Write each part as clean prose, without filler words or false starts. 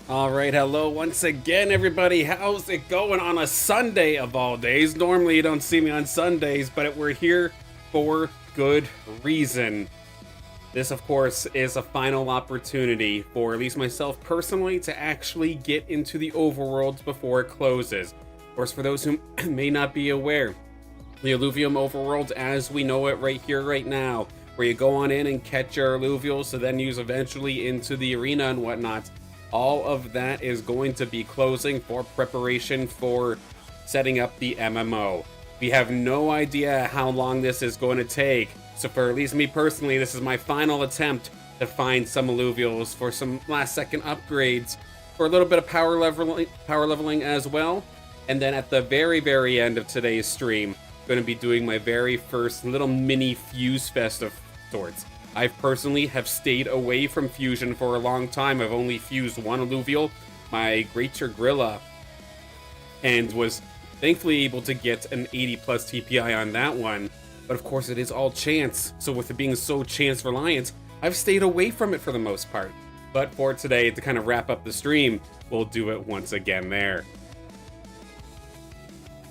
All right, hello once again, everybody. How's it going on a Sunday of all days? Normally, you don't see me on Sundays, but we're here for good reason. This, of course, is a final opportunity for at least myself personally to actually get into the overworld before it closes. Of course, for those who may not be aware, the Illuvium Overworld as we know it right here, right now, where you go on in and catch your Illuvials to then use eventually into the arena and whatnot. All of that is going to be closing for preparation for setting up the MMO. We have no idea how long this is going to take, so for at least me personally, this is my final attempt to find some Illuvials for some last second upgrades, for a little bit of power leveling as well. And then at the very end of today's stream, going to be doing my very first little mini fuse fest of sorts. I personally have stayed away from fusion for a long time. I've only fused one Illuvial, my Greater Gorilla, and was thankfully able to get an 80 plus TPI on that one. But of course it is all chance, so with it being so chance reliant, I've stayed away from it for the most part. But for today, to kind of wrap up the stream, we'll do it once again there.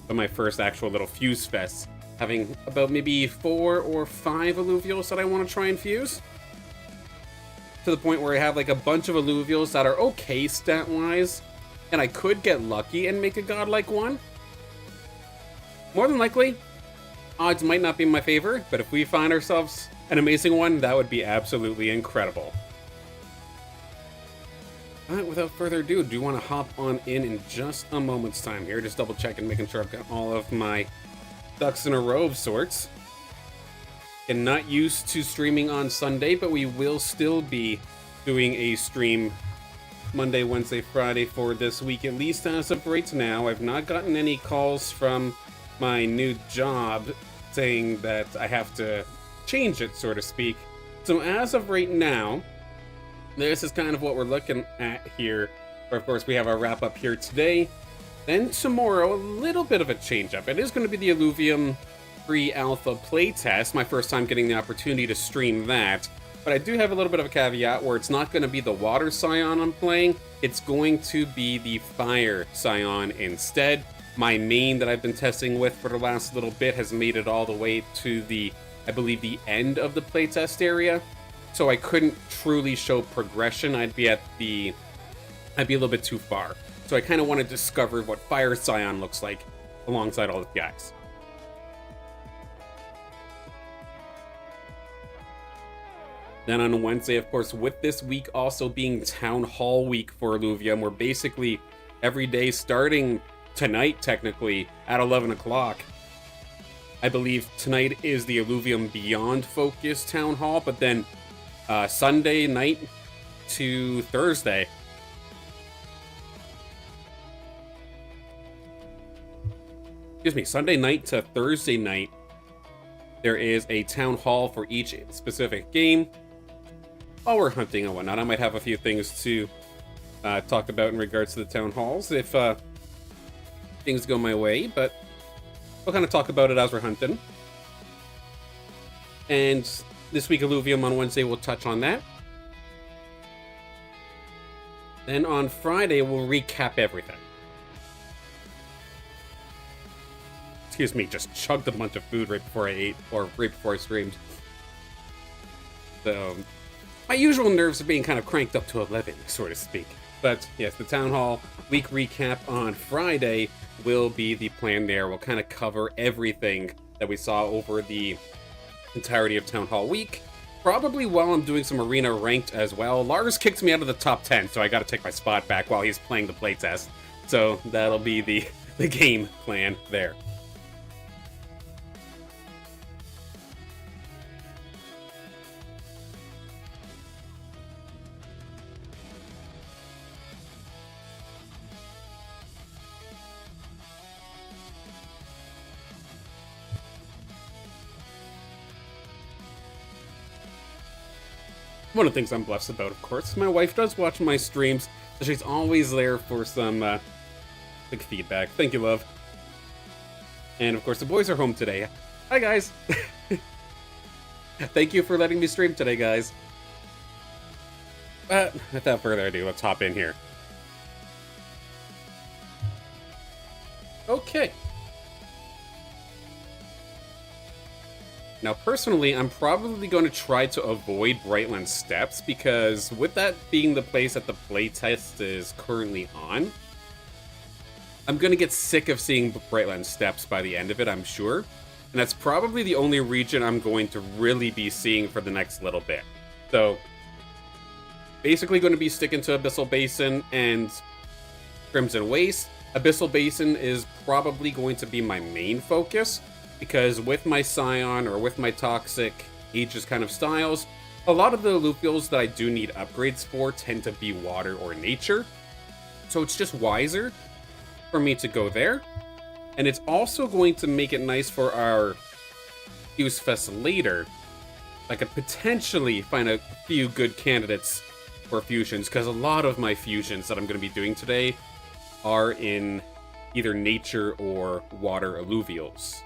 But my first actual little fuse fest, having about maybe 4 or 5 Illuvials that I want to try and fuse. To the point where I have like a bunch of Illuvials that are okay stat-wise, and I could get lucky and make a godlike one. More than likely, odds might not be in my favor, but if we find ourselves an amazing one, that would be absolutely incredible. Alright, without further ado, do want to hop on in just a moment's time here, just double checking, making sure I've got all of my ducks in a row of sorts. And not used to streaming on Sunday, but we will still be doing a stream Monday, Wednesday, Friday for this week, at least as of right now. I've not gotten any calls from my new job saying that I have to change it, so to speak. So as of right now, this is kind of what we're looking at here. But of course, we have our wrap up here today. Then tomorrow, a little bit of a change up. It is going to be the Illuvium pre-alpha playtest, my first time getting the opportunity to stream that. But I do have a little bit of a caveat where it's not going to be the water Scion I'm playing. It's going to be the fire Scion instead. My main that I've been testing with for the last little bit has made it all the way to the, I believe, the end of the playtest area. So I couldn't truly show progression. I'd be a little bit too far. So I kind of want to discover what Fire Scion looks like alongside all the guys. Then on Wednesday, of course, with this week also being Town Hall week for Illuvium, we're basically every day starting tonight, technically, at 11 o'clock. I believe tonight is the Illuvium Beyond Focus Town Hall, but then Sunday night to Thursday. Excuse me, Sunday night to Thursday night, there is a town hall for each specific game. While we're hunting and whatnot, I might have a few things to talk about in regards to the town halls if things go my way, but we'll kind of talk about it as we're hunting. And this week, Illuvium on Wednesday, we'll touch on that. Then on Friday, we'll recap everything. Excuse me, just chugged a bunch of food right before I ate, or right before I streamed. So, my usual nerves are being kind of cranked up to 11, so to speak. But yes, the Town Hall week recap on Friday will be the plan there. We'll kind of cover everything that we saw over the entirety of Town Hall week. Probably while I'm doing some arena ranked as well. Lars kicked me out of the top 10, so I gotta take my spot back while he's playing the playtest. So that'll be the game plan there. One of the things I'm blessed about, of course, my wife does watch my streams, so she's always there for some big feedback. Thank you, love. And of course, the boys are home today. Hi, guys. Thank you for letting me stream today, guys. But without further ado, let's hop in here. Okay. Now, personally, I'm probably going to try to avoid Brightland Steps, because with that being the place that the playtest is currently on, I'm going to get sick of seeing Brightland Steps by the end of it, I'm sure. And that's probably the only region I'm going to really be seeing for the next little bit. So, basically going to be sticking to Abyssal Basin and Crimson Waste. Abyssal Basin is probably going to be my main focus, because with my Scion or with my Toxic Aegis kind of styles, a lot of the Illuvials that I do need upgrades for tend to be water or nature. So it's just wiser for me to go there. And it's also going to make it nice for our Fuse Fest later. I could potentially find a few good candidates for fusions, because a lot of my fusions that I'm going to be doing today are in either nature or water Illuvials.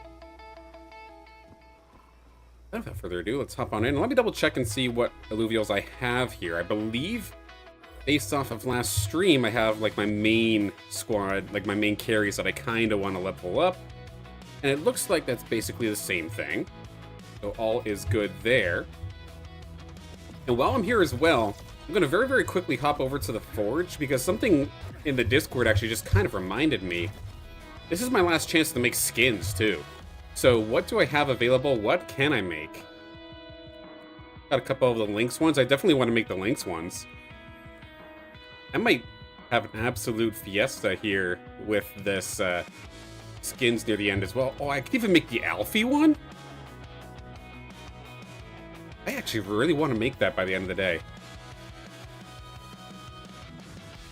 Without further ado, let's hop on in. Let me double check and see what Illuvials I have here. I believe, based off of last stream, I have like my main squad, like my main carries that I kind of want to level up. And it looks like that's basically the same thing. So all is good there. And while I'm here as well, I'm going to very, very quickly hop over to the Forge, because something in the Discord actually just kind of reminded me. This is my last chance to make skins, too. So what do I have available? What can I make? Got a couple of the Lynx ones. I definitely want to make the Lynx ones. I might have an absolute fiesta here with this skins near the end as well. Oh, I could even make the Alfie one? I actually really want to make that by the end of the day.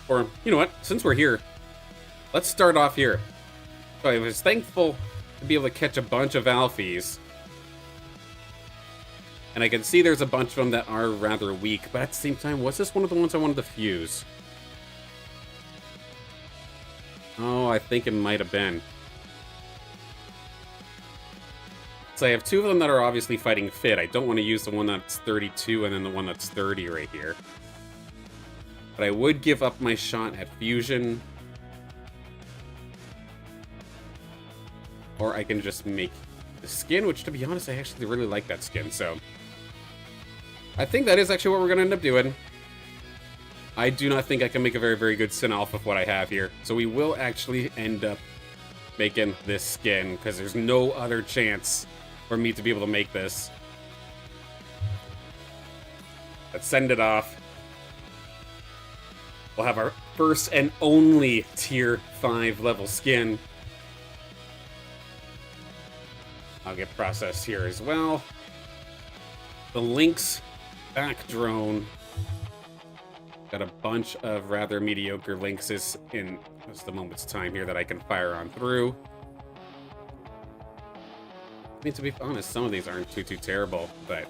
Or, you know what? Since we're here, let's start off here. So I was thankful to be able to catch a bunch of Alfies. And I can see there's a bunch of them that are rather weak, but at the same time, was this one of the ones I wanted to fuse? Oh, I think it might have been. So I have two of them that are obviously fighting fit. I don't want to use the one that's 32 and then the one that's 30 right here. But I would give up my shot at fusion. Or I can just make the skin, which, to be honest, I actually really like that skin, so I think that is actually what we're going to end up doing. I do not think I can make a very, very good Sin Alpha of what I have here, so we will actually end up making this skin, because there's no other chance for me to be able to make this. Let's send it off. We'll have our first and only Tier 5 level skin. I'll get processed here as well. The Lynx back drone. Got a bunch of rather mediocre Lynxes in just a moment's time here that I can fire on through. I mean, to be honest, some of these aren't too terrible, but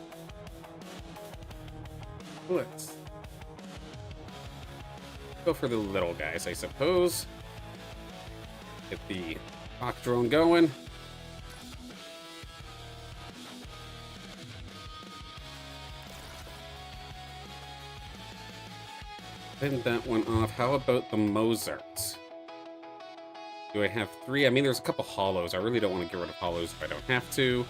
let's go for the little guys, I suppose. Get the hawk drone going. Fend that one off. How about the Mozart? Do I have 3? I mean, there's a couple hollows. I really don't want to get rid of hollows if I don't have to.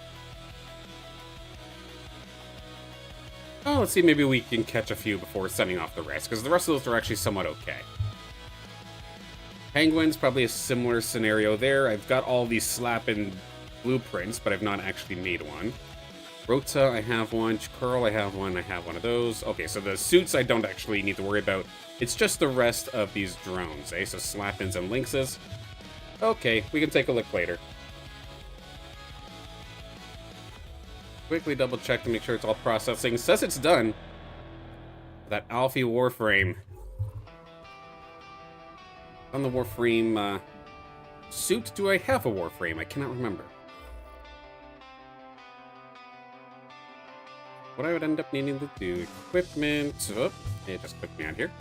Oh, let's see, maybe we can catch a few before sending off the rest, because the rest of those are actually somewhat okay. Penguins, probably a similar scenario there. I've got all these slapping blueprints, but I've not actually made one. Rota, I have one. Curl, I have one. I have one of those. Okay, so the suits I don't actually need to worry about. It's just the rest of these drones, eh? So Slap-ins and Lynxes. Okay, we can take a look later. Quickly double check to make sure it's all processing. It says it's done. That Alfie Warframe. On the Warframe suit, do I have a Warframe? I cannot remember. What I would end up needing to do, equipment. Oh, it just put me on here.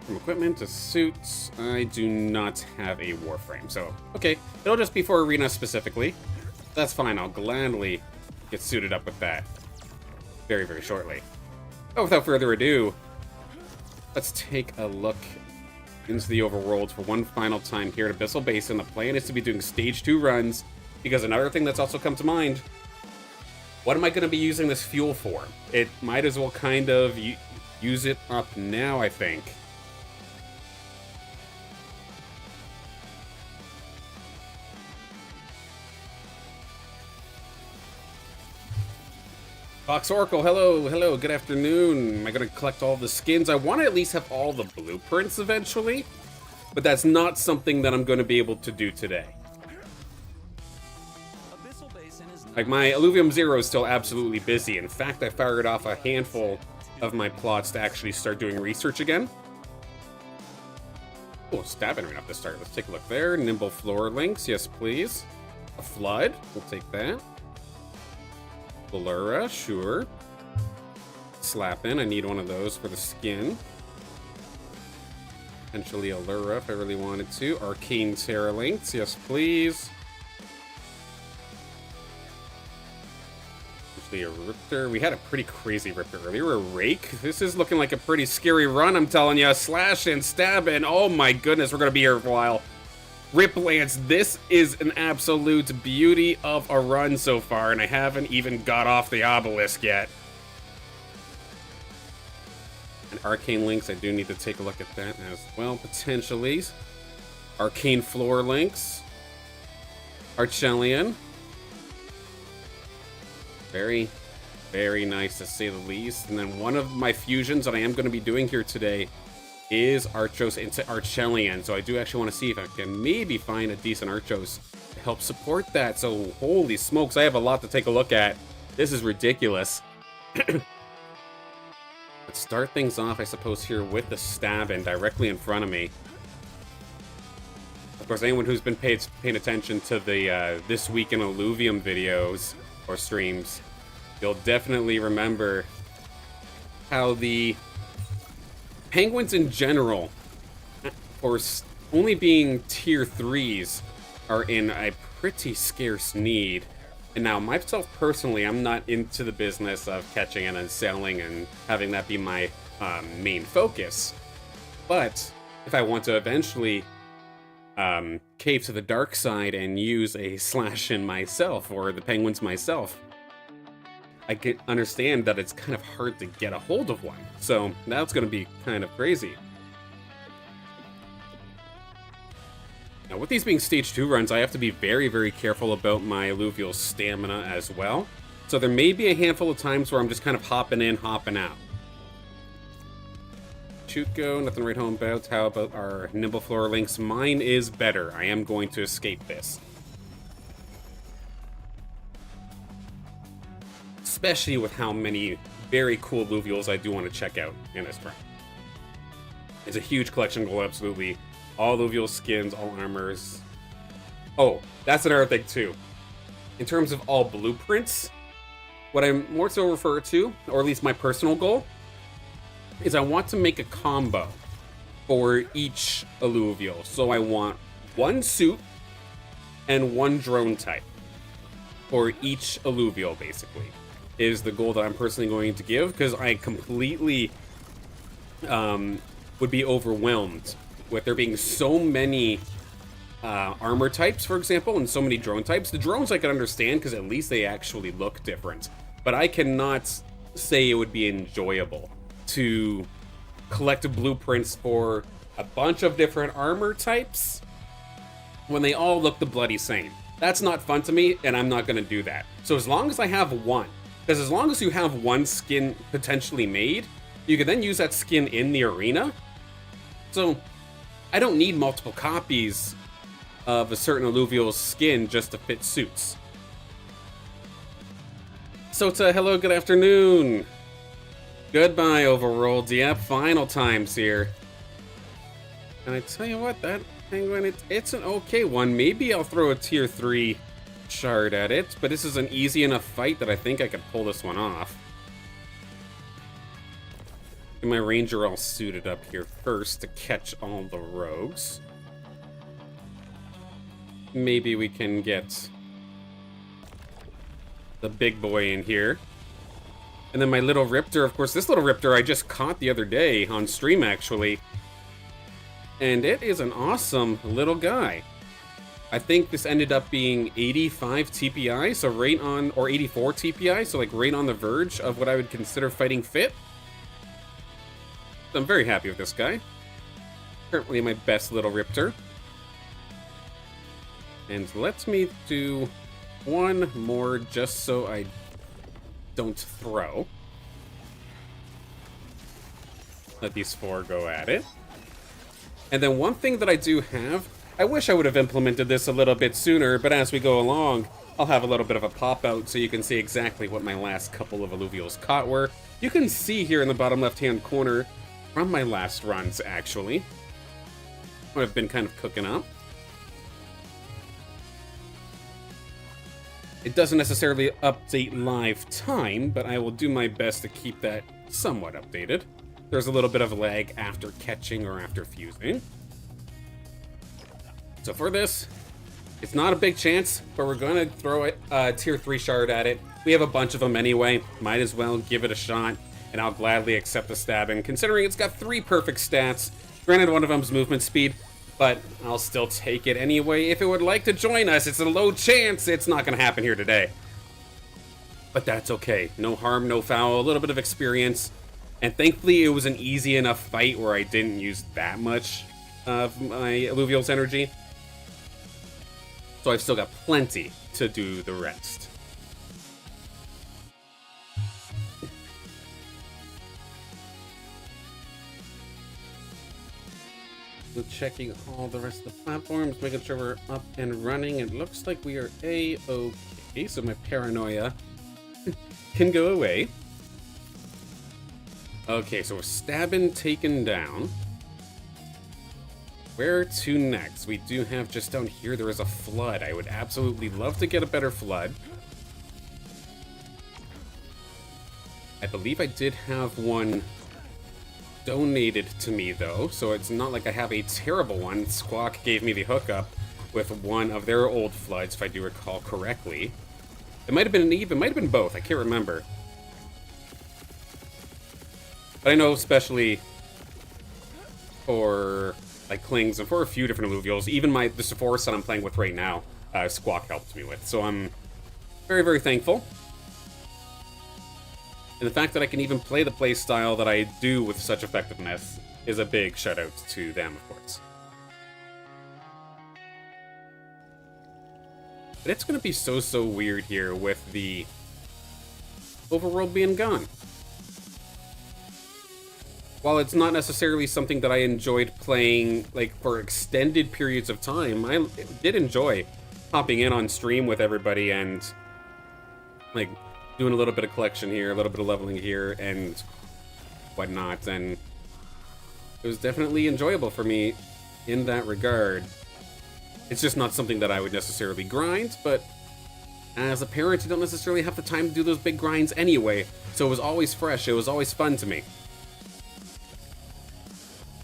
From equipment to suits, I do not have a Warframe. So, okay, it'll just be for Arena specifically. That's fine, I'll gladly get suited up with that very, very shortly. But without further ado, let's take a look into the overworld for one final time here at Abyssal Basin. The plan is to be doing stage 2 runs, because another thing that's also come to mind, what am I going to be using this fuel for? It might as well kind of use it up now, I think. Fox Oracle, hello, good afternoon. Am I going to collect all the skins? I want to at least have all the blueprints eventually, but that's not something that I'm going to be able to do today. Like, my Illuvium Zero is still absolutely busy. In fact, I fired off a handful of my plots to actually start doing research again. Oh, stabbing right off the start. Let's take a look there. Nimble floor links, yes please. A flood, we'll take that. Blura, sure. Slappin', I need one of those for the skin. Potentially a Lura if I really wanted to. Arcane Terra links, yes please. Potentially a Riptor. We had a pretty crazy Riptor earlier. A Rake. This is looking like a pretty scary run, I'm telling you. Slash and stab and oh my goodness, we're gonna be here for a while. Rip Lance, this is an absolute beauty of a run so far, and I haven't even got off the obelisk yet. And Arcane Links, I do need to take a look at that as well, potentially. Arcane Floor Links. Archelion. Very, very nice to say the least. And then one of my fusions that I am going to be doing here today is Archos into Archelion, so I do actually want to see if I can maybe find a decent Archos to help support that. So holy smokes, I have a lot to take a look at. This is ridiculous. Let's start things off, I suppose, here with the Stab-In directly in front of me. Of course, anyone who's been paying attention to the This Week in Illuvium videos or streams, you'll definitely remember how the Penguins in general, for only being tier 3s, are in a pretty scarce need. And now, myself personally, I'm not into the business of catching and then selling and having that be my main focus. But if I want to eventually cave to the dark side and use a Slash-In myself, or the Penguins myself, I can understand that it's kind of hard to get a hold of one. So that's going to be kind of crazy. Now, with these being stage 2 runs, I have to be very, very careful about my Illuvial stamina as well. So there may be a handful of times where I'm just kind of hopping in, hopping out. Chuko, nothing right home about. How about our Nimble Floor Links? Mine is better. I am going to escape this. Especially with how many very cool Illuvials I do want to check out in this run. It's a huge collection goal, absolutely. All Illuvial skins, all armors. Oh, that's another thing too. In terms of all blueprints, what I more so refer to, or at least my personal goal, is I want to make a combo for each Illuvial. So I want one suit and one drone type for each Illuvial, basically, is the goal that I'm personally going to give, because I completely would be overwhelmed with there being so many armor types, for example, and so many drone types. The drones I can understand, because at least they actually look different, but I cannot say it would be enjoyable to collect blueprints for a bunch of different armor types when they all look the bloody same. That's not fun to me, and I'm not going to do that. So as long as I have one, because as long as you have one skin potentially made, you can then use that skin in the arena. So I don't need multiple copies of a certain Illuvial skin just to fit suits. Sota, hello, good afternoon. Goodbye, Overworld. Yep, final times here. And I tell you what, that Penguin, it's an okay one. Maybe I'll throw a tier 3 shard at it, but this is an easy enough fight that I think I could pull this one off. Get my ranger all suited up here first to catch all the rogues. Maybe we can get the big boy in here. And then my little Riptor, of course, this little Riptor I just caught the other day on stream, actually. And it is an awesome little guy. I think this ended up being 85 TPI, so right on, or 84 TPI, so like right on the verge of what I would consider fighting fit. So I'm very happy with this guy. Currently my best little Riptor. And let me do one more just so I don't throw. Let these four go at it. And then one thing that I do have, I wish I would have implemented this a little bit sooner, but as we go along, I'll have a little bit of a pop-out so you can see exactly what my last couple of Illuvials caught were. You can see here in the bottom left-hand corner from my last runs, actually, what I've been kind of cooking up. It doesn't necessarily update live time, but I will do my best to keep that somewhat updated. There's a little bit of lag after catching or after fusing. So for this, it's not a big chance, but we're going to throw a tier 3 shard at it. We have a bunch of them anyway. Might as well give it a shot, and I'll gladly accept the stabbing, considering it's got 3 perfect stats. Granted, one of them's movement speed, but I'll still take it anyway. If it would like to join us, it's a low chance. It's not going to happen here today. But that's okay. No harm, no foul. A little bit of experience. And thankfully, it was an easy enough fight where I didn't use that much of my Illuvial's energy. So I've still got plenty to do the rest. So checking all the rest of the platforms, making sure we're up and running. It looks like we are A-okay, so my paranoia can go away. Okay, so we're stabbing taken down. Where to next? We do have just down here, there is a flood. I would absolutely love to get a better flood. I believe I did have one donated to me though, so it's not like I have a terrible one. Squawk gave me the hookup with one of their old floods, if I do recall correctly. It might have been an Eve, it might have been both, I can't remember. But I know especially for like Klings and for a few different Illuvials, even the Sephora that I'm playing with right now, Squawk helped me with. So I'm very, very thankful. And the fact that I can even play the playstyle that I do with such effectiveness is a big shout out to them, of course. But it's going to be so weird here with the Overworld being gone. While it's not necessarily something that I enjoyed playing like for extended periods of time, I did enjoy hopping in on stream with everybody and like doing a little bit of collection here, a little bit of leveling here and whatnot, and it was definitely enjoyable for me in that regard. It's just not something that I would necessarily grind, but as a parent, you don't necessarily have the time to do those big grinds anyway, so it was always fresh, it was always fun to me.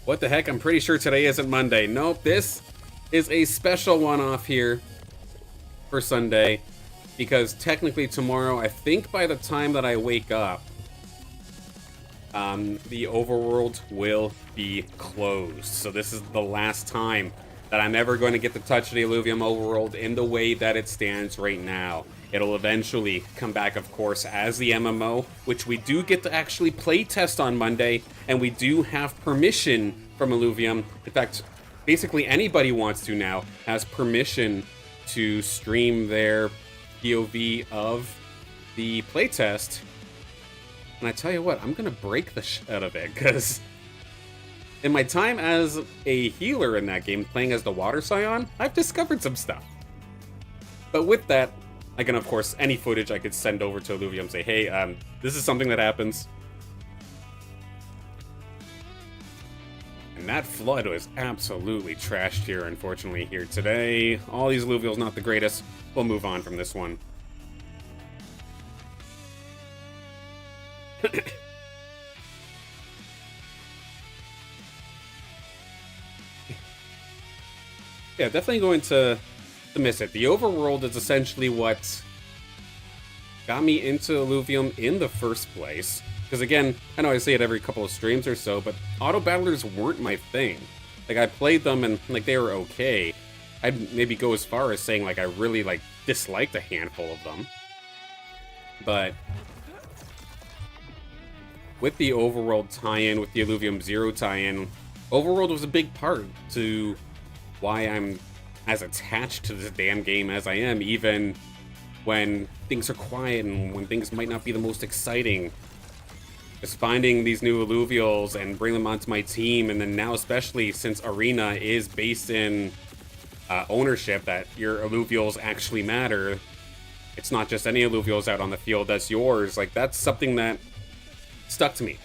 What the heck? I'm pretty sure today isn't Monday. Nope, this is a special one-off here for Sunday, because technically tomorrow, I think by the time that I wake up, the Overworld will be closed. So this is the last time that I'm ever going to get to touch the Illuvium Overworld in the way that it stands right now. It'll eventually come back, of course, as the MMO, which we do get to actually play test on Monday, and we do have permission from Illuvium. In fact, basically anybody wants to now has permission to stream their POV of the playtest. And I tell you what, I'm gonna break the shit out of it, because in my time as a healer in that game, playing as the Water Scion, I've discovered some stuff. But with that, I can, of course, any footage I could send over to Illuvium and say, hey, this is something that happens. And that flood was absolutely trashed here, unfortunately, here today. All these Illuvials not the greatest. We'll move on from this one. Yeah, definitely going to miss it. The Overworld is essentially what got me into Illuvium in the first place. Because again, I know I say it every couple of streams or so, but auto battlers weren't my thing. Like, I played them and, like, they were okay. I'd maybe go as far as saying, like, I really, like, disliked a handful of them. But with the Overworld tie-in, with the Illuvium Zero tie-in, Overworld was a big part to why I'm as attached to this damn game as I am, even when things are quiet and when things might not be the most exciting. Just finding these new Illuvials and bring them onto my team, and then now especially since Arena is based in ownership, that your Illuvials actually matter. It's not just any Illuvials out on the field, that's yours. Like, that's something that stuck to me.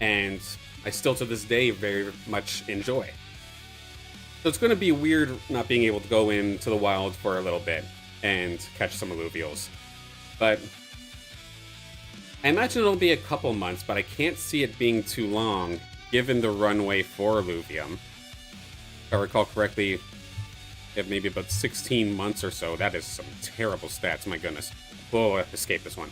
And I still to this day very much enjoy. So it's going to be weird not being able to go into the wild for a little bit and catch some Illuvials. But I imagine it'll be a couple months, but I can't see it being too long, given the runway for Illuvium. If I recall correctly, they have maybe about 16 months or so. That is some terrible stats, my goodness. We'll escape this one.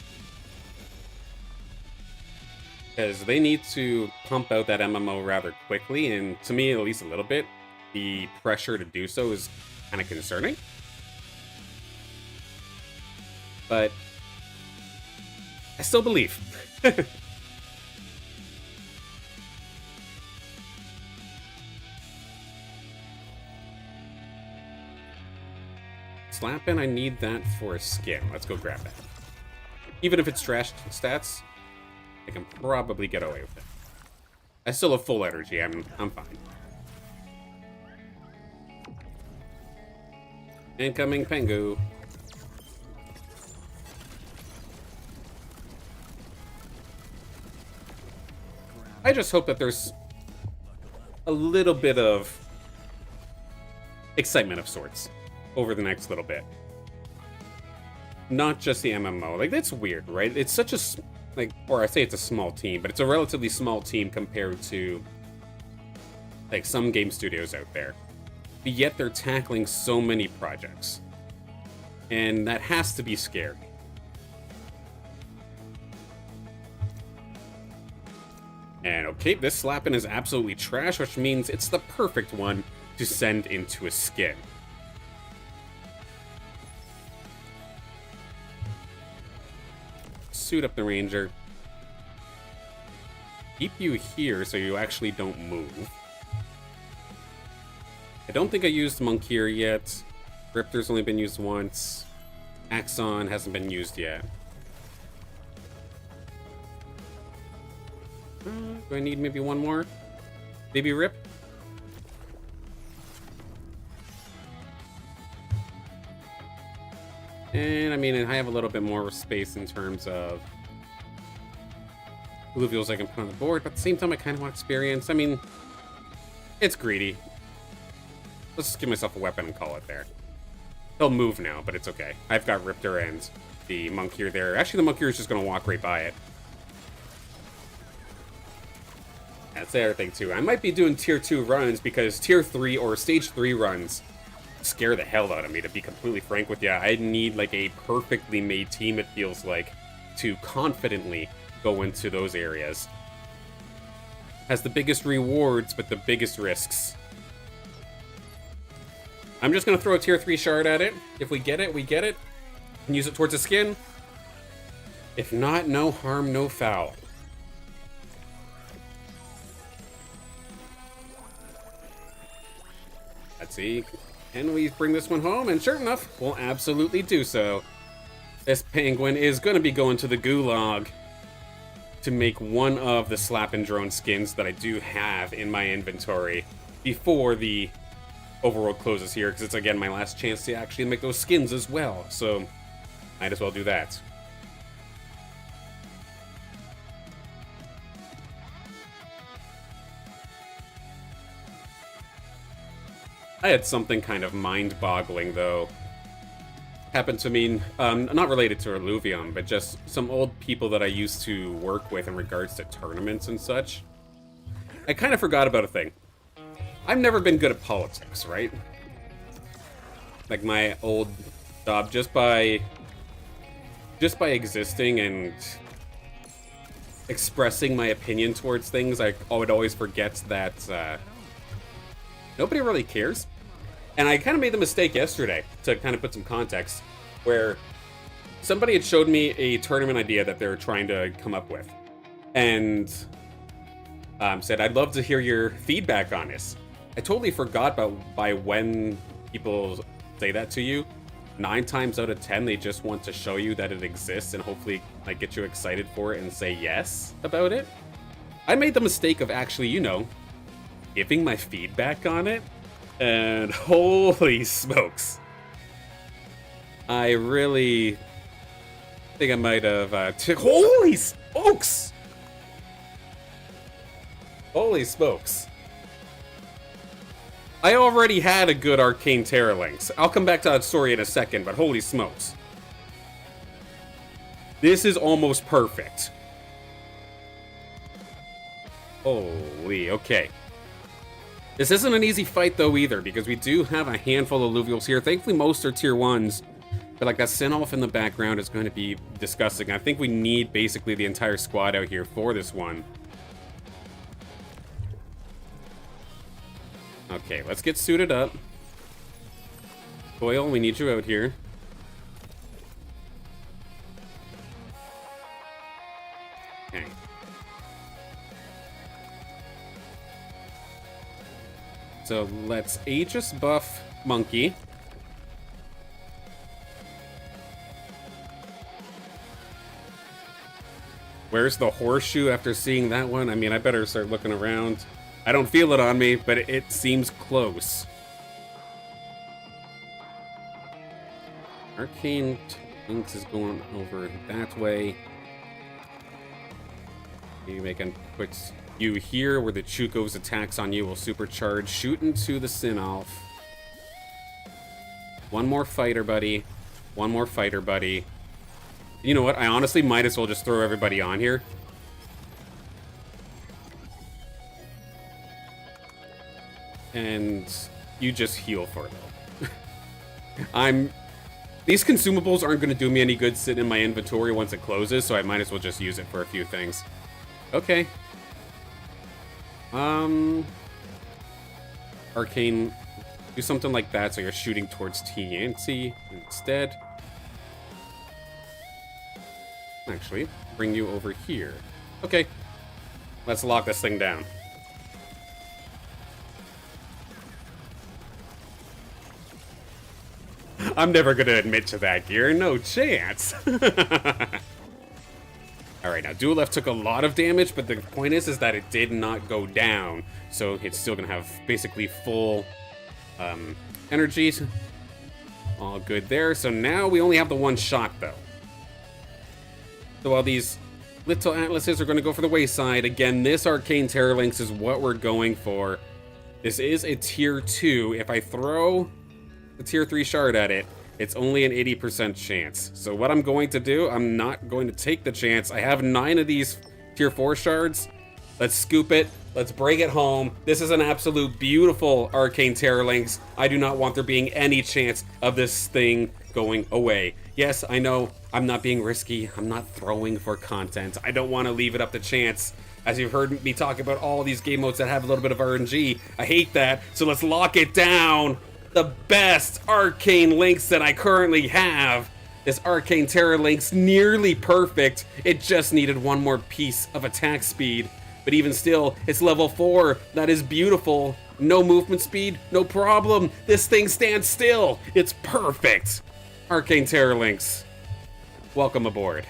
Because they need to pump out that MMO rather quickly, and to me, at least a little bit, the pressure to do so is kind of concerning. But I still believe. Slappin', I need that for a skin. Let's go grab that. Even if it's trash stats, I can probably get away with it. I still have full energy. I'm fine. Incoming Pengu. I just hope that there's a little bit of excitement of sorts over the next little bit. Not just the MMO. Like, that's weird, right? It's such a, like, or I say it's a small team, but it's a relatively small team compared to, like, some game studios out there. But yet they're tackling so many projects. And that has to be scary. And okay, this Slappin' is absolutely trash, which means it's the perfect one to send into a skin. Suit up the Ranger. Keep you here so you actually don't move. I don't think I used Monk here yet. Riptor's only been used once. Axon hasn't been used yet. Do I need maybe one more? Baby Rip? And I mean, I have a little bit more space in terms of Illuvials I can put on the board, but at the same time I kind of want experience. I mean, it's greedy. Let's just give myself a weapon and call it there. He'll move now, but it's okay. I've got Riptor and the Monk here there. Actually, the Monk here is just going to walk right by it. That's the other thing, too. I might be doing Tier 2 runs because Tier 3 or Stage 3 runs scare the hell out of me, to be completely frank with you. I need, like, a perfectly made team, it feels like, to confidently go into those areas. Has the biggest rewards, but the biggest risks. I'm just going to throw a Tier 3 shard at it. If we get it, we get it. And use it towards the skin. If not, no harm, no foul. Let's see. Can we bring this one home? And sure enough, we'll absolutely do so. This penguin is going to be going to the gulag to make one of the Slappin' Drone skins that I do have in my inventory before the Overworld closes here, because it's, again, my last chance to actually make those skins as well. So, might as well do that. I had something kind of mind-boggling, though, happen to me, not related to Illuvium, but just some old people that I used to work with in regards to tournaments and such. I kind of forgot about a thing. I've never been good at politics, right? Like my old job, just by existing and expressing my opinion towards things, I would always forget that Nobody really cares. And I kind of made the mistake yesterday, to kind of put some context, where somebody had showed me a tournament idea that they were trying to come up with. And said, I'd love to hear your feedback on this. I totally forgot by when people say that to you. 9 times out of 10, they just want to show you that it exists and hopefully like get you excited for it and say yes about it. I made the mistake of actually, you know, giving my feedback on it. And holy smokes. I really think I might have holy smokes! Holy smokes. I already had a good Arcane Terralinx. I'll come back to that story in a second, but holy smokes. This is almost perfect. Holy, okay. This isn't an easy fight, though, either, because we do have a handful of Illuvials here. Thankfully, most are tier 1s. But, like, that Sin-Elf in the background is going to be disgusting. I think we need, basically, the entire squad out here for this one. Okay, let's get suited up. Coil, we need you out here. Okay. So let's Aegis buff Monkey. Where's the horseshoe after seeing that one? I mean, I better start looking around. I don't feel it on me, but it seems close. Arcane Lynx is going over that way. Maybe I can put you here where the Chuko's attacks on you will supercharge. Shoot into the Sin-Elf. One more fighter, buddy. One more fighter, buddy. You know what? I honestly might as well just throw everybody on here. And you just heal for them. These consumables aren't going to do me any good sitting in my inventory once it closes, so I might as well just use it for a few things. Okay. Arcane, do something like that so you're shooting towards TNT instead. Actually, bring you over here. Okay. Let's lock this thing down. I'm never gonna admit to that, Gear. No chance. Alright, now Duelef took a lot of damage, but the point is that it did not go down. So it's still gonna have basically full energies. All good there. So now we only have the one shot, though. So while these little atlases are gonna go for the wayside, again, this Arcane Terralinx is what we're going for. This is a tier 2. If I throw the tier 3 shard at it, it's only an 80% chance. So what I'm going to do, I'm not going to take the chance. I have 9 of these tier 4 shards. Let's scoop it. Let's bring it home. This is an absolute beautiful Arcane Terralinx. I do not want there being any chance of this thing going away. Yes, I know I'm not being risky. I'm not throwing for content. I don't want to leave it up to chance. As you've heard me talk about all these game modes that have a little bit of RNG. I hate that. So let's lock it down. The best Arcane Lynx that I currently have. This Arcane Terralinx, nearly perfect. It just needed one more piece of attack speed. But even still, it's level 4. That is beautiful. No movement speed, no problem. This thing stands still. It's perfect. Arcane Terralinx, welcome aboard.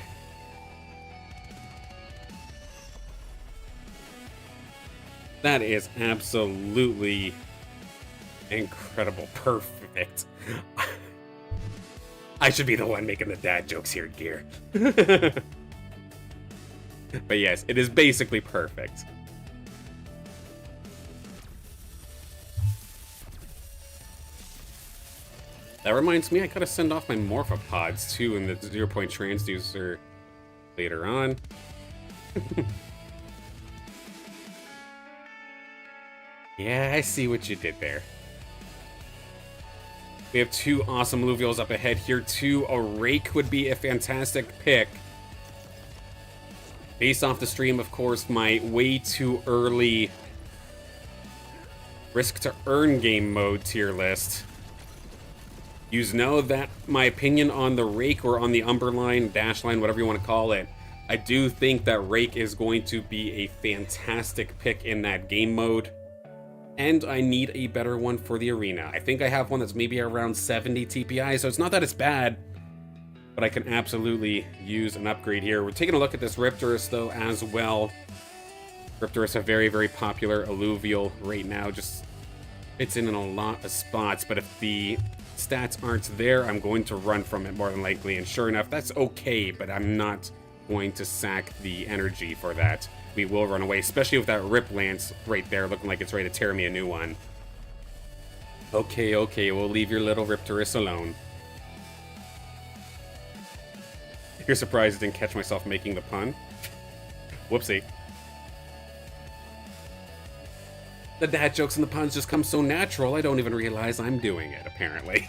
That is absolutely incredible. Perfect. I should be the one making the dad jokes here, Gear. But yes, it is basically perfect. That reminds me, I gotta send off my Morphopods too in the 0-point transducer later on. Yeah, I see what you did there. We have 2 awesome Illuvials up ahead here too. A Rake would be a fantastic pick. Based off the stream, of course, my way too early Risk to earn game mode tier list. You know that my opinion on the Rake or on the Umber line, Dash line, whatever you want to call it, I do think that Rake is going to be a fantastic pick in that game mode. And I need a better one for the arena. I think I have one that's maybe around 70 TPI, so it's not that it's bad, but I can absolutely use an upgrade here. We're taking a look at this Riptorus, though, as well. Riptorus, a very, very popular alluvial right now, just fits in a lot of spots, but if the stats aren't there, I'm going to run from it more than likely, and sure enough, that's okay, but I'm not going to sack the energy for that. We will run away, especially with that Rip Lance right there, looking like it's ready to tear me a new one. Okay, we'll leave your little Riptorus alone. You're surprised I didn't catch myself making the pun? Whoopsie. The dad jokes and the puns just come so natural, I don't even realize I'm doing it, apparently.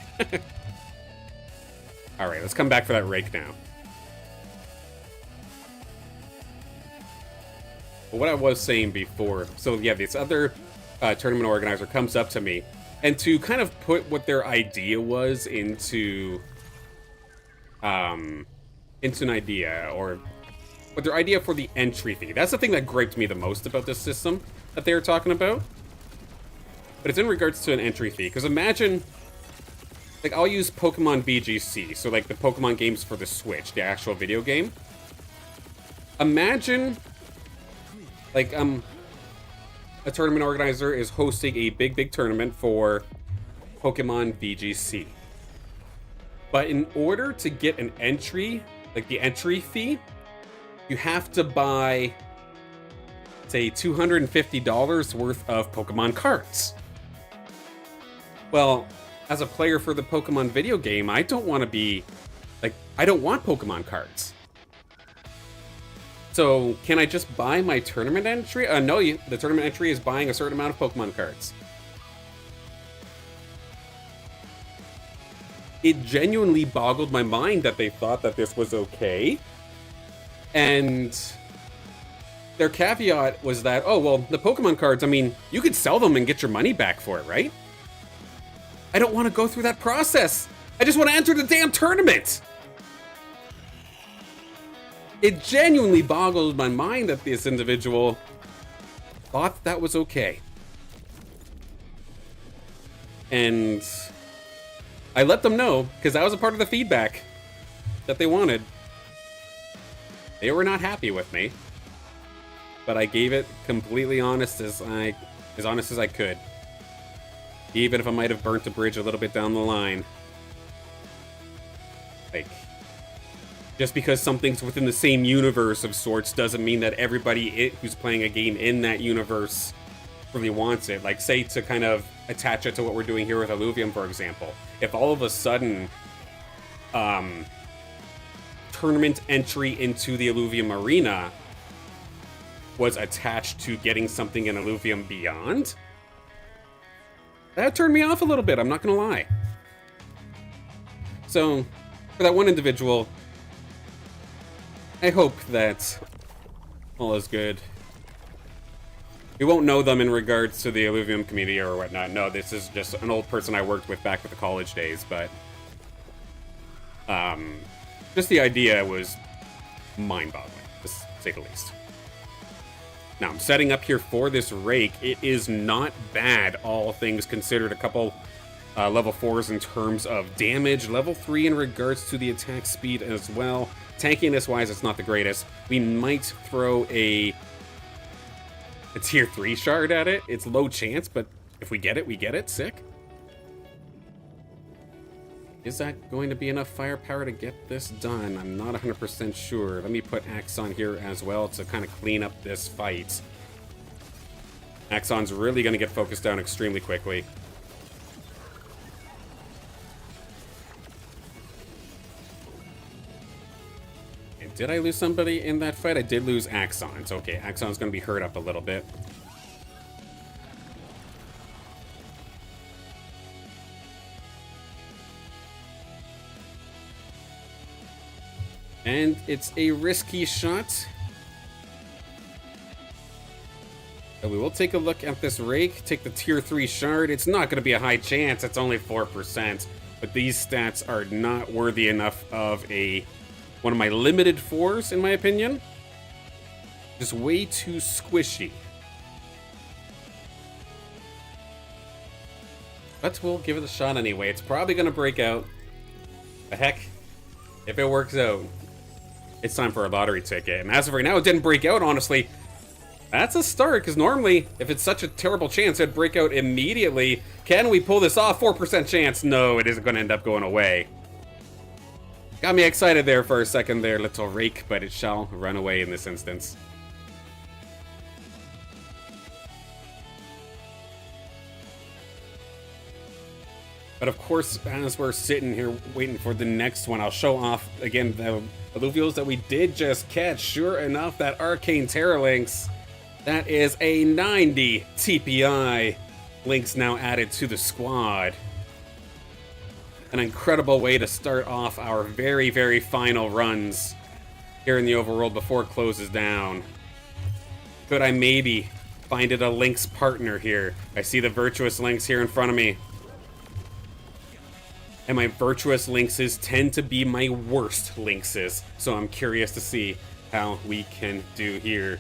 Alright, let's come back for that Rake now. But what I was saying before, so yeah, this other tournament organizer comes up to me, and to kind of put what their idea was into an idea, or what their idea for the entry fee. That's the thing that griped me the most about this system that they were talking about. But it's in regards to an entry fee, because imagine, like, I'll use Pokemon BGC, so like the Pokemon games for the Switch, the actual video game. Imagine, like, a tournament organizer is hosting a big tournament for Pokemon BGC. But in order to get an entry, like the entry fee, you have to buy, say, $250 worth of Pokemon cards. Well, as a player for the Pokemon video game, I don't want to be, like, I don't want Pokemon cards. So, can I just buy my tournament entry? No, the tournament entry is buying a certain amount of Pokemon cards. It genuinely boggled my mind that they thought that this was okay. And their caveat was that, oh, well, the Pokemon cards, I mean, you could sell them and get your money back for it, right? I don't want to go through that process. I just want to enter the damn tournament. It genuinely boggled my mind that this individual thought that was okay. And I let them know, because that was a part of the feedback that they wanted. They were not happy with me, but I gave it completely honest as honest as I could. Even if I might have burnt a bridge a little bit down the line. Like, just because something's within the same universe of sorts doesn't mean that everybody who's playing a game in that universe really wants it. Like, say, to kind of attach it to what we're doing here with Illuvium, for example. If all of a sudden, tournament entry into the Illuvium arena was attached to getting something in Illuvium Beyond, that turned me off a little bit, I'm not gonna lie. So, for that one individual, I hope that all is good. We won't know them in regards to the Illuvium community or whatnot. No, this is just an old person I worked with back at the college days, but just the idea was mind-boggling, to say the least. Now, I'm setting up here for this Rake. It is not bad, all things considered. A couple level 4s in terms of damage. Level 3 in regards to the attack speed as well. Tankiness-wise, it's not the greatest. We might throw a tier 3 shard at it. It's low chance, but if we get it, we get it. Sick. Is that going to be enough firepower to get this done? I'm not 100% sure. Let me put Axon here as well to kind of clean up this fight. Axon's really going to get focused down extremely quickly. And did I lose somebody in that fight? I did lose Axon. It's okay. Axon's going to be hurt up a little bit. And it's a risky shot. But we will take a look at this rake, take the tier 3 shard. It's not going to be a high chance, it's only 4%. But these stats are not worthy enough of one of my limited 4s, in my opinion. Just way too squishy. But we'll give it a shot anyway. It's probably going to break out. The heck, if it works out, it's time for a lottery ticket. And as of right now, it didn't break out, honestly. That's a start, because normally, if it's such a terrible chance, it'd break out immediately. Can we pull this off? 4% chance. No, it isn't going to end up going away. Got me excited there for a second there, little rake, but it shall run away in this instance. But of course, as we're sitting here waiting for the next one, I'll show off, again, the Illuvials that we did just catch. Sure enough, that Arcane Terra Lynx, that is a 90 TPI. Lynx now added to the squad. An incredible way to start off our very, very final runs here in the overworld before it closes down. Could I maybe find it a Lynx partner here? I see the Virtuous Lynx here in front of me. And my Virtuous Lynxes tend to be my worst Lynxes, so I'm curious to see how we can do here.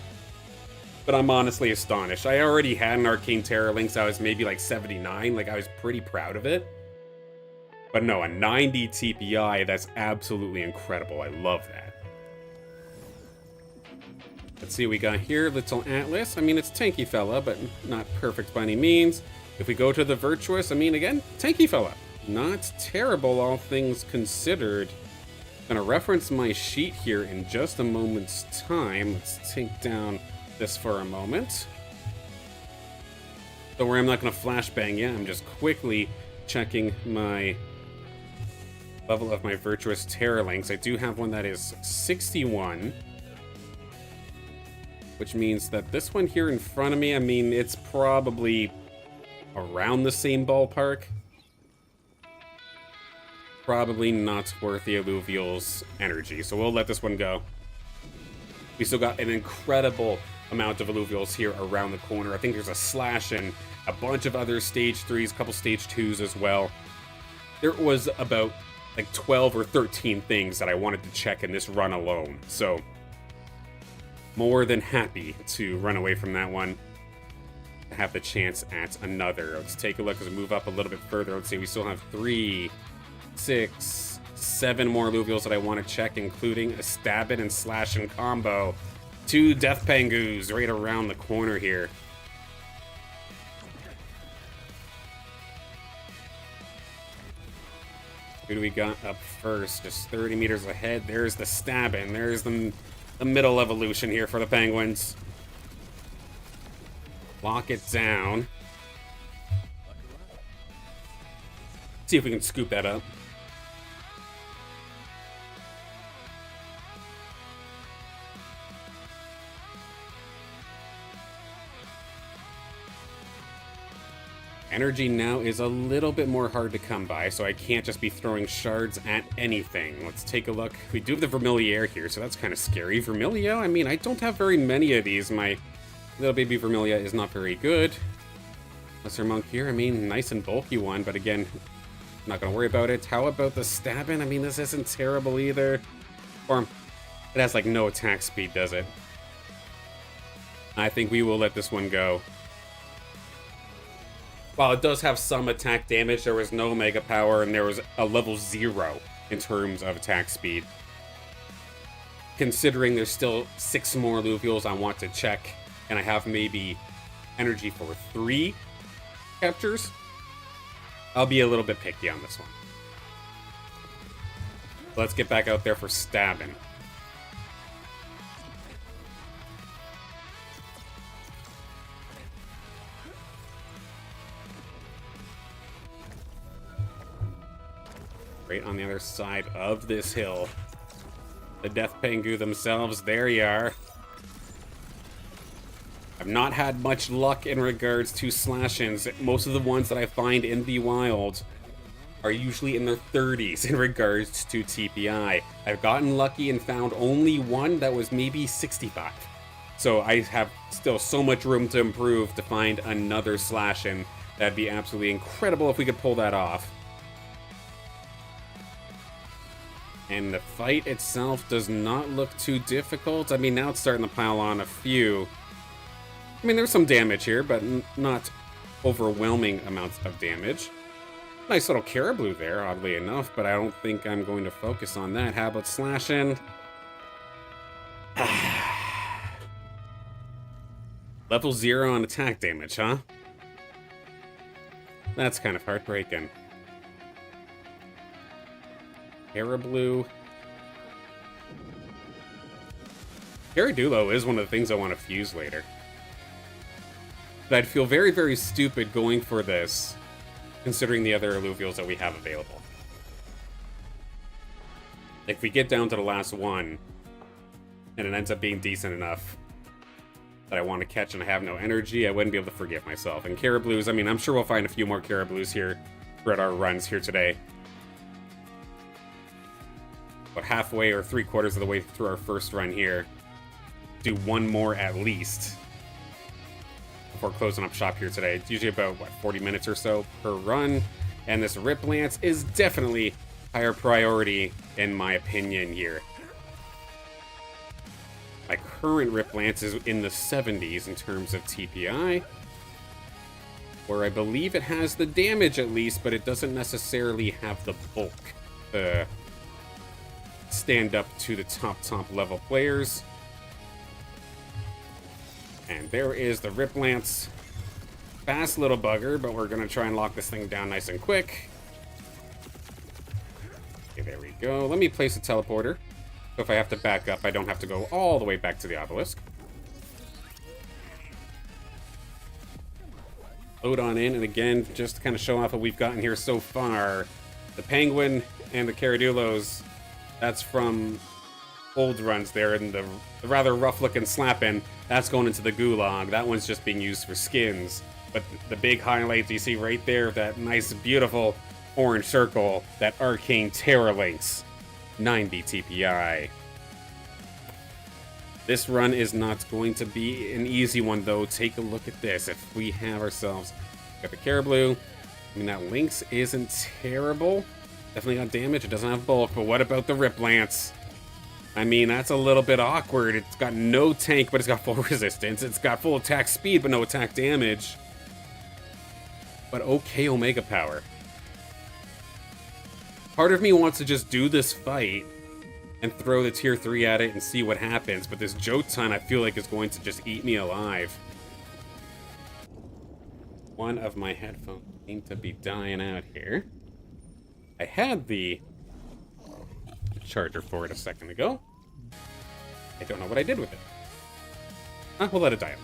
But I'm honestly astonished. I already had an Arcane Terra Lynx. I was maybe like 79, like I was pretty proud of it. But no, a 90 TPI, that's absolutely incredible. I love that. Let's see what we got here. Little Atlas. I mean, it's tanky fella, but not perfect by any means. If we go to the Virtuous, I mean, again, tanky fella. Not terrible, all things considered. I'm gonna reference my sheet here in just a moment's time. Let's take down this for a moment. Don't worry, I'm not gonna flashbang yet. I'm just quickly checking my level of my Virtuous Terra Lynx. I do have one that is 61. Which means that this one here in front of me, I mean, it's probably around the same ballpark. Probably not worth the Illuvials energy, so we'll let this one go. We still got an incredible amount of Illuvials here around the corner. I think there's a slash and a bunch of other stage 3s, a couple stage 2s as well. There was about like 12 or 13 things that I wanted to check in this run alone, so more than happy to run away from that one. Have the chance at another. Let's take a look as we move up a little bit further. Let's see, we still have 3, 6, 7 more Illuvials that I want to check, including a stabbing and slashing combo. 2 Death Pangus right around the corner here. Who do we got up first? Just 30 meters ahead. There's the stabbing. There's the middle evolution here for the Penguins. Lock it down. See if we can scoop that up. Energy now is a little bit more hard to come by, so I can't just be throwing shards at anything. Let's take a look. We do have the Vermiliaire here, so that's kind of scary. Vermilio? I mean, I don't have very many of these. My little baby Vermilia is not very good. Lesser Monk here, I mean, nice and bulky one, but again, not going to worry about it. How about the stabbing? I mean, this isn't terrible either. Or, it has, like, no attack speed, does it? I think we will let this one go. While it does have some attack damage, there was no Mega Power, and there was a level 0 in terms of attack speed. Considering there's still 6 more Illuvials I want to check, and I have maybe energy for 3 captures, I'll be a little bit picky on this one. Let's get back out there for stabbing. Right on the other side of this hill. The Death Pangu themselves, there you are. I've not had much luck in regards to slash-ins. Most of the ones that I find in the wild are usually in their 30s in regards to TPI. I've gotten lucky and found only one that was maybe 65. So I have still so much room to improve to find another slash in. That'd be absolutely incredible if we could pull that off. And the fight itself does not look too difficult. I mean, now it's starting to pile on a few. I mean, there's some damage here, but not overwhelming amounts of damage. Nice little caribou there, oddly enough, but I don't think I'm going to focus on that. How about slashing? Level 0 on attack damage, huh? That's kind of heartbreaking. Caribou. Caradulo is one of the things I want to fuse later. But I'd feel very, very stupid going for this, considering the other Illuvials that we have available. If we get down to the last one, and it ends up being decent enough that I want to catch and I have no energy, I wouldn't be able to forgive myself. And caribous, I mean, I'm sure we'll find a few more caribous here throughout our runs here today. But halfway or 3/4 of the way through our first run here, do one more at least before closing up shop here today. It's usually about, what, 40 minutes or so per run. And this Rip Lance is definitely higher priority in my opinion here. My current Rip Lance is in the 70s in terms of TPI, where I believe it has the damage at least, but it doesn't necessarily have the bulk to stand up to the top level players. And there is the Rip Lance. Fast little bugger, but we're gonna try and lock this thing down nice and quick. Okay, there we go. Let me place a teleporter. So if I have to back up, I don't have to go all the way back to the obelisk. Load on in, and again, just to kind of show off what we've gotten here so far. The Penguin and the Caradulos, that's from old runs there, and the rather rough-looking Slappin', that's going into the Gulag. That one's just being used for skins. But the big highlight you see right there, that nice, beautiful orange circle, that Arcane Terra Lynx. 90 TPI. This run is not going to be an easy one, though. Take a look at this. If we have ourselves... Got the Caribou. I mean, that Lynx isn't terrible. Definitely got damage. It doesn't have bulk, but what about the Rip Lance? I mean, that's a little bit awkward. It's got no tank, but it's got full resistance. It's got full attack speed, but no attack damage. But okay Omega power. Part of me wants to just do this fight and throw the tier 3 at it and see what happens, but this Jotun I feel like is going to just eat me alive. One of my headphones seem to be dying out here. I had the charger for it a second ago. I don't know what I did with it. We'll let it die out.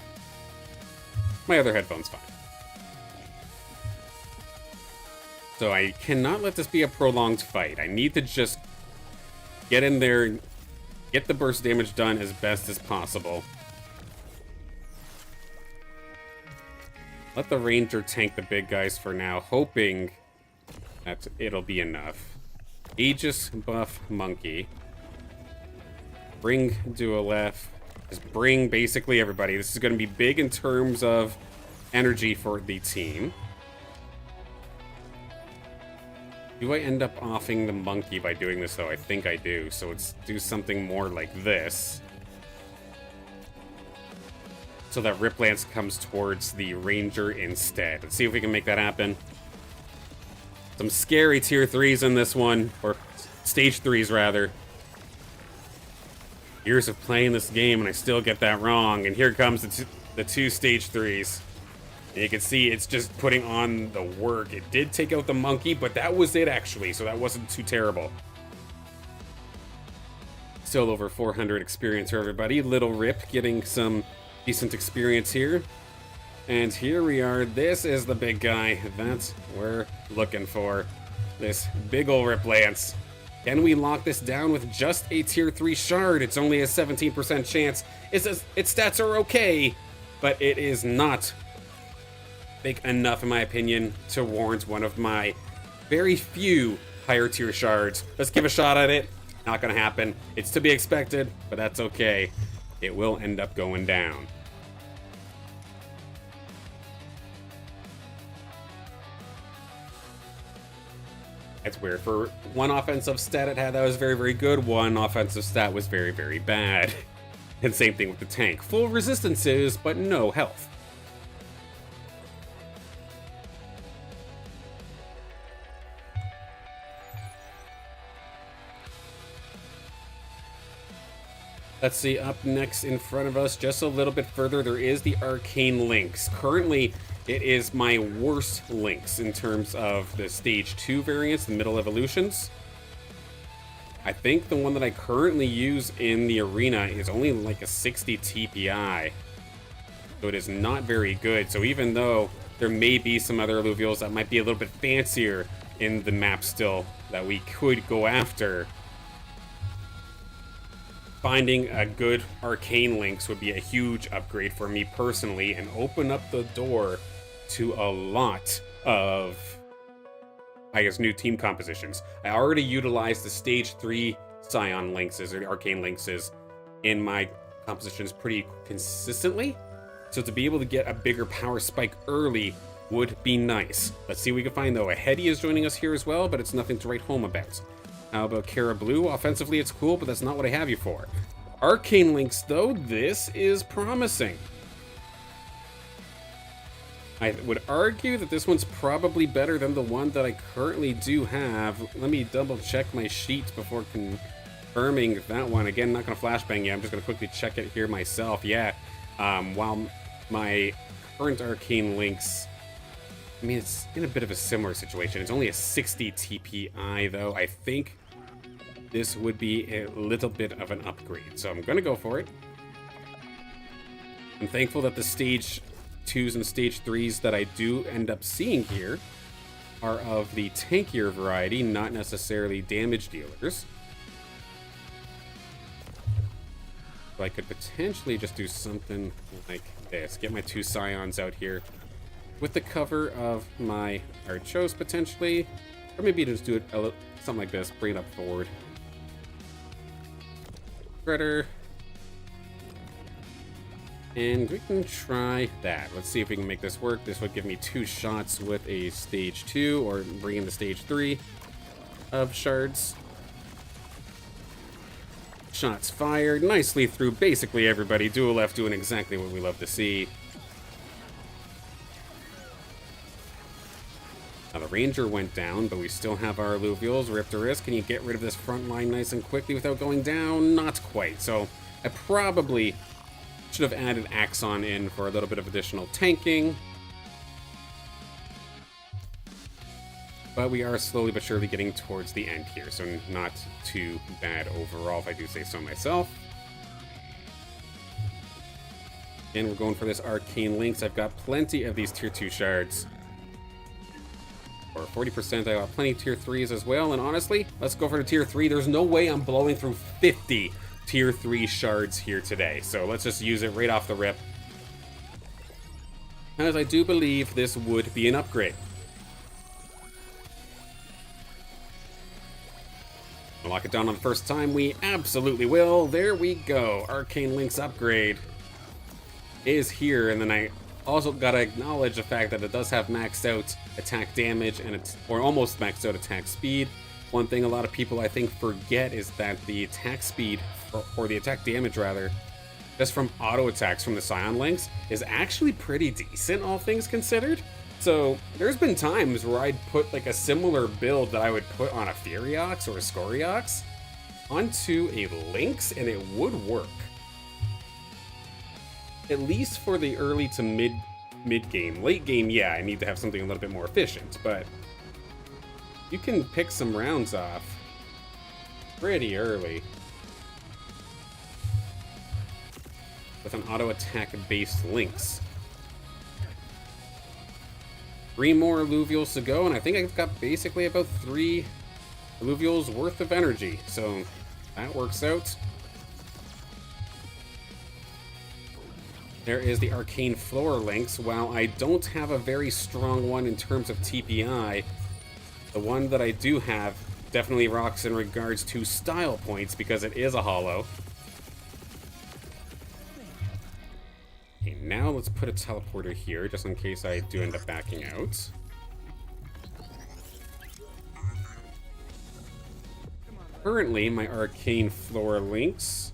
My other headphone's fine. So I cannot let this be a prolonged fight. I need to just get in there, get the burst damage done as best as possible. Let the Ranger tank the big guys for now, hoping that it'll be enough. Aegis buff Monkey. Bring Duolef. Just bring basically everybody. This is going to be big in terms of energy for the team. Do I end up offing the monkey by doing this, though? I think I do. So let's do something more like this. So that Rip Lance comes towards the Ranger instead. Let's see if we can make that happen. Some scary tier 3s in this one. Or stage 3s, rather. Years of playing this game, and I still get that wrong. And here comes the two stage 3s. And you can see it's just putting on the work. It did take out the monkey, but that was it actually, so that wasn't too terrible. Still over 400 experience for everybody. Little Rip getting some decent experience here. And here we are. This is the big guy that we're looking for. This big ol' Rip Lance. Can we lock this down with just a tier 3 shard? It's only a 17% chance. Its stats are okay, but it is not big enough, in my opinion, to warrant one of my very few higher tier shards. Let's give a shot at it. Not gonna happen. It's to be expected, but that's okay. it will end up going down. That's weird. For one offensive stat it had that was very, very good, one offensive stat was very, very bad. And same thing with the tank. Full resistances, but no health. Let's see, up next in front of us, just a little bit further, there is the Arcane Lynx. Currently, it is my worst Lynx in terms of the Stage 2 variants, the middle evolutions. I think the one that I currently use in the arena is only like a 60 TPI. So it is not very good. So even though there may be some other Illuvials that might be a little bit fancier in the map still that we could go after, finding a good Arcane Lynx would be a huge upgrade for me personally and open up the door to a lot of, I guess, new team compositions. I already utilized the Stage 3 Scion Lynxes, or the Arcane Lynxes, in my compositions pretty consistently. So to be able to get a bigger power spike early would be nice. Let's see what we can find though. A Hetty is joining us here as well, but it's nothing to write home about. How about Kara Blue? Offensively, it's cool, but that's not what I have you for. Arcane Lynx, though, this is promising. I would argue that this one's probably better than the one that I currently do have. Let me double check my sheet before confirming that one. Again, not going to flashbang you. I'm just going to quickly check it here myself. Yeah, while my current Arcane Lynx, I mean, it's in a bit of a similar situation. It's only a 60 TPI, though. I think this would be a little bit of an upgrade, so I'm going to go for it. I'm thankful that the Stage 2s and Stage 3s that I do end up seeing here are of the tankier variety, not necessarily damage dealers. So I could potentially just do something like this. Get my 2 Scions out here with the cover of my Archos, potentially. Or maybe just do it something like this, bring it up forward. Shredder. And we can try that. Let's see if we can make this work. This would give me 2 shots with a Stage 2, or bring in the Stage 3 of shards. Shots fired nicely through basically everybody. Dual F doing exactly what we love to see. Now the Ranger went down, but we still have our Illuvials. Riptorus, can you get rid of this front line nice and quickly without going down? Not quite. So I probably should have added Axon in for a little bit of additional tanking. But we are slowly but surely getting towards the end here, so not too bad overall, if I do say so myself. And we're going for this Arcane Lynx. I've got plenty of these Tier 2 shards. For 40%, I got plenty of Tier 3s as well, and honestly, let's go for the Tier 3. There's no way I'm blowing through 50 Tier 3 shards here today, so let's just use it right off the rip, as I do believe this would be an upgrade. Lock it down on the first time, we absolutely will. There we go. Arcane Lynx upgrade is here, and then I also gotta acknowledge the fact that it does have maxed out attack damage and it's, or almost maxed out attack speed. One thing a lot of people I think forget is that the attack speed, or the attack damage rather, just from auto attacks from the Scion Lynx is actually pretty decent, all things considered. So there's been times where I'd put like a similar build that I would put on a Furiox or a Scoriox onto a Lynx and it would work. At least for the early to mid game. Late game, yeah, I need to have something a little bit more efficient, but you can pick some rounds off pretty early with an auto attack based Lynx. 3 more Illuvials to go, and I think I've got basically about 3 Illuvials worth of energy, so that works out. There is the Arcane Floor Lynx. While I don't have a very strong one in terms of TPI, the one that I do have definitely rocks in regards to style points because it is a holo. now let's put a teleporter here, just in case I do end up backing out. Currently, my arcane floor links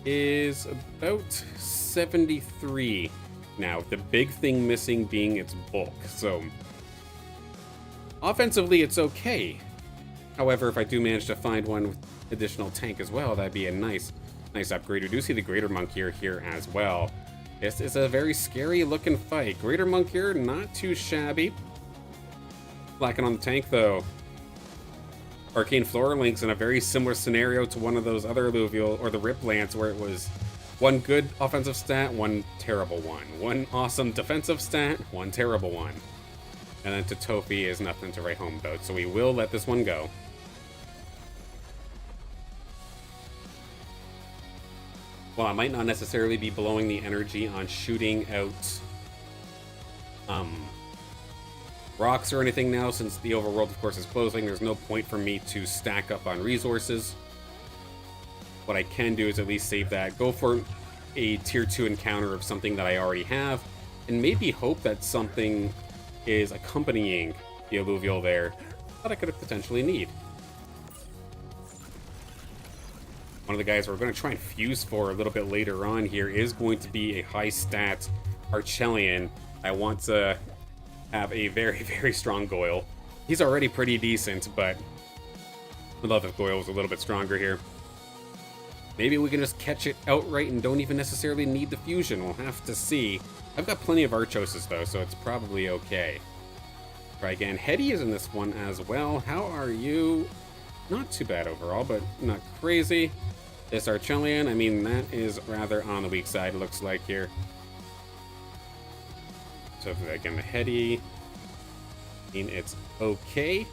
is about 73 now. The big thing missing being its bulk. So, offensively, it's okay. However, if I do manage to find one with additional tank as well, that'd be a nice upgrade. We do see the Greater Monk here as well. This is a very scary looking fight. Greater Monk here, not too shabby. Lacking on the tank though. Arcane Floor Links in a very similar scenario to one of those other Illuvial, or the Rip Lance, where it was one good offensive stat, one terrible one. One awesome defensive stat, one terrible one. And then to Tofi is nothing to write home about, so we will let this one go. Well, I might not necessarily be blowing the energy on shooting out rocks or anything now, since the overworld, of course, is closing. There's no point for me to stack up on resources. What I can do is at least save that, go for a tier 2 encounter of something that I already have, and maybe hope that something is accompanying the Illuvial there that I could potentially need. One of the guys we're going to try and fuse for a little bit later on here is going to be a high stat Archelian. I want to have a very strong Goyle. He's already pretty decent, but I'd love if Goyle was a little bit stronger here. Maybe we can just catch it outright and don't even necessarily need the fusion. We'll have to see. I've got plenty of Archoses though, so it's probably okay. Try again. Hetty is in this one as well. How are you? Not too bad overall, but not crazy. This Archelian, I mean, that is rather on the weak side, looks like here. So again, the Hetty, I mean, it's okay.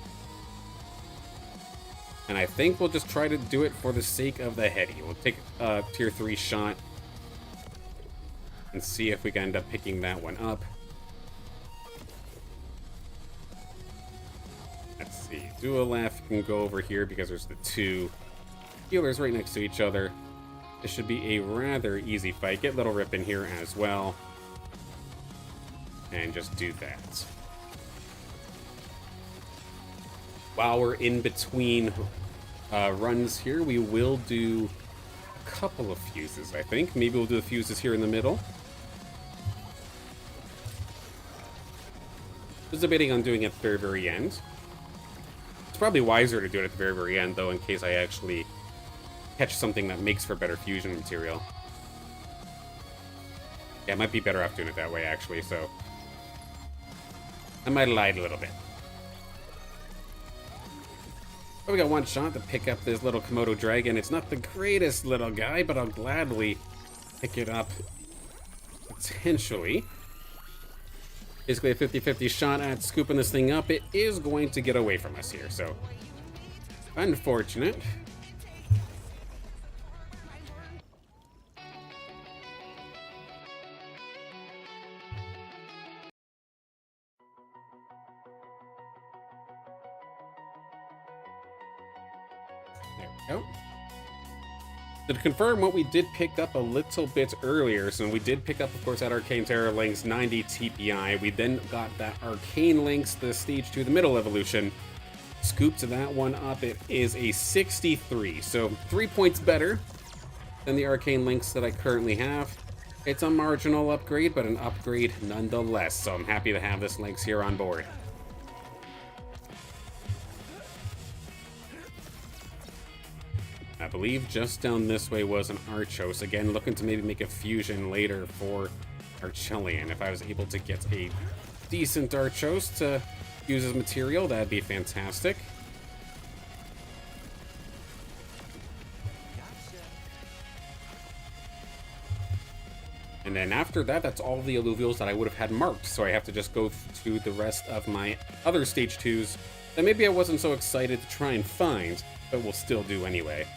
And I think we'll just try to do it for the sake of the Hetty. We'll take a tier 3 shot and see if we can end up picking that one up. Let's see. Dualef can go over here because there's the two healers right next to each other. This should be a rather easy fight. Get Little Rip in here as well. And just do that. While we're in between runs here, we will do a couple of fuses, I think. Maybe we'll do the fuses here in the middle. I was debating on doing it at the very end. It's probably wiser to do it at the very end, though, in case I actually catch something that makes for better fusion material. Yeah, it might be better off doing it that way, actually, so I might have lied a little bit. But we got one shot to pick up this little Komodo dragon. It's not the greatest little guy, but I'll gladly pick it up. Potentially. Basically a 50-50 shot at scooping this thing up. It is going to get away from us here, so unfortunate. There we go. So to confirm what we did pick up a little bit earlier, so we did pick up, of course, that Arcane Terror Links 90 TPI. We then got that Arcane Links, the Stage 2, the middle evolution. Scooped that one up. It is a 63, so 3 points better than the Arcane Links that I currently have. It's a marginal upgrade, but an upgrade nonetheless, so I'm happy to have this Links here on board. I believe just down this way was an Archos. Again, looking to maybe make a fusion later for Archelian. If I was able to get a decent Archos to use as material, that'd be fantastic. And then after that, that's all the Illuvials that I would have had marked. So I have to just go to the rest of my other Stage 2s that maybe I wasn't so excited to try and find, but will still do anyway.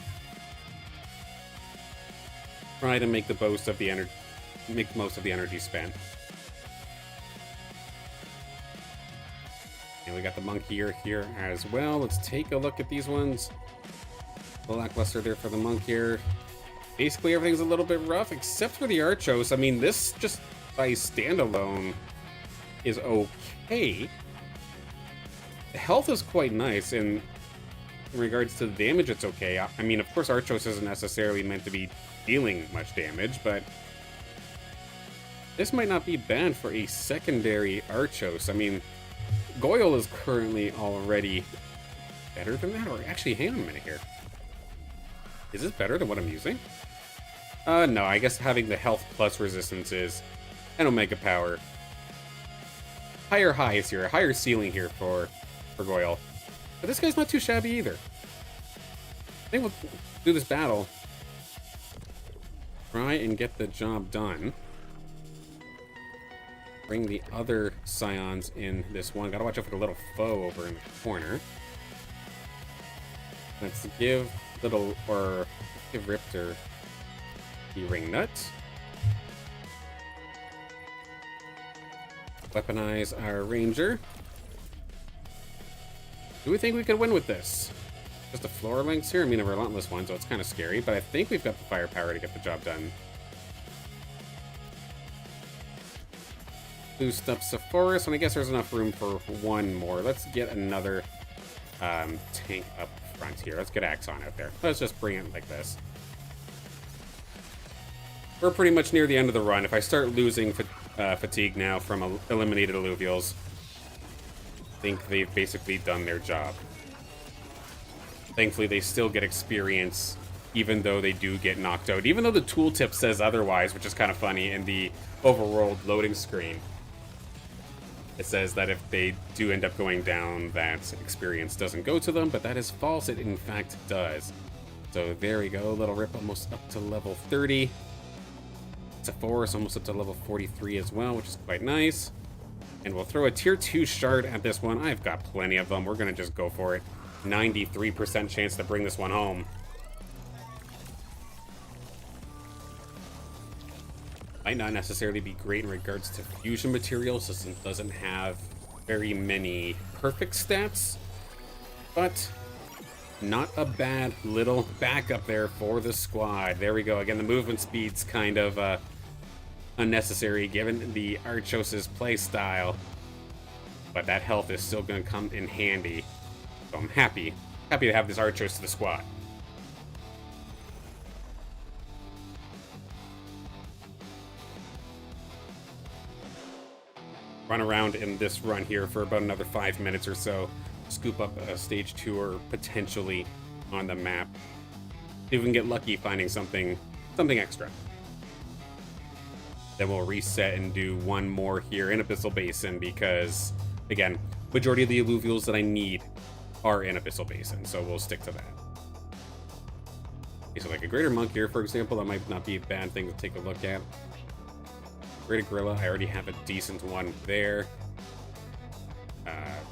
Try to make the most of the energy spent. And we got the monkey here as well. Let's take a look at these ones. Lackluster there for the monk here. Basically, everything's a little bit rough, except for the Archos. I mean, this just by standalone is okay. The health is quite nice, and in regards to the damage, it's okay. I mean, of course, Archos isn't necessarily meant to be dealing much damage, but this might not be bad for a secondary Archos. I mean, Goyle is currently already better than that, or actually, hang on a minute here. Is this better than what I'm using? No, I guess having the health plus resistances and Omega Power. Higher highs here, higher ceiling here for Goyle. But this guy's not too shabby either. I think we'll do this battle. Try and get the job done. Bring the other Scions in this one. Gotta watch out for the little foe over in the corner. Let's give Riptor the Ring Nut. Weaponize our Ranger. Do we think we could win with this? Just a floor lynx here? I mean, a relentless one, so it's kind of scary, but I think we've got the firepower to get the job done. Boost up Sephoris, and I guess there's enough room for one more. Let's get another tank up front here. Let's get Axon out there. Let's just bring it like this. We're pretty much near the end of the run. If I start losing fatigue now from eliminated Illuvials, I think they've basically done their job. Thankfully, they still get experience, even though they do get knocked out. Even though the tooltip says otherwise, which is kind of funny, in the Overworld loading screen. It says that if they do end up going down, that experience doesn't go to them, but that is false. It, in fact, does. So there we go. Little Rip almost up to level 30. Sephoris almost up to level 43 as well, which is quite nice. And we'll throw a tier 2 shard at this one. I've got plenty of them. We're going to just go for it. 93% chance to bring this one home. Might not necessarily be great in regards to fusion materials, since it doesn't have very many perfect stats. But not a bad little backup there for the squad. There we go. Again, the movement speed's kind of unnecessary given the Archos' playstyle, but that health is still going to come in handy. So I'm happy to have this Archos to the squad. Run around in this run here for about another 5 minutes or so. Scoop up a stage 2 or potentially on the map. See if we can get lucky finding something extra. Then we'll reset and do one more here in Abyssal Basin because, again, majority of the Illuvials that I need are in Abyssal Basin, so we'll stick to that. Okay, so like a Greater Monk here, for example, that might not be a bad thing to take a look at. Greater Gorilla, I already have a decent one there. Back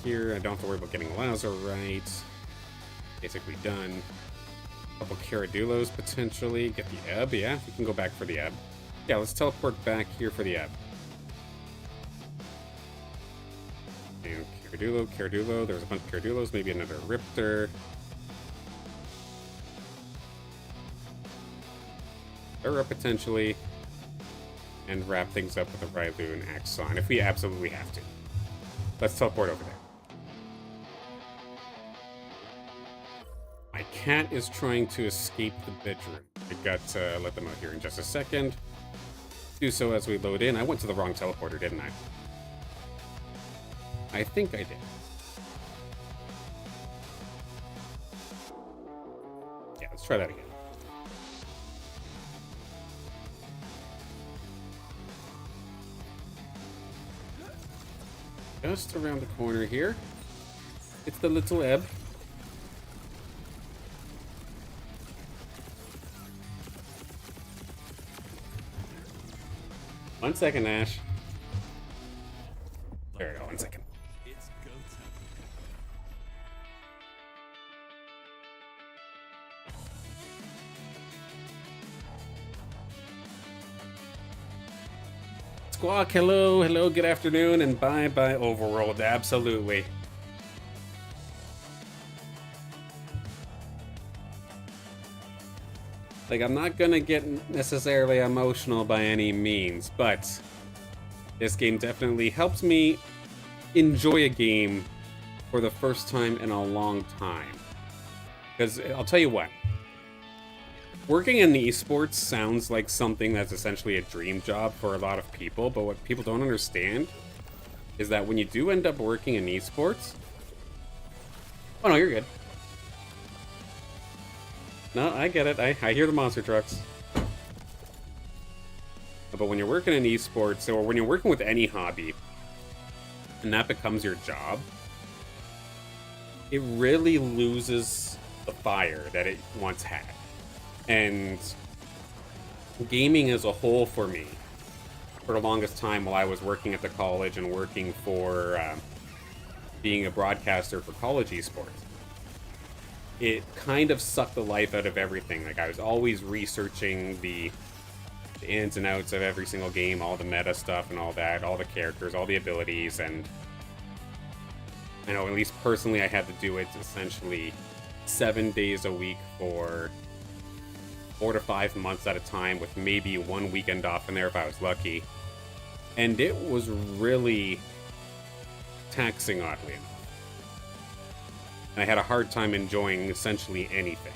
here, I don't have to worry about getting Lazo right. Basically done. A couple Caradulos potentially. Get the Ebb, yeah, we can go back for the Ebb. Yeah, let's teleport back here for the Ebb. And Caradulo, there's a bunch of Caradulos, maybe another Riptor. Or potentially, and wrap things up with a Railu and Axon if we absolutely have to. Let's teleport over there. My cat is trying to escape the bedroom. I got to let them out here in just a second. Do so as we load in. I went to the wrong teleporter, didn't I? I think I did. Yeah, let's try that again. Just around the corner here. It's the little Ebb. One second, Ash. There we go, 1 second. It's go time. Squawk, hello, good afternoon, and bye-bye Overworld, absolutely. Like, I'm not gonna get necessarily emotional by any means, but this game definitely helps me enjoy a game for the first time in a long time. Because I'll tell you what, working in esports sounds like something that's essentially a dream job for a lot of people, but what people don't understand is that when you do end up working in esports... Oh no, you're good. No, I get it. I hear the monster trucks. But when you're working in esports, or when you're working with any hobby, and that becomes your job, it really loses the fire that it once had. And gaming as a whole for me, for the longest time while I was working at the college and working for being a broadcaster for college esports, it kind of sucked the life out of everything. Like, I was always researching the ins and outs of every single game, all the meta stuff and all that, all the characters, all the abilities, and I know, at least personally, I had to do it essentially 7 days a week for 4 to 5 months at a time, with maybe 1 weekend off in there if I was lucky. And it was really taxing, oddly enough. I had a hard time enjoying essentially anything.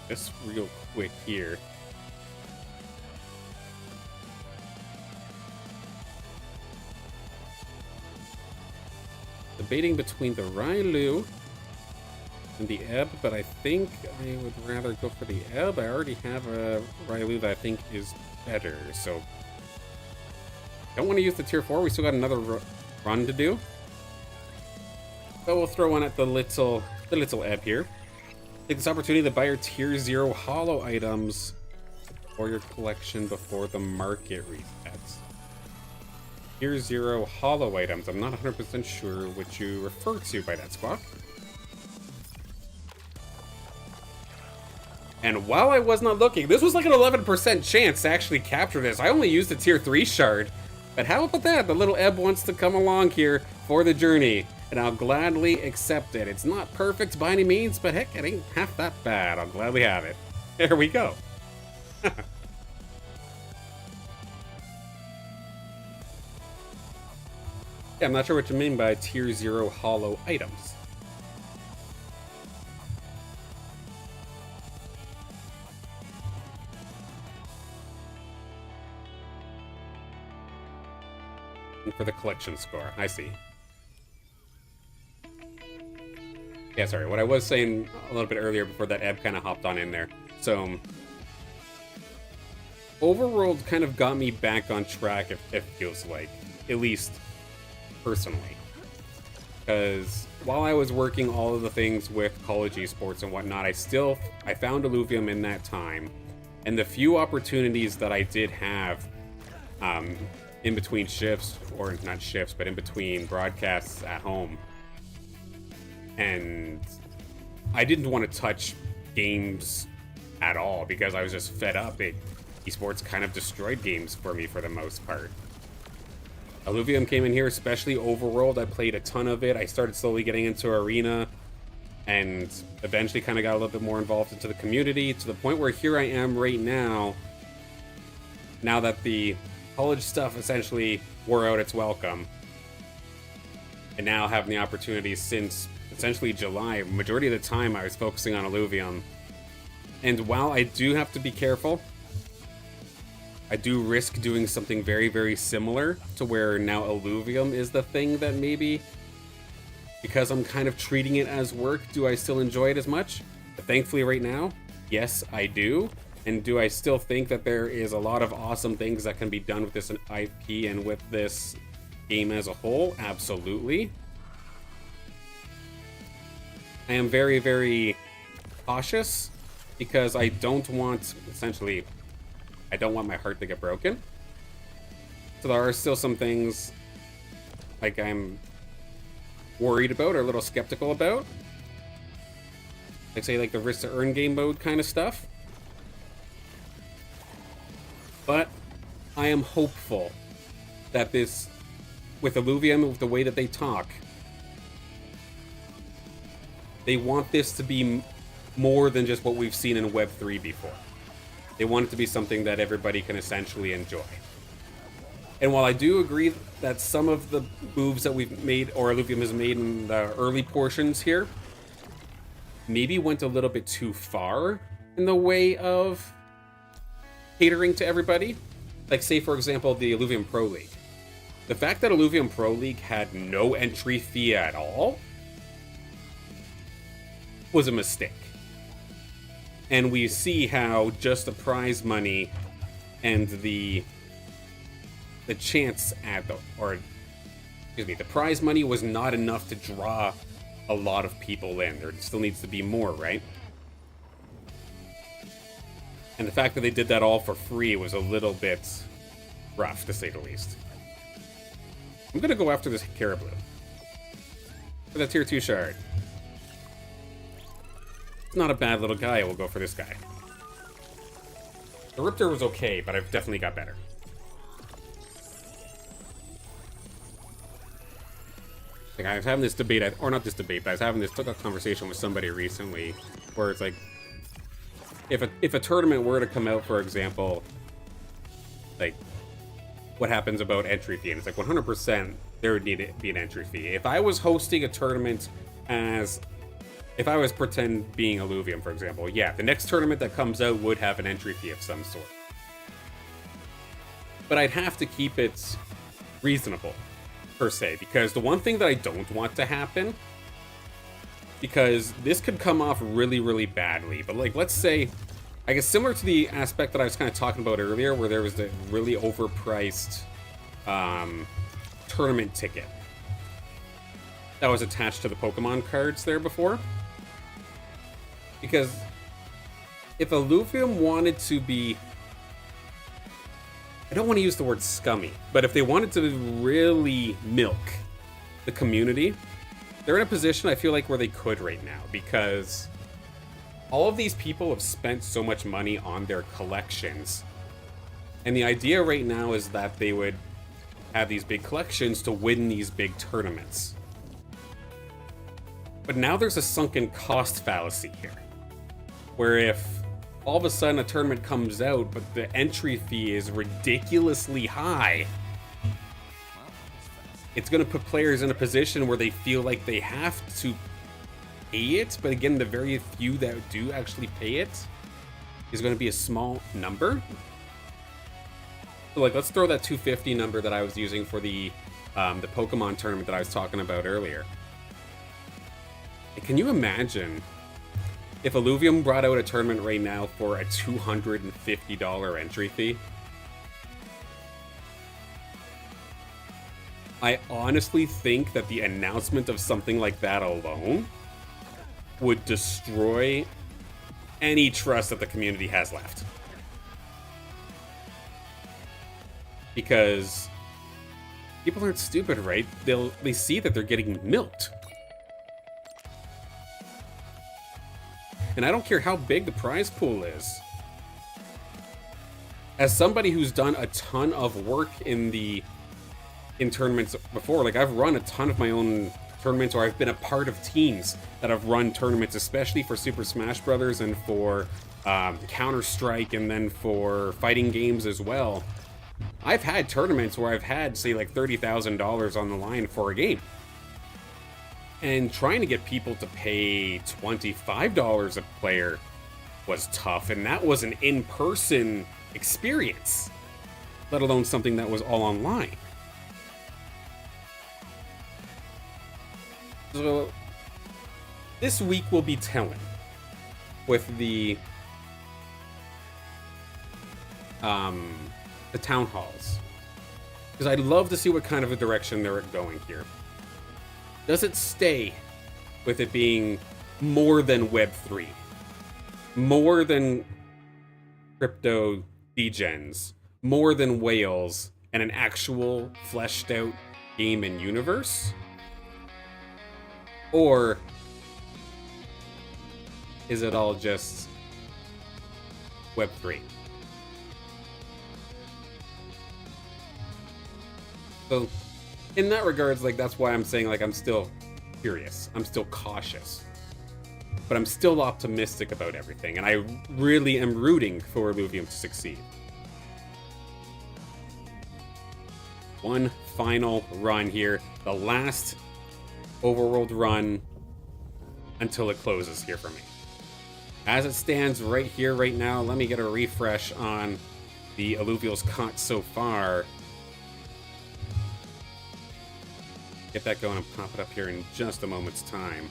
Just real quick here. Debating between the Railu and the Ebb, but I think I would rather go for the Ebb. I already have a Railu that I think is better, so don't want to use the tier 4. We still got another run to do. But we'll throw one at the little Ebb here. Take this opportunity to buy your tier 0 holo items for your collection before the market resets. Tier 0 holo items. I'm not 100% sure what you refer to by that spot. And while I was not looking, this was like an 11% chance to actually capture this. I only used the tier 3 shard. But how about that? The little Ebb wants to come along here for the journey, and I'll gladly accept it. It's not perfect by any means, but heck, it ain't half that bad. I'll gladly have it. There we go. Yeah, I'm not sure what you mean by tier 0 holo items. For the collection score, I see. Yeah, sorry, what I was saying a little bit earlier before that Ebb kind of hopped on in there. So, Overworld kind of got me back on track, it feels like. At least, personally. Because while I was working all of the things with college esports and whatnot, I found Illuvium in that time. And the few opportunities that I did have, in between shifts, or not shifts, but in between broadcasts at home. And I didn't want to touch games at all because I was just fed up. Esports kind of destroyed games for me for the most part. Illuvium came in here, especially Overworld. I played a ton of it. I started slowly getting into Arena and eventually kind of got a little bit more involved into the community, to the point where here I am right now that the college stuff essentially wore out its welcome. And now having the opportunity since essentially July, majority of the time I was focusing on Illuvium. And while I do have to be careful, I do risk doing something very, very similar to where now Illuvium is the thing that maybe, because I'm kind of treating it as work, do I still enjoy it as much? But thankfully right now, yes, I do. And do I still think that there is a lot of awesome things that can be done with this IP and with this game as a whole? Absolutely. I am very, very cautious because I don't want, essentially, I don't want my heart to get broken. So there are still some things like I'm worried about or a little skeptical about. Like say like the risk to earn game mode kind of stuff. But I am hopeful that this, with Illuvium, with the way that they talk, they want this to be more than just what we've seen in Web 3 before. They want it to be something that everybody can essentially enjoy. And while I do agree that some of the moves that we've made, or Illuvium has made in the early portions here, maybe went a little bit too far in the way of catering to everybody. Like, say, for example, the Illuvium Pro League. The fact that Illuvium Pro League had no entry fee at all was a mistake. And we see how just the prize money and the chance at the, or excuse me, the prize money was not enough to draw a lot of people in. There still needs to be more, right? And the fact that they did that all for free was a little bit rough, to say the least. I'm gonna go after this Caribou for the tier 2 shard. It's not a bad little guy. We'll go for this guy. The Riptor was okay, but I've definitely got better. Like, I was having this debate, or not this debate, but I was having this conversation with somebody recently, where it's like, if a tournament were to come out, for example, like, what happens about entry fee? And it's like 100% there would need to be an entry fee. If I was hosting a tournament if I was pretend being Illuvium, for example, yeah, the next tournament that comes out would have an entry fee of some sort. But I'd have to keep it reasonable, per se, because the one thing that I don't want to happen, because this could come off really, really badly, but like, let's say, I guess similar to the aspect that I was kind of talking about earlier, where there was the really overpriced tournament ticket that was attached to the Pokemon cards there before. Because if Illuvium wanted to be, I don't want to use the word scummy, but if they wanted to really milk the community, they're in a position, I feel like, where they could right now, because all of these people have spent so much money on their collections. And the idea right now is that they would have these big collections to win these big tournaments. But now there's a sunken cost fallacy here, where if all of a sudden a tournament comes out, but the entry fee is ridiculously high, it's going to put players in a position where they feel like they have to pay it. But again, the very few that do actually pay it is going to be a small number. So like, let's throw that 250 number that I was using for the Pokemon tournament that I was talking about earlier. Can you imagine if Illuvium brought out a tournament right now for a $250 entry fee? I honestly think that the announcement of something like that alone would destroy any trust that the community has left. Because people aren't stupid, right? They see that they're getting milked. And I don't care how big the prize pool is. As somebody who's done a ton of work in tournaments before, like, I've run a ton of my own tournaments, or I've been a part of teams that have run tournaments, especially for Super Smash Brothers and for Counter-Strike, and then for fighting games as well. I've had tournaments where I've had, say, like $30,000 on the line for a game. And trying to get people to pay $25 a player was tough, and that was an in-person experience, let alone something that was all online. So this week will be telling with the town halls, because I'd love to see what kind of a direction they're going here. Does it stay with it being more than Web 3? More than crypto degens? More than whales and an actual fleshed out game and universe? Or is it all just Web 3? So in that regards, like, that's why I'm saying, like, I'm still curious. I'm still cautious. but I'm still optimistic about everything, and I really am rooting for Illuvium to succeed. One final run here, the last overworld run until it closes here for me. As it stands right here, right now, let me get a refresh on the Illuvials caught so far. Get that going and pop it up here in just a moment's time.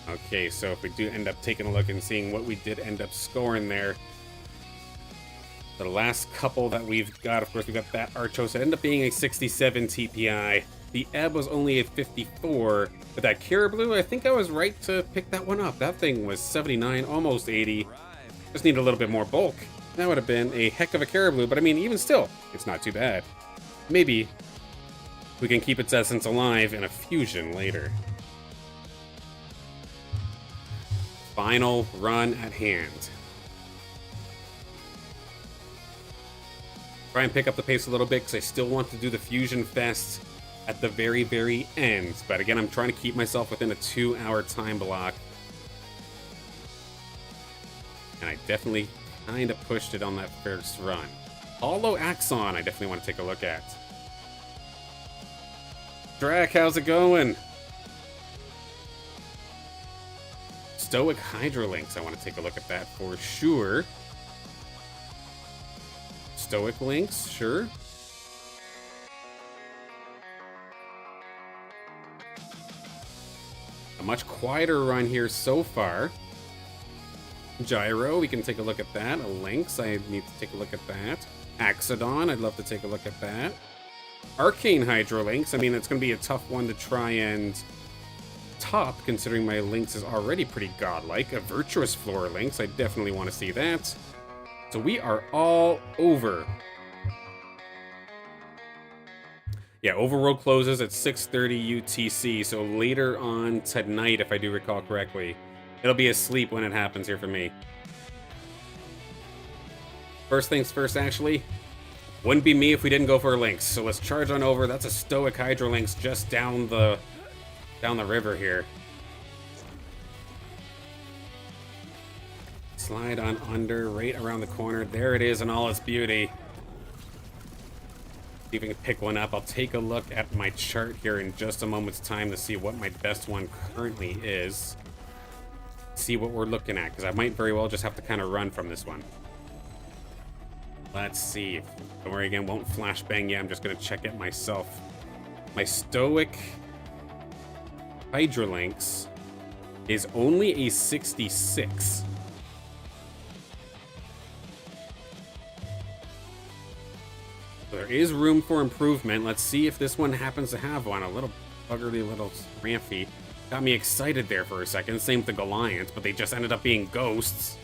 Okay, so if we do end up taking a look and seeing what we did end up scoring there, the last couple that we've got, of course, we got that Archos. It ended up being a 67 TPI. The Ebb was only a 54, but that Caribou, I think I was right to pick that one up. That thing was 79, almost 80. Just need a little bit more bulk. That would have been a heck of a Caribou, but I mean, even still, it's not too bad. Maybe we can keep its essence alive in a fusion later. Final run at hand. Try and pick up the pace a little bit because I still want to do the Fusion Fest at the very, very end. But again, I'm trying to keep myself within a 2-hour time block. And I definitely kind of pushed it on that first run. Hollow Axon, I definitely want to take a look at. Drac, how's it going? Stoic Hydrolinks, I want to take a look at that for sure. Stoic Links, sure. A much quieter run here so far. Gyro, we can take a look at that. A Lynx, I need to take a look at that. Axodon, I'd love to take a look at that. Arcane Hydrolinks, I mean, it's going to be a tough one to try and top, considering my Lynx is already pretty godlike. A Virtuous Floor Lynx, I definitely want to see that. So we are all over. Yeah, Overworld closes at 6:30 UTC, so later on tonight, if I do recall correctly. It'll be asleep when it happens here for me. First things first, actually. Wouldn't be me if we didn't go for a Lynx. So let's charge on over. That's a Stoic Hydrolinks just down the river here. Slide on under, right around the corner. There it is in all its beauty. See if we can pick one up. I'll take a look at my chart here in just a moment's time to see what my best one currently is. See what we're looking at, because I might very well just have to kind of run from this one. Let's see. Don't worry, again, won't flashbang yet. I'm just going to check it myself. My Stoic Hydrolinks is only a 66. There is room for improvement. Let's see if this one happens to have one. A little buggery little rampy. Got me excited there for a second. Same with the Goliath, but they just ended up being ghosts.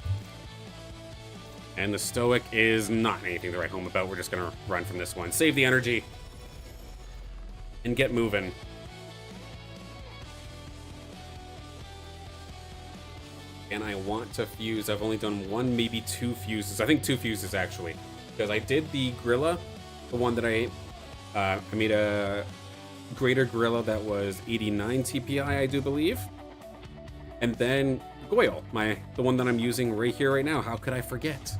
And the Stoic is not anything to write home about. We're just going to run from this one. Save the energy. And get moving. And I want to fuse. I've only done one, maybe two fuses. I think two fuses, actually. Because I did the Gorilla, the one that I made a Greater Gorilla that was 89 TPI, I do believe. And then Goyle, the one that I'm using right here, right now. How could I forget?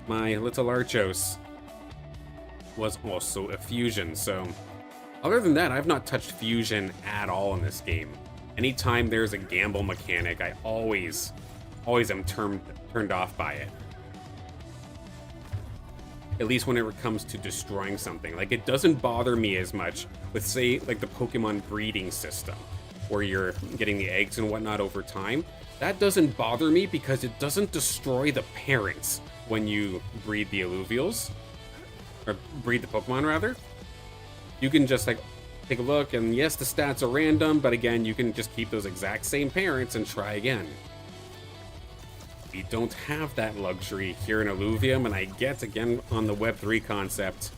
My little Archos was also a fusion. So other than that, I've not touched fusion at all in this game. Anytime there's a gamble mechanic, I always am turned off by it. At least when it comes to destroying something. Like, it doesn't bother me as much with, say, like the Pokemon breeding system, where you're getting the eggs and whatnot over time. That doesn't bother me because it doesn't destroy the parents when you breed the Illuvials. Or breed the Pokemon, rather. You can just, like, take a look, and yes, the stats are random, but again, you can just keep those exact same parents and try again. We don't have that luxury here in Illuvium, and I get, again, on the Web3 concept,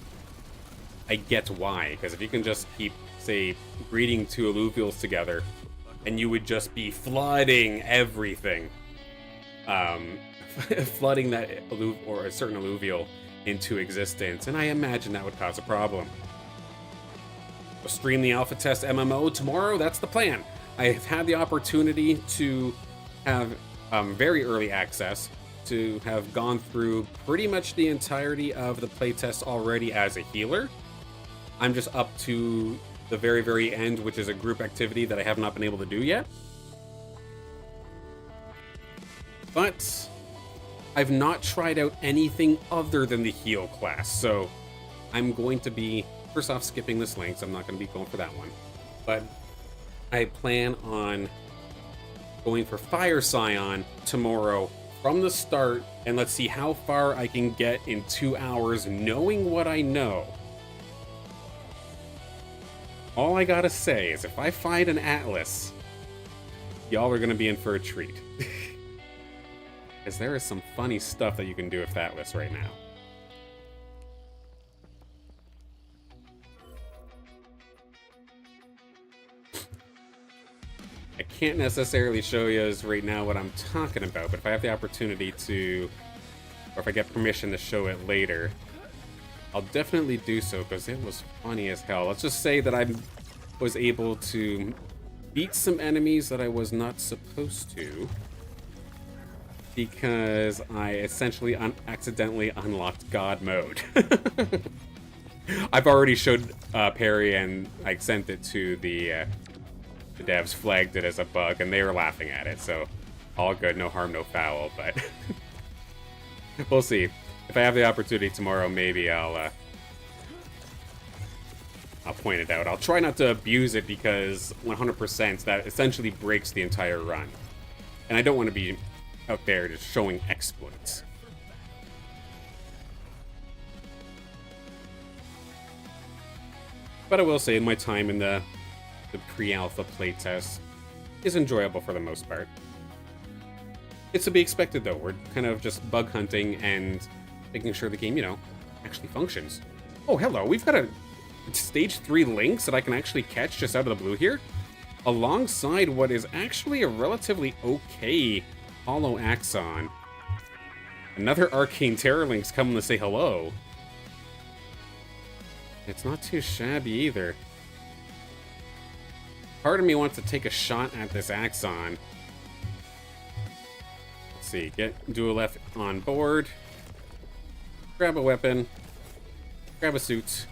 I get why. Because if you can just keep, say, breeding two Illuvials together, and you would just be flooding everything, flooding that or a certain Illuvial into existence, and I imagine that would cause a problem. We'll stream the alpha test MMO tomorrow, that's the plan. I have had the opportunity to have very early access, to have gone through pretty much the entirety of the playtest already as a healer. I'm just up to the very, very end, which is a group activity that I have not been able to do yet. But I've not tried out anything other than the heal class, so I'm going to be, first off, skipping this link, so I'm not going to be going for that one. But I plan on going for Fire Scion tomorrow from the start, and let's see how far I can get in 2 hours knowing what I know. All I gotta say is if I find an Atlas, y'all are gonna be in for a treat. Because there is some funny stuff that you can do with Atlas right now. I can't necessarily show you right now what I'm talking about, but if I have the opportunity to, or if I get permission to show it later, I'll definitely do so, because it was funny as hell. Let's just say that I was able to beat some enemies that I was not supposed to, because I essentially accidentally unlocked God mode. I've already showed Perry, and I sent it to the devs, flagged it as a bug, and they were laughing at it, so all good, no harm, no foul, but we'll see. If I have the opportunity tomorrow, maybe I'll point it out. I'll try not to abuse it, because 100% that essentially breaks the entire run. And I don't want to be out there just showing exploits. But I will say, my time in the pre-alpha playtest is enjoyable for the most part. It's to be expected, though. We're kind of just bug hunting and making sure the game, you know, actually functions. Oh, hello. We've got a stage 3 Lynx that I can actually catch just out of the blue here, alongside what is actually a relatively okay Hollow Axon. Another Arcane Terror Lynx coming to say hello. It's not too shabby either. Part of me wants to take a shot at this Axon. Let's see, get Dual F on board. Grab a weapon. Grab a suit.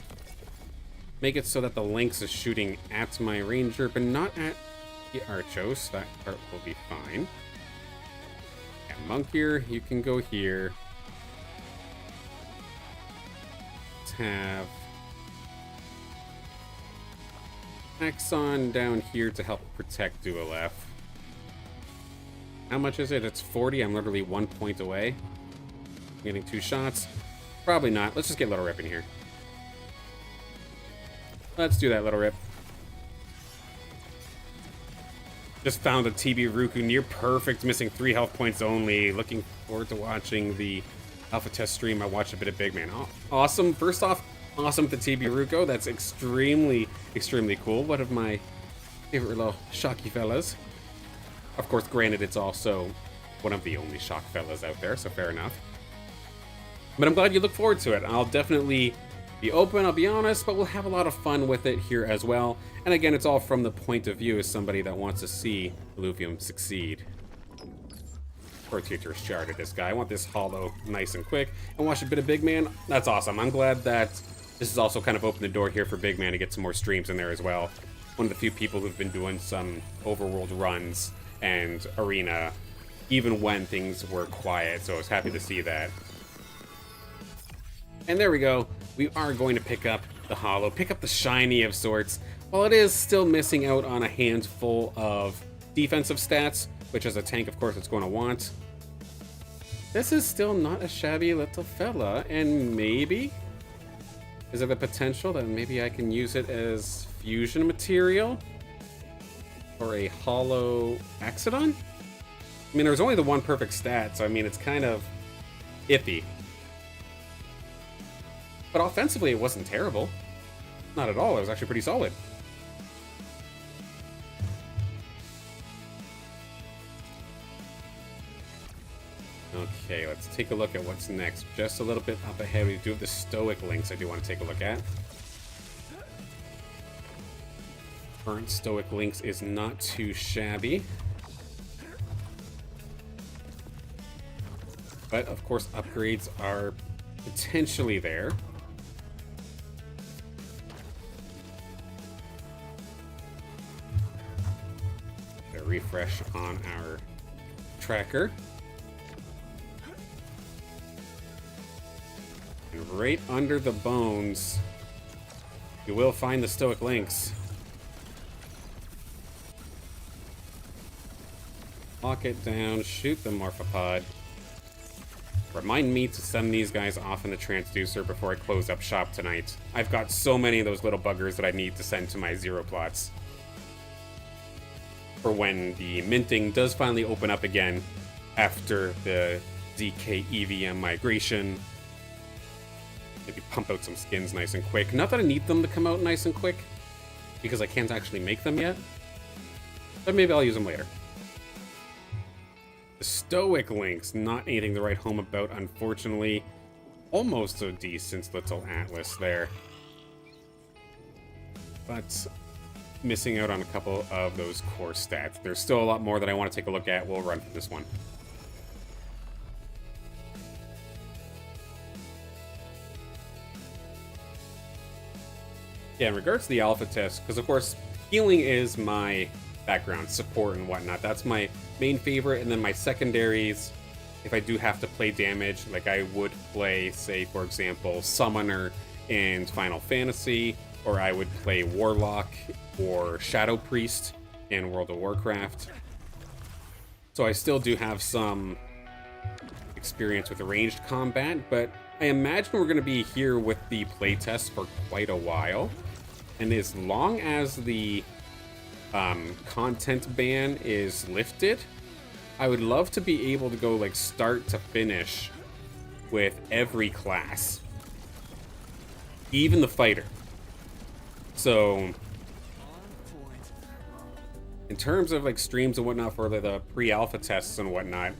Make it so that the Lynx is shooting at my Ranger, but not at the Archos. That part will be fine. Yeah, Monk here, you can go here. Let's have Axon down here to help protect Dual F. How much is it? It's 40. I'm literally 1 point away. Getting 2 shots. Probably not. Let's just get Little Rip in here. Let's do that, Little Rip. Just found a TB Ruku near perfect, missing 3 health points only. Looking forward to watching the alpha test stream. I watched a bit of Big Man. Oh, awesome. First off, awesome to TB Ruko. That's extremely, extremely cool. One of my favorite little shocky fellas. Of course, granted, it's also one of the only shock fellas out there, so fair enough. But I'm glad you look forward to it. I'll definitely be open, I'll be honest, but we'll have a lot of fun with it here as well. And again, it's all from the point of view as somebody that wants to see Illuvium succeed. Rotator's sharded this guy. I want this hollow nice and quick. And watch a bit of Big Man. That's awesome. I'm glad that this has also kind of opened the door here for Big Man to get some more streams in there as well. One of the few people who've been doing some overworld runs and arena, even when things were quiet, so I was happy to see that. And there we go. We are going to pick up the hollow, pick up the shiny of sorts. While it is still missing out on a handful of defensive stats, which as a tank, of course, it's going to want. This is still not a shabby little fella, and maybe is there the potential that maybe I can use it as fusion material for a hollow Axodon? I mean, there's only the one perfect stat, so I mean, it's kind of iffy. But offensively, it wasn't terrible. Not at all. It was actually pretty solid. Okay, let's take a look at what's next. Just a little bit up ahead, we do have the Stoic Links I do want to take a look at. Current Stoic Links is not too shabby. But, of course, upgrades are potentially there. A refresh on our tracker. And right under the bones, you will find the Stoic Links. Lock it down, shoot the Morphopod. Remind me to send these guys off in the transducer before I close up shop tonight. I've got so many of those little buggers that I need to send to my zero plots. For when the minting does finally open up again after the ZK EVM migration. Maybe pump out some skins nice and quick. Not that I need them to come out nice and quick, because I can't actually make them yet. But maybe I'll use them later. The Stoic Links, not anything to write home about, unfortunately. Almost a decent little atlas there. But missing out on a couple of those core stats. There's still a lot more that I want to take a look at. We'll run for this one. Yeah, in regards to the alpha test, because of course, healing is my background, support and whatnot. That's my main favorite, and then my secondaries, if I do have to play damage, like I would play, say, for example, Summoner in Final Fantasy, or I would play Warlock or Shadow Priest in World of Warcraft. So I still do have some experience with ranged combat, but I imagine we're going to be here with the playtest for quite a while. And as long as the content ban is lifted, I would love to be able to go like start to finish with every class, even the fighter. So in terms of like streams and whatnot for the pre-alpha tests and whatnot,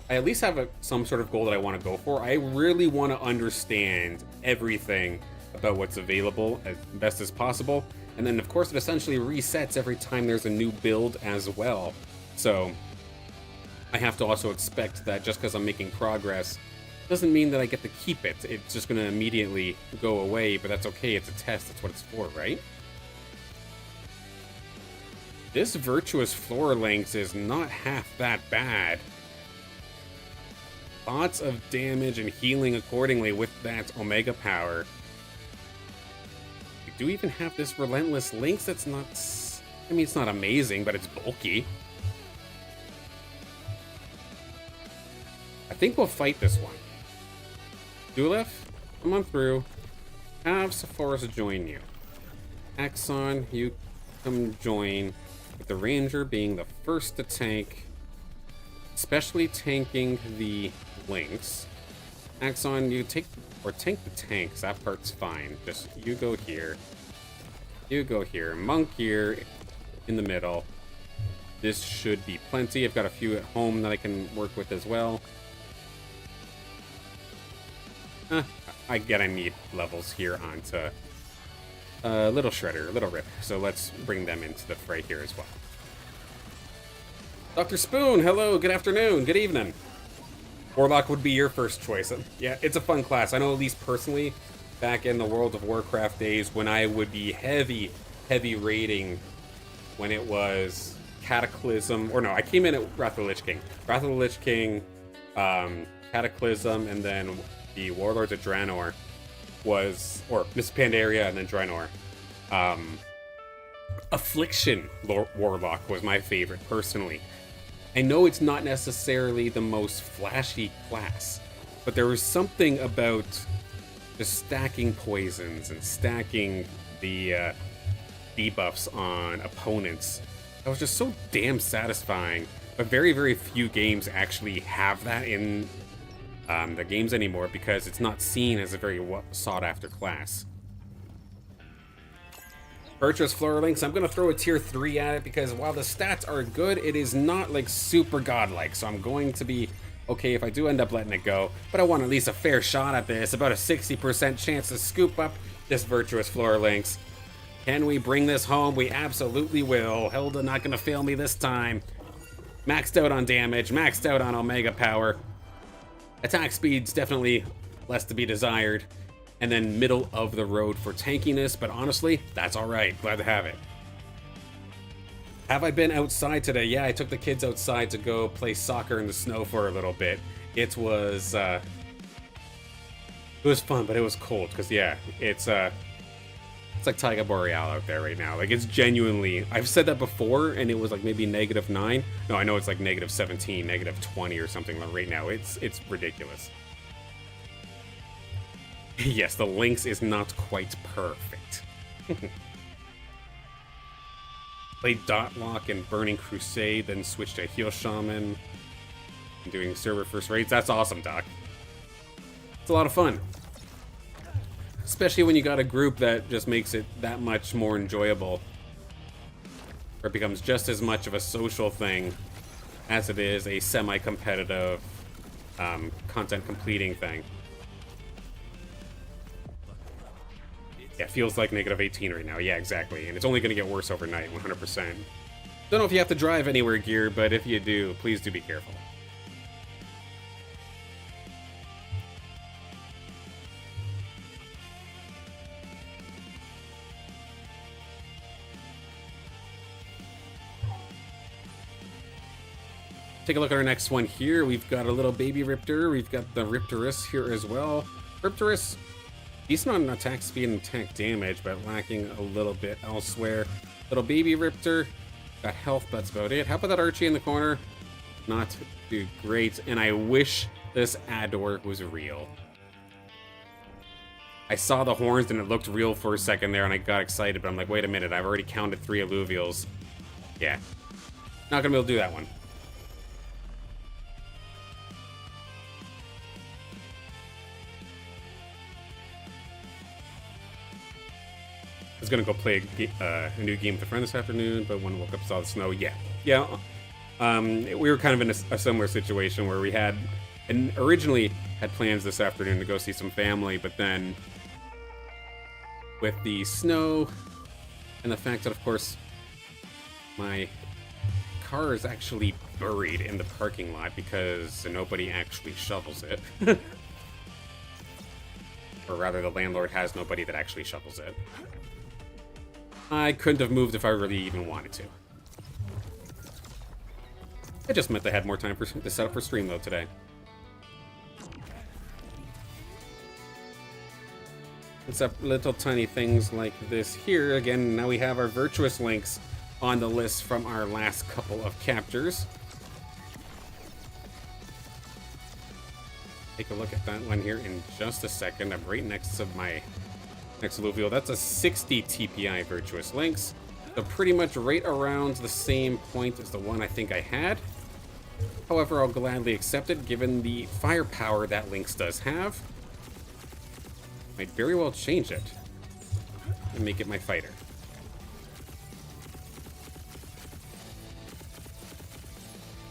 I at least have some sort of goal that I want to go for. I really want to understand everything about what's available as best as possible. And then, of course, it essentially resets every time there's a new build as well. So I have to also expect that just because I'm making progress doesn't mean that I get to keep it. It's just going to immediately go away, but that's okay. It's a test. That's what it's for, right? This Virtuous Floor Length is not half that bad. Lots of damage and healing accordingly with that Omega power. We do even have this Relentless Lynx that's not... I mean, it's not amazing, but it's bulky. I think we'll fight this one. Dulef, come on through. Have Sephora's join you. Axon, you come join. With the Ranger being the first to tank. Especially tanking the Lynx. Axon, you tank the tanks. That part's fine. Just you go here. You go here. Monk here in the middle. This should be plenty. I've got a few at home that I can work with as well. I get I need levels here onto Little Shredder, Little Rip. So let's bring them into the fray here as well. Dr. Spoon, hello, good afternoon, good evening. Warlock would be your first choice. Yeah, it's a fun class. I know at least personally, back in the World of Warcraft days when I would be heavy raiding when it was Cataclysm, or no, I came in at Wrath of the Lich King. Wrath of the Lich King, Cataclysm, and then the Warlords of Draenor was, or Miss Pandaria and then Draenor. Affliction Warlock was my favorite personally. I know it's not necessarily the most flashy class, but there was something about just stacking poisons and stacking the debuffs on opponents that was just so damn satisfying. But very few games actually have that in the games anymore because it's not seen as a very sought-after class. Virtuous Floor Links, I'm going to throw a tier 3 at it because while the stats are good, it is not like super godlike. So I'm going to be okay if I do end up letting it go, but I want at least a fair shot at this. About a 60% chance to scoop up this Virtuous Floor Lynx. Can we bring this home? We absolutely will. Hilda not gonna fail me this time. Maxed out on damage, maxed out on Omega power. Attack speed's definitely less to be desired. And then middle of the road for tankiness, but honestly, that's alright. Glad to have it. Have I been outside today? Yeah, I took the kids outside to go play soccer in the snow for a little bit. It was fun, but it was cold, because yeah, it's like Taiga Boreal out there right now. Like, it's genuinely, I've said that before, and it was like maybe -9. No, I know it's like -17, -20 or something right now. It's ridiculous. Yes, the Lynx is not quite perfect. Played Dot Lock and Burning Crusade, then switched to Heal Shaman. And doing server first raids. That's awesome, Doc. It's a lot of fun. Especially when you got a group that just makes it that much more enjoyable. Or it becomes just as much of a social thing as it is a semi-competitive content completing thing. Yeah, feels like -18 right now. Yeah, exactly. And it's only going to get worse overnight, 100%. Don't know if you have to drive anywhere, Gear, but if you do, please do be careful. Take a look at our next one here. We've got a little baby Riptor. We've got the Riptorus here as well. Riptorus, decent on attack speed and attack damage, but lacking a little bit elsewhere. Little baby Riptor, got health, that's about it. How about that Archie in the corner? Not too great, and I wish this Ador was real. I saw the horns and it looked real for a second there, and I got excited, but I'm like, wait a minute, I've already counted 3 Illuvials. Yeah, not gonna be able to do that one. I was gonna go play a new game with a friend this afternoon, but when I woke up saw the snow. Yeah. We were kind of in a similar situation where we had, and originally had plans this afternoon to go see some family, but then with the snow and the fact that, of course, my car is actually buried in the parking lot because nobody actually shovels it. Or rather, the landlord has nobody that actually shovels it. I couldn't have moved if I really even wanted to. It just meant I had more time to set up for stream though today. Except little tiny things like this here. Again, now we have our Virtuous Lynx on the list from our last couple of captures. Take a look at that one here in just a second. I'm right next to my next Illuvial. That's a 60 TPI Virtuous Lynx. So pretty much right around the same point as the one I think I had. However, I'll gladly accept it given the firepower that Lynx does have. Might very well change it and make it my fighter.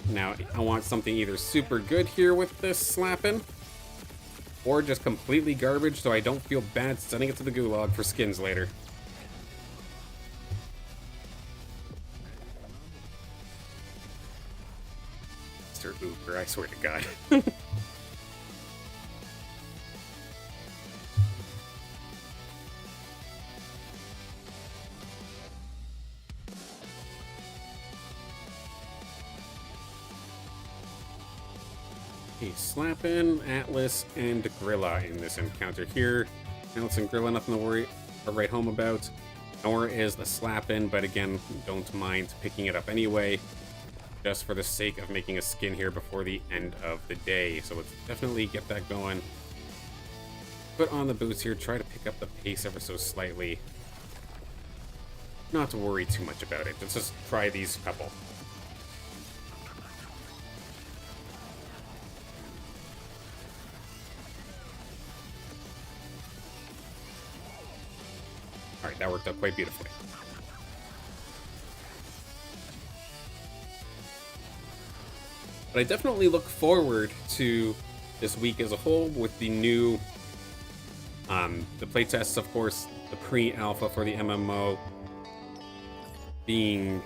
Now, I want something either super good here with this slapping, or just completely garbage so I don't feel bad sending it to the gulag for skins later. Mr. Uber, I swear to God. Slappin', Atlas, and Grilla in this encounter here. Atlas and Grilla, nothing to worry or write home about. Nor is the Slappin', but again, don't mind picking it up anyway, just for the sake of making a skin here before the end of the day. So let's definitely get that going. Put on the boots here, try to pick up the pace ever so slightly. Not to worry too much about it. Let's just try these couple. Alright, that worked out quite beautifully. But I definitely look forward to this week as a whole with the new, the playtests, of course, the pre-alpha for the MMO being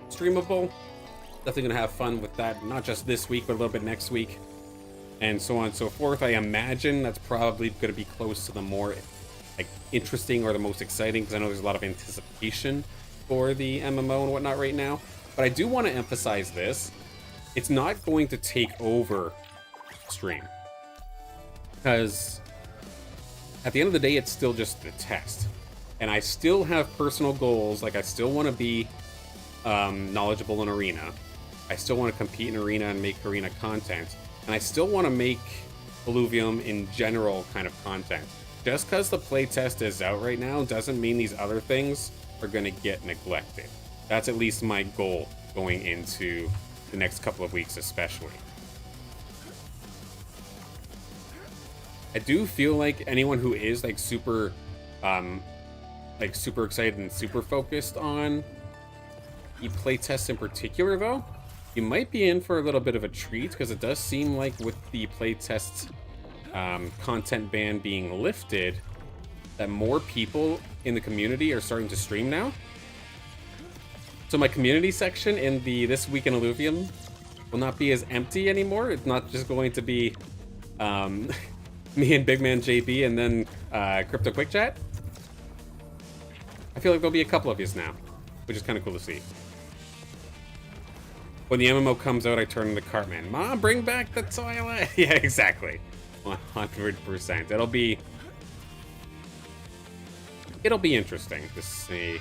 streamable. Definitely gonna have fun with that, not just this week, but a little bit next week, and so on and so forth. I imagine that's probably gonna be close to the more like interesting or the most exciting, because I know there's a lot of anticipation for the MMO and whatnot right now. But I do want to emphasize this: it's not going to take over stream, because at the end of the day, it's still just a test, and I still have personal goals. Like, I still want to be knowledgeable in Arena. I still want to compete in Arena and make Arena content, and I still want to make Illuvium in general kind of content. Just because the playtest is out right now doesn't mean these other things are going to get neglected. That's at least my goal going into the next couple of weeks especially. I do feel like anyone who is like super excited and super focused on the playtest in particular, though, you might be in for a little bit of a treat, because it does seem like with the playtest content ban being lifted, that more people in the community are starting to stream now. So my community section in the This Week in Illuvium will not be as empty anymore. It's not just going to be me and Big Man JB and then Crypto Quick Chat. I feel like there'll be a couple of yous now, which is kind of cool to see. When the MMO comes out, I turn into Cartman. Mom, bring back the toilet! Yeah, exactly. 100%. It'll be interesting to see.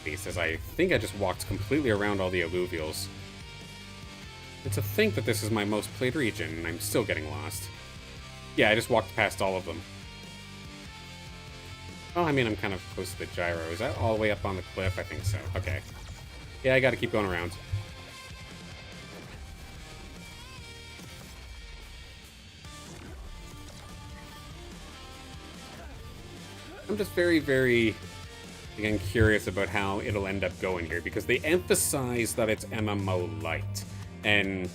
At least, as I think I just walked completely around all the Illuvials. And to think that this is my most played region, and I'm still getting lost. Yeah, I just walked past all of them. Oh, I mean, I'm kind of close to the gyro. Is that all the way up on the cliff? I think so. Okay. Yeah, I gotta keep going around. I'm just very, very, again, curious about how it'll end up going here, because they emphasize that it's MMO light, and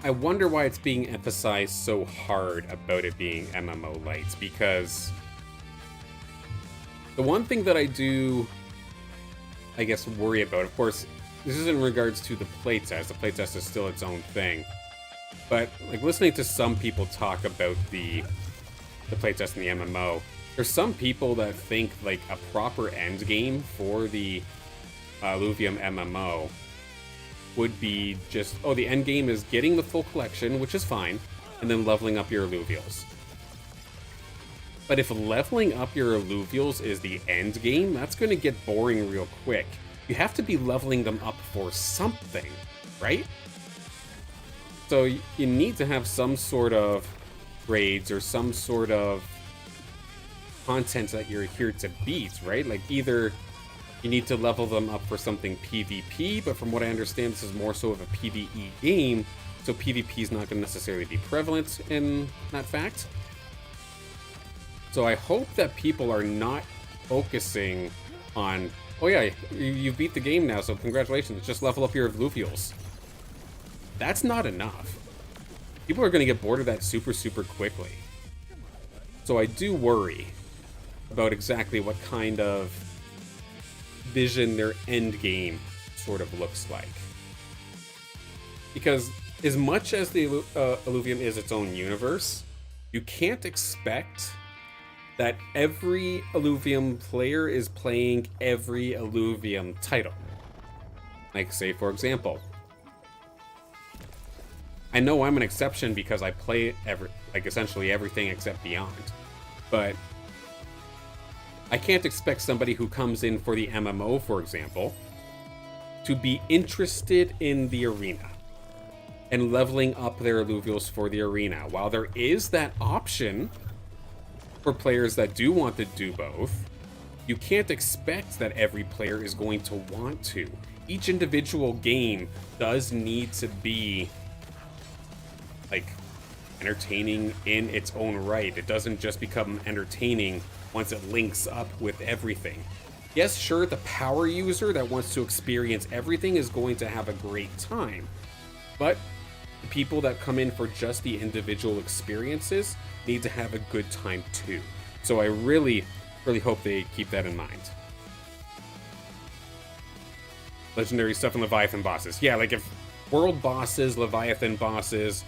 I wonder why it's being emphasized so hard about it being MMO light, because the one thing that I do, I guess, worry about, of course, this is in regards to the playtest. The playtest is still its own thing, but like listening to some people talk about the playtest in the MMO, there's some people that think like a proper end game for the Illuvium MMO would be just, oh, the end game is getting the full collection, which is fine, and then leveling up your Illuvials. But if leveling up your Illuvials is the end game, that's going to get boring real quick. You have to be leveling them up for something, right? So you need to have some sort of raids or some sort of content that you're here to beat, right? Like, either you need to level them up for something PvP, but from what I understand, this is more so of a PvE game, so PvP is not going to necessarily be prevalent in that fact. So I hope that people are not focusing on, oh yeah, you beat the game now, so congratulations, just level up your Illuvials. That's not enough. People are going to get bored of that super, super quickly. So I do worry about exactly what kind of vision their end game sort of looks like. Because as much as the Illuvium is its own universe, you can't expect that every Illuvium player is playing every Illuvium title. Like, say, for example, I know I'm an exception because I play essentially everything except Beyond, but I can't expect somebody who comes in for the MMO, for example, to be interested in the arena and leveling up their Illuvials for the arena. While there is that option for players that do want to do both, you can't expect that every player is going to want to. Each individual game does need to be like entertaining in its own right. It doesn't just become entertaining once it links up with everything. Yes, sure, the power user that wants to experience everything is going to have a great time, but the people that come in for just the individual experiences need to have a good time too. So I really, really hope they keep that in mind. Legendary stuff and Leviathan bosses. Yeah, like if world bosses, Leviathan bosses,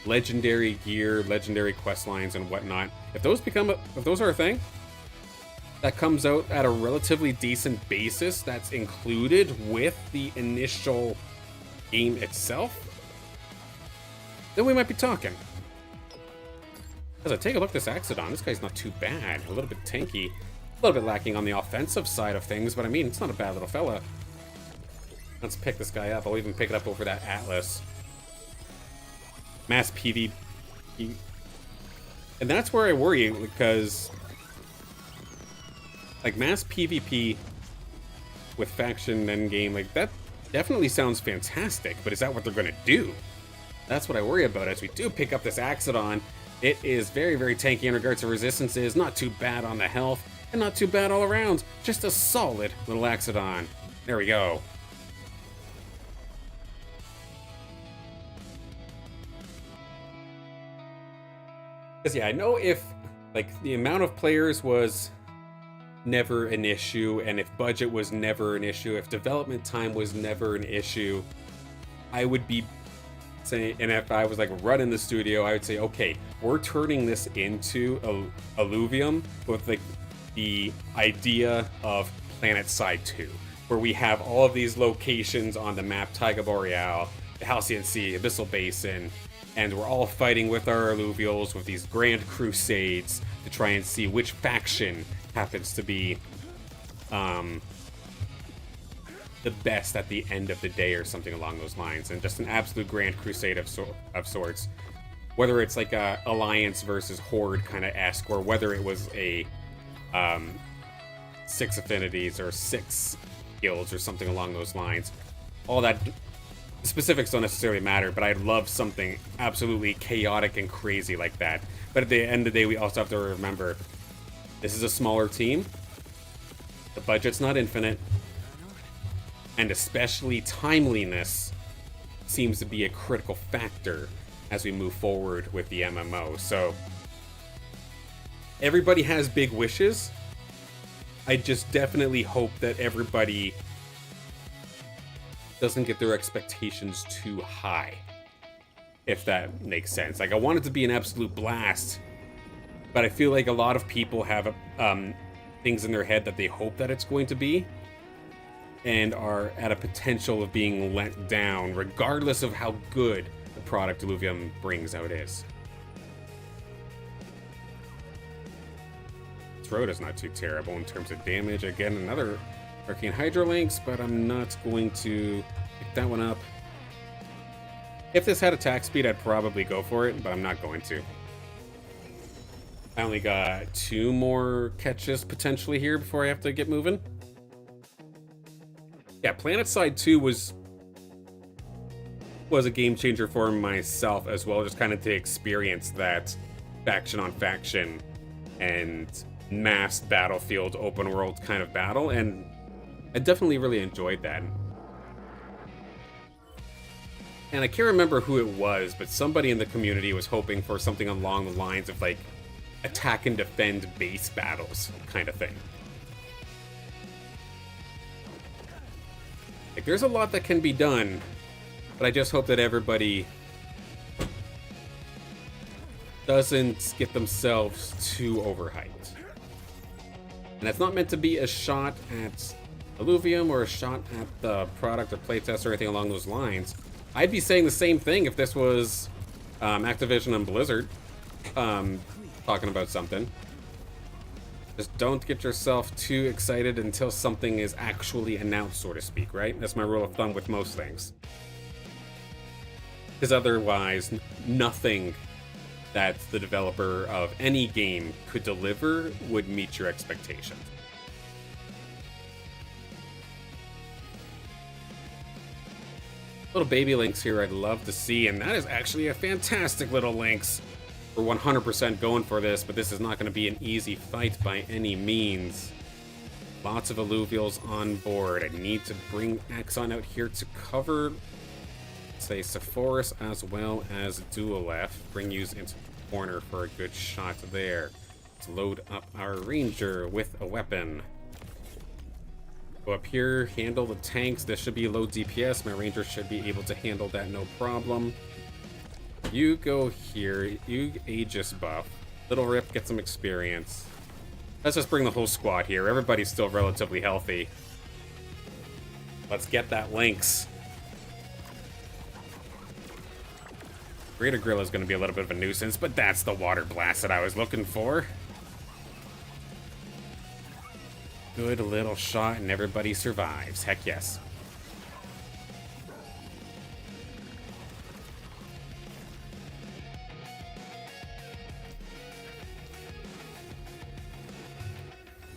legendary gear, legendary quest lines, and whatnot, if those are a thing, that comes out at a relatively decent basis that's included with the initial game itself, then we might be talking. As I take a look at this Axodon, this guy's not too bad. A little bit tanky, a little bit lacking on the offensive side of things, but I mean, it's not a bad little fella. Let's pick this guy up. I'll even pick it up over that Atlas. Mass PvP. And that's where I worry, because like mass PvP with faction endgame, like that definitely sounds fantastic, but is that what they're gonna do? That's what I worry about as we do pick up this Axodon. It is very, very tanky in regards to resistances, not too bad on the health, and not too bad all around. Just a solid little Axodon. There we go. Because yeah, I know if like the amount of players was never an issue, and if budget was never an issue, if development time was never an issue, I would be saying, and if I was like running the studio, I would say, okay, we're turning this into a Illuvium with like the idea of Planet Side 2, where we have all of these locations on the map, Taiga Boreal, the Halcyon Sea, Abyssal Basin, and we're all fighting with our Illuvials with these grand crusades to try and see which faction happens to be the best at the end of the day or something along those lines, and just an absolute grand crusade of sorts. Whether it's like a alliance versus horde kind of esque, or whether it was a 6 affinities or 6 guilds or something along those lines. All that specifics don't necessarily matter, but I'd love something absolutely chaotic and crazy like that. But at the end of the day, we also have to remember, this is a smaller team, the budget's not infinite, and especially timeliness seems to be a critical factor as we move forward with the MMO. So everybody has big wishes. I just definitely hope that everybody doesn't get their expectations too high, if that makes sense. Like, I want it to be an absolute blast, but I feel like a lot of people have things in their head that they hope that it's going to be, and are at a potential of being let down, regardless of how good the product Illuvium brings out is. This road is not too terrible in terms of damage. Again, another Arcane Hydrolinks, but I'm not going to pick that one up. If this had attack speed, I'd probably go for it, but I'm not going to. I only got 2 more catches potentially here before I have to get moving. Yeah, Planet Side 2 was a game changer for myself as well, just kind of to experience that faction on faction and massed battlefield open world kind of battle, and I definitely really enjoyed that. And I can't remember who it was, but somebody in the community was hoping for something along the lines of like attack and defend base battles kind of thing. Like, there's a lot that can be done, but I just hope that everybody doesn't get themselves too overhyped. And that's not meant to be a shot at Illuvium or a shot at the product or playtest or anything along those lines. I'd be saying the same thing if this was Activision and Blizzard talking about something. Just don't get yourself too excited until something is actually announced, so to speak, right? That's my rule of thumb with most things. Because otherwise, nothing that the developer of any game could deliver would meet your expectations. Little baby Lynx here I'd love to see, and that is actually a fantastic little Lynx. We're 100% going for this, but this is not going to be an easy fight by any means. Lots of Illuvials on board. I need to bring Axon out here to cover, say, Sephoris as well as Dualef. Bring you into the corner for a good shot there. Let's load up our Ranger with a weapon. Go up here, handle the tanks. This should be low DPS. My Ranger should be able to handle that no problem. You go here. You Aegis buff. Little Rip, get some experience. Let's just bring the whole squad here. Everybody's still relatively healthy. Let's get that Lynx. Greater Gorilla is going to be a little bit of a nuisance, but that's the water blast that I was looking for. Good little shot and everybody survives. Heck yes.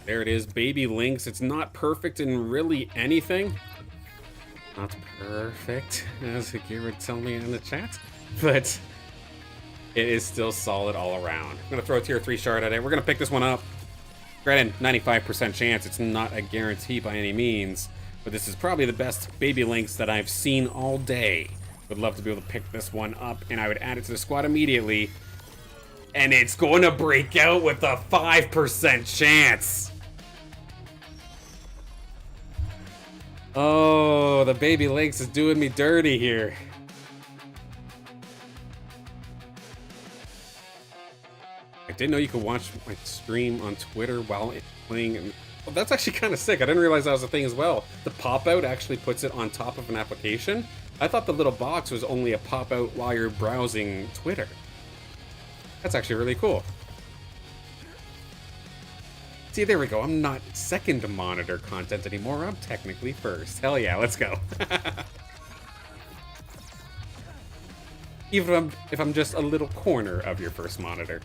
There it is, baby Lynx. It's not perfect in really anything. Not perfect, as Gear would tell me in the chat, but it is still solid all around. I'm gonna throw a tier 3 shard at it. We're gonna pick this one up. Granted, 95% chance. It's not a guarantee by any means, but this is probably the best baby Lynx that I've seen all day. Would love to be able to pick this one up, and I would add it to the squad immediately. And it's going to break out with a 5% chance. Oh, the baby Lynx is doing me dirty here. I didn't know you could watch my stream on Twitter while it's playing. And well, that's actually kind of sick. I didn't realize that was a thing as well. The pop-out actually puts it on top of an application. I thought the little box was only a pop-out while you're browsing Twitter. That's actually really cool. See, there we go. I'm not second to monitor content anymore. I'm technically first. Hell yeah, let's go. Even if I'm just a little corner of your first monitor.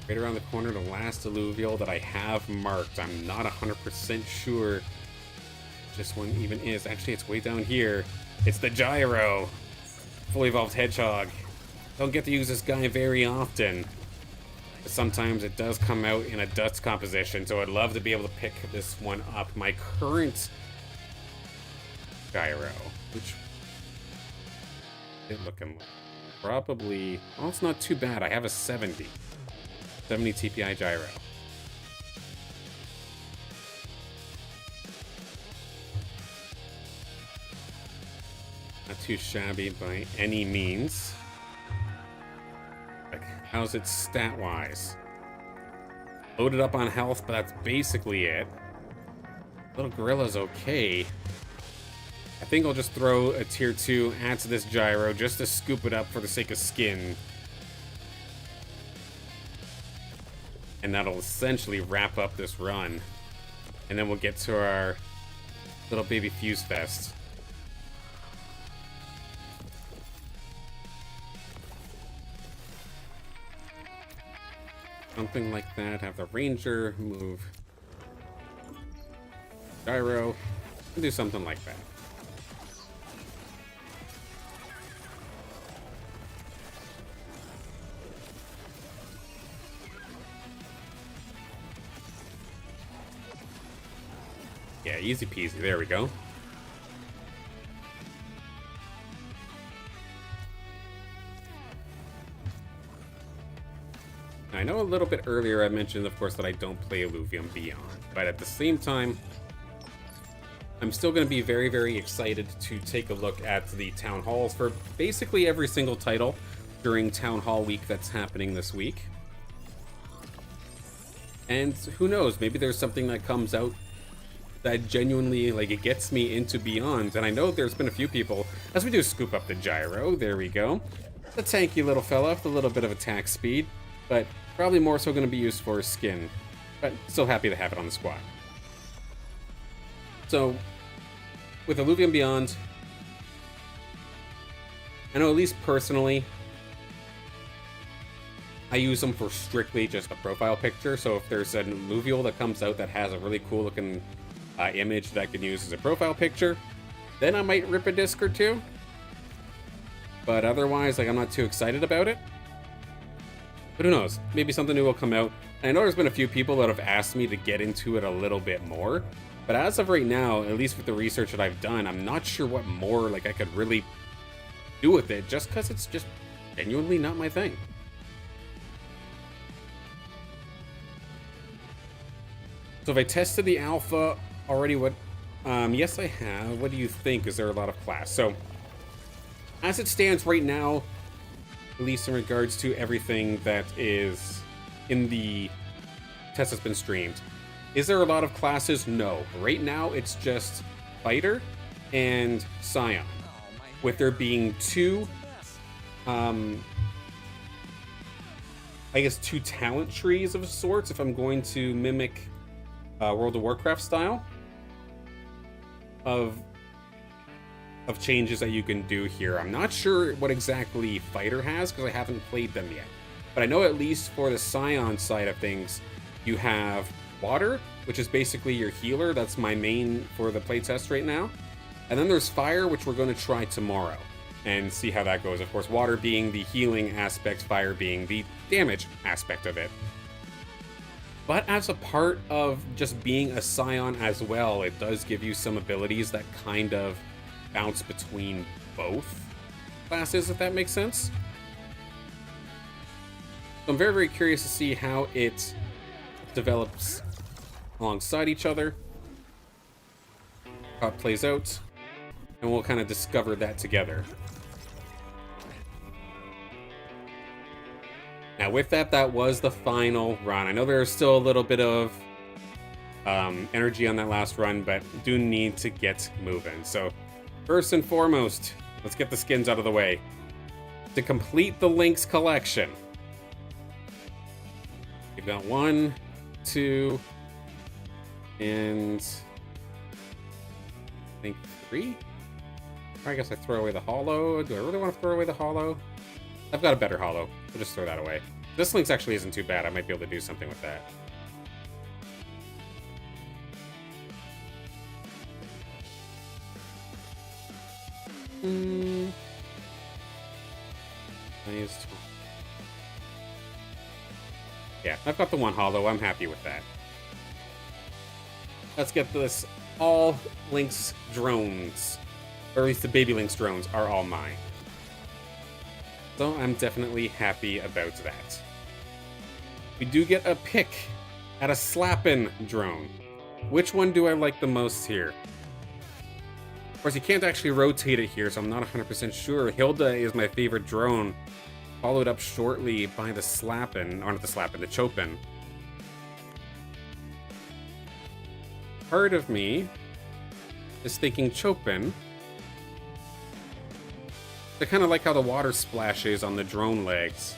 Right around the corner, the last Illuvial that I have marked. I'm not 100% sure which this one even is. Actually, it's way down here. It's the Gyro. Fully evolved Hedgehog. Don't get to use this guy very often. But sometimes it does come out in a dust composition, so I'd love to be able to pick this one up. My current Gyro, which is looking like probably... Well, it's not too bad. I have a 70 TPI Gyro. Not too shabby by any means. Like, how's it stat-wise? Loaded up on health, but that's basically it. Little Gorilla's okay. I think I'll just throw a tier 2, add to this Gyro, just to scoop it up for the sake of skin. And that'll essentially wrap up this run. And then we'll get to our little baby Fuse Fest. Something like that. Have the Ranger move Gyro. And do something like that. Yeah, easy peasy. There we go. I know a little bit earlier I mentioned, of course, that I don't play Illuvium Beyond, but at the same time, I'm still going to be very, very excited to take a look at the Town Halls for basically every single title during Town Hall week that's happening this week. And who knows, maybe there's something that comes out that genuinely, like, it gets me into Beyond. And I know there's been a few people, as we do scoop up the Gyro, there we go. The tanky little fella with a little bit of attack speed, but probably more so going to be used for skin. But still happy to have it on the squad. So, with Illuvium Beyond, I know at least personally, I use them for strictly just a profile picture. So if there's an Illuvial that comes out that has a really cool looking image that I could use as a profile picture, then I might rip a disc or two. But otherwise, like, I'm not too excited about it. But who knows? Maybe something new will come out. And I know there's been a few people that have asked me to get into it a little bit more. But as of right now, at least with the research that I've done, I'm not sure what more like I could really do with it, just because it's just genuinely not my thing. So have I tested the alpha already? What? Yes, I have. What do you think? Is there a lot of class? So as it stands right now, at least in regards to everything that is in the test that's been streamed, is there a lot of classes? No. Right now, it's just Fighter and Scion, with there being two, I guess, two talent trees of sorts, if I'm going to mimic World of Warcraft style of changes that you can do here. I'm not sure what exactly Fighter has because I haven't played them yet. But I know at least for the Scion side of things, you have Water, which is basically your healer. That's my main for the playtest right now. And then there's Fire, which we're going to try tomorrow and see how that goes. Of course, Water being the healing aspect, Fire being the damage aspect of it. But as a part of just being a Scion as well, it does give you some abilities that kind of bounce between both classes, if that makes sense. So I'm very, very curious to see how it develops alongside each other, how it plays out, and we'll kind of discover that together. Now with that, that was the final run. I know there's still a little bit of energy on that last run, but do need to get moving. So first and foremost, let's get the skins out of the way. To complete the Lynx collection, we've got 1, 2, and I think 3. I guess I throw away the holo. Do I really want to throw away the holo? I've got a better holo. We'll just throw that away. This Lynx actually isn't too bad. I might be able to do something with that. Nice. Yeah, I've got the one holo. I'm happy with that. Let's get this. All Lynx drones, or at least the baby Lynx drones, are all mine. So I'm definitely happy about that. We do get a pick at a slappin' drone. Which one do I like the most here? Of course, you can't actually rotate it here, so I'm not 100% sure. Hilda is my favorite drone, followed up shortly by the slappin', or not the slappin', the chopin. Part of me is thinking Chopin. I kind of like how the water splashes on the drone legs,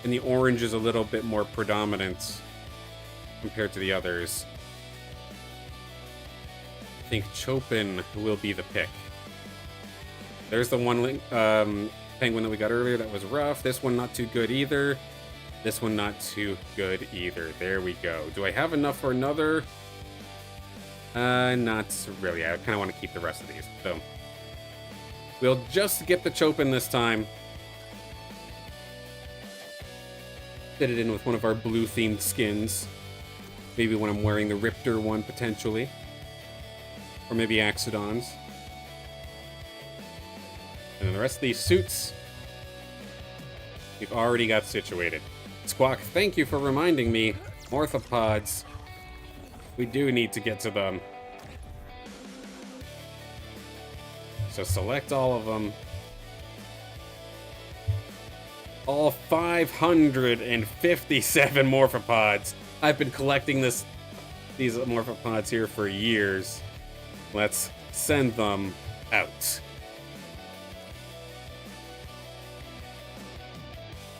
and the orange is a little bit more predominant compared to the others. I think Chopin will be the pick. There's the one penguin that we got earlier that was rough. This one not too good either. This one not too good either. There we go. Do I have enough for another? Not really. I kind of want to keep the rest of these. So we'll just get the Chopin this time. Fit it in with one of our blue-themed skins. Maybe when I'm wearing the Riptor one, potentially. Or maybe Axodons. And then the rest of these suits, we've already got situated. Squawk, thank you for reminding me. Morphopods. We do need to get to them. So select all of them. All 557 morphopods. I've been collecting these morphopods here for years. Let's send them out.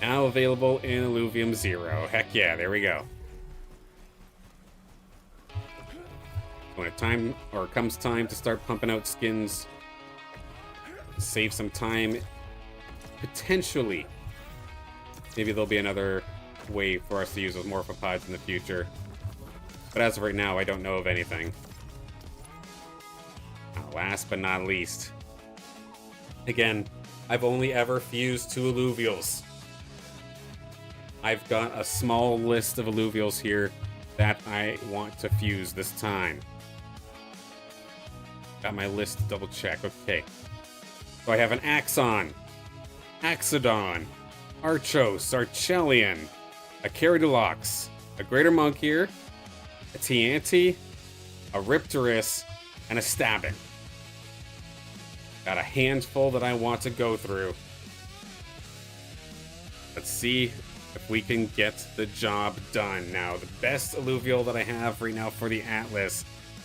Now available in Illuvium 0. Heck yeah, there we go. When it comes time to start pumping out skins, save some time. Potentially, maybe there'll be another way for us to use those morphopods in the future. But as of right now, I don't know of anything. last but not least, again, I've only ever fused 2 Illuvials. I've got a small list of Illuvials here that I want to fuse this time. Got my list to double check. Okay. So I have an Axon, Axodon, Archos, Archelion, a Caradullox, a Greater Monkier, a Tianti, a Riptorus, and a Stabbin. Got a handful that I want to go through. Let's see if we can get the job done. Now, the best Illuvial that I have right now for the Atlas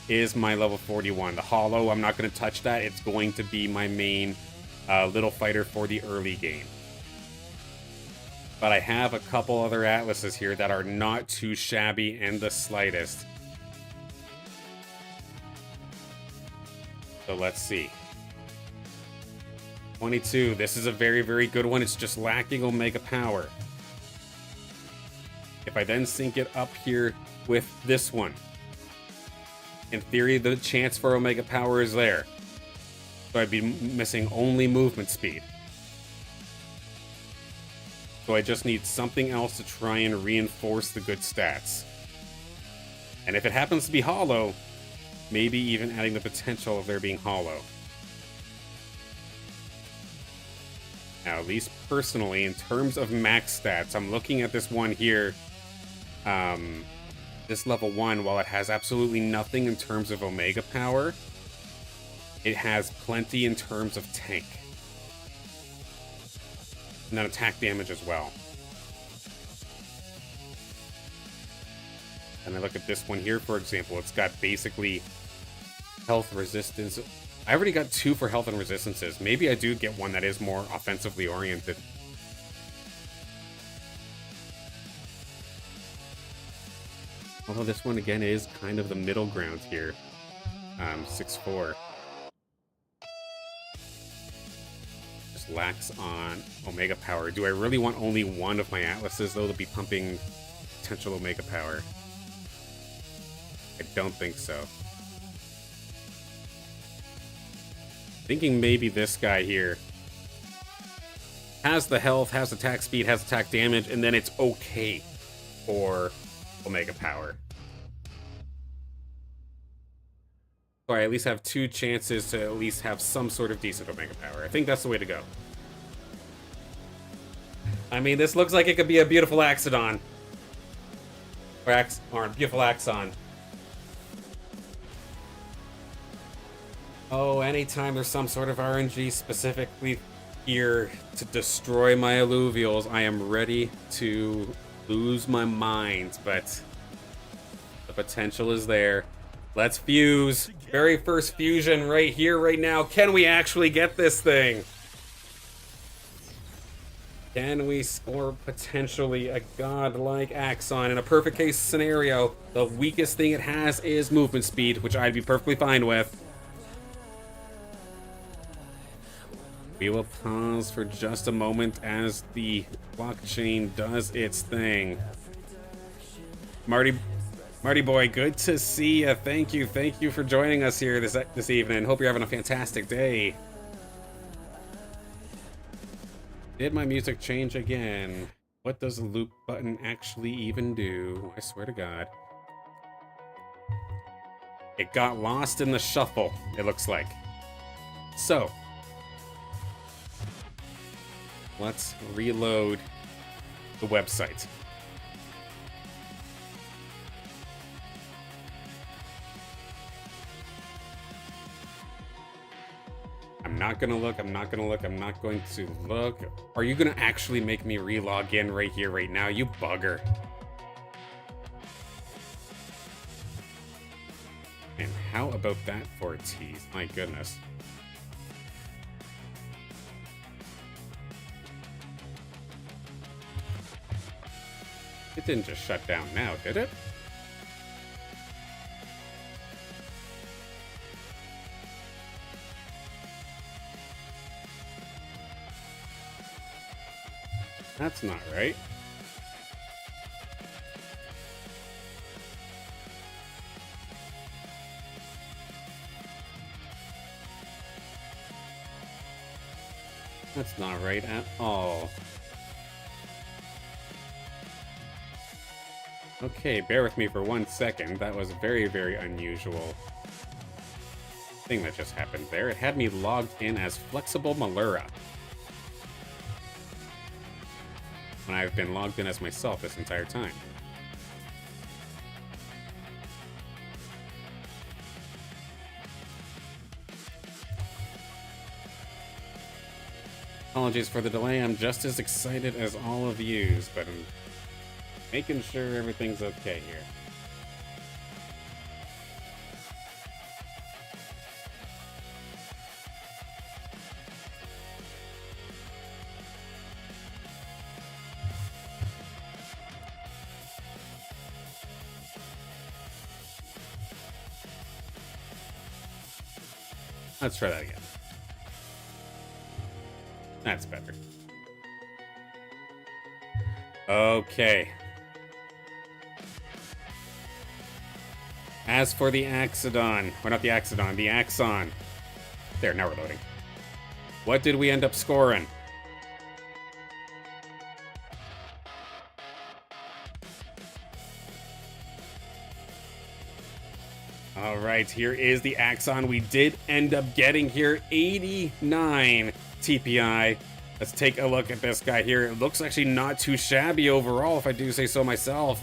is my level 41. The Hollow, I'm not going to touch that. It's going to be my main little fighter for the early game. But I have a couple other Atlases here that are not too shabby in the slightest. So let's see. 22. This is a very, very good one. It's just lacking Omega Power. If I then sync it up here with this one, in theory, the chance for Omega Power is there. So I'd be missing only movement speed. So I just need something else to try and reinforce the good stats. And if it happens to be Hollow, maybe even adding the potential of there being Hollow. Now, at least personally, in terms of max stats, I'm looking at this one here. This level 1, while it has absolutely nothing in terms of Omega Power, it has plenty in terms of tank. And then attack damage as well. And I look at this one here, for example. It's got basically health resistance. I already got 2 for health and resistances. Maybe I do get one that is more offensively oriented. Although this one, again, is kind of the middle ground here. 6-4. Just lacks on Omega Power. Do I really want only one of my Atlases, though, to be pumping potential Omega Power? I don't think so. Thinking maybe this guy here has the health, has attack speed, has attack damage, and then it's okay for Omega Power. So I at least have 2 chances to at least have some sort of decent Omega Power. I think that's the way to go. I mean, this looks like it could be a beautiful Axodon. Or a beautiful Axon. Oh, anytime there's some sort of RNG specifically here to destroy my Illuvials, I am ready to lose my mind, but the potential is there. Let's fuse. Very first fusion right here, right now. Can we actually get this thing? Can we score potentially a godlike Axon? In a perfect case scenario, the weakest thing it has is movement speed, which I'd be perfectly fine with. We will pause for just a moment as the blockchain does its thing. Marty boy, good to see you. Thank you for joining us here this evening. Hope you're having a fantastic day. Did my music change again? What does the loop button actually even do? I swear to God. It got lost in the shuffle, it looks like. So, let's reload the website. I'm not gonna look, I'm not going to look. Are you gonna actually make me re-log in right here, right now? You bugger. And how about that for a tease? My goodness. It didn't just shut down now, did it? That's not right. That's not right at all. Okay, bear with me for 1 second. That was a very, very unusual thing that just happened there. It had me logged in as Flexible Malura, when I've been logged in as myself this entire time. Apologies for the delay. I'm just as excited as all of yous, but I'm making sure everything's okay here. Let's try that again. That's better. Okay. As for the Axodon, or not the Axodon, the Axon. There, now we're loading. What did we end up scoring? All right, here is the Axon we did end up getting here. 89 TPI. Let's take a look at this guy here. It looks actually not too shabby overall, if I do say so myself.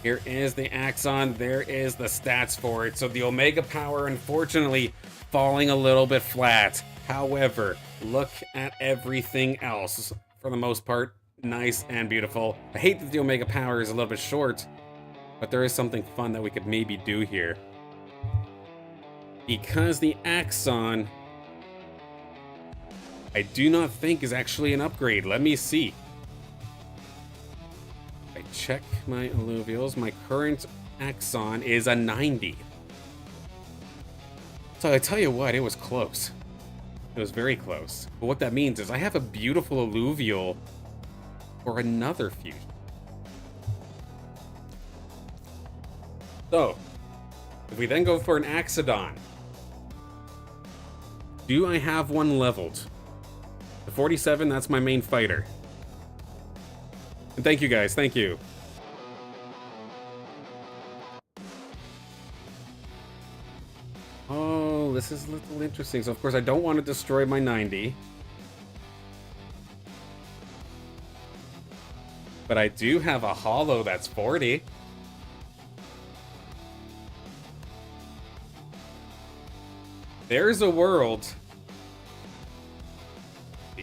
Here is the Axon. There is the stats for it. So the Omega power, unfortunately, falling a little bit flat. However, look at everything else. For the most part, nice and beautiful. I hate that the Omega power is a little bit short, but there is something fun that we could maybe do here. Because the Axon, I do not think is actually an upgrade. Let me see. I check my Illuvials. My current Axon is a 90. So I tell you what, it was close. It was very close. But what that means is I have a beautiful Illuvial for another fusion. So, if we then go for an Axodon, do I have one leveled? The 47, that's my main fighter. And thank you guys, thank you. Oh, this is a little interesting. So of course I don't want to destroy my 90. But I do have a holo that's 40. There's a world.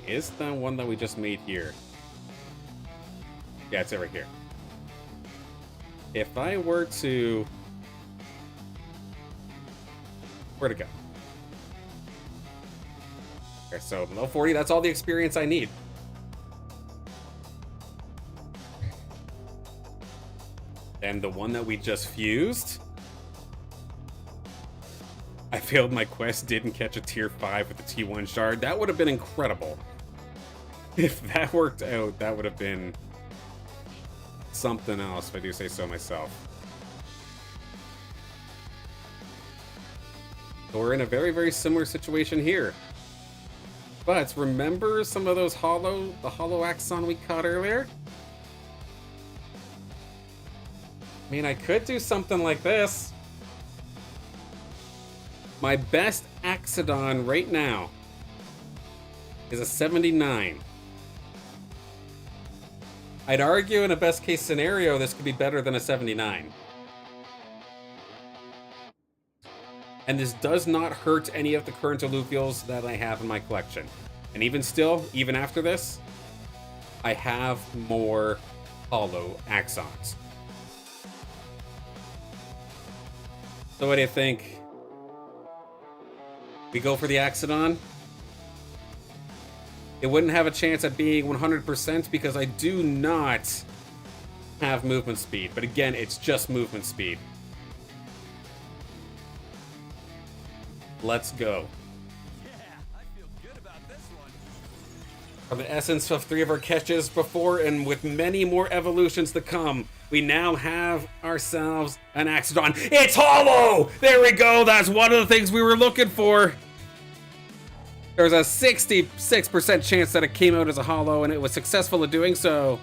Is that one that we just made here? Yeah, it's right here. If I were to... Where'd it go? Okay, so below 40, that's all the experience I need. And the one that we just fused... I failed my quest, didn't catch a tier 5 with the T1 shard. That would have been incredible. If that worked out, that would have been something else, if I do say so myself. So we're in a very, very similar situation here. But remember some of those the holo Axon we caught earlier? I mean, I could do something like this. My best Axodon right now is a 79. I'd argue in a best case scenario, this could be better than a 79. And this does not hurt any of the current Illuvials that I have in my collection. And even still, even after this, I have more holo Axons. So what do you think? We go for the Axodon? It wouldn't have a chance at being 100% because I do not have movement speed. But again, it's just movement speed. Let's go. Yeah, I feel good about this one. From the essence of 3 of our catches before, and with many more evolutions to come, we now have ourselves an Axodon. It's holo! There we go! That's one of the things we were looking for! There's a 66% chance that it came out as a holo, and it was successful at doing so.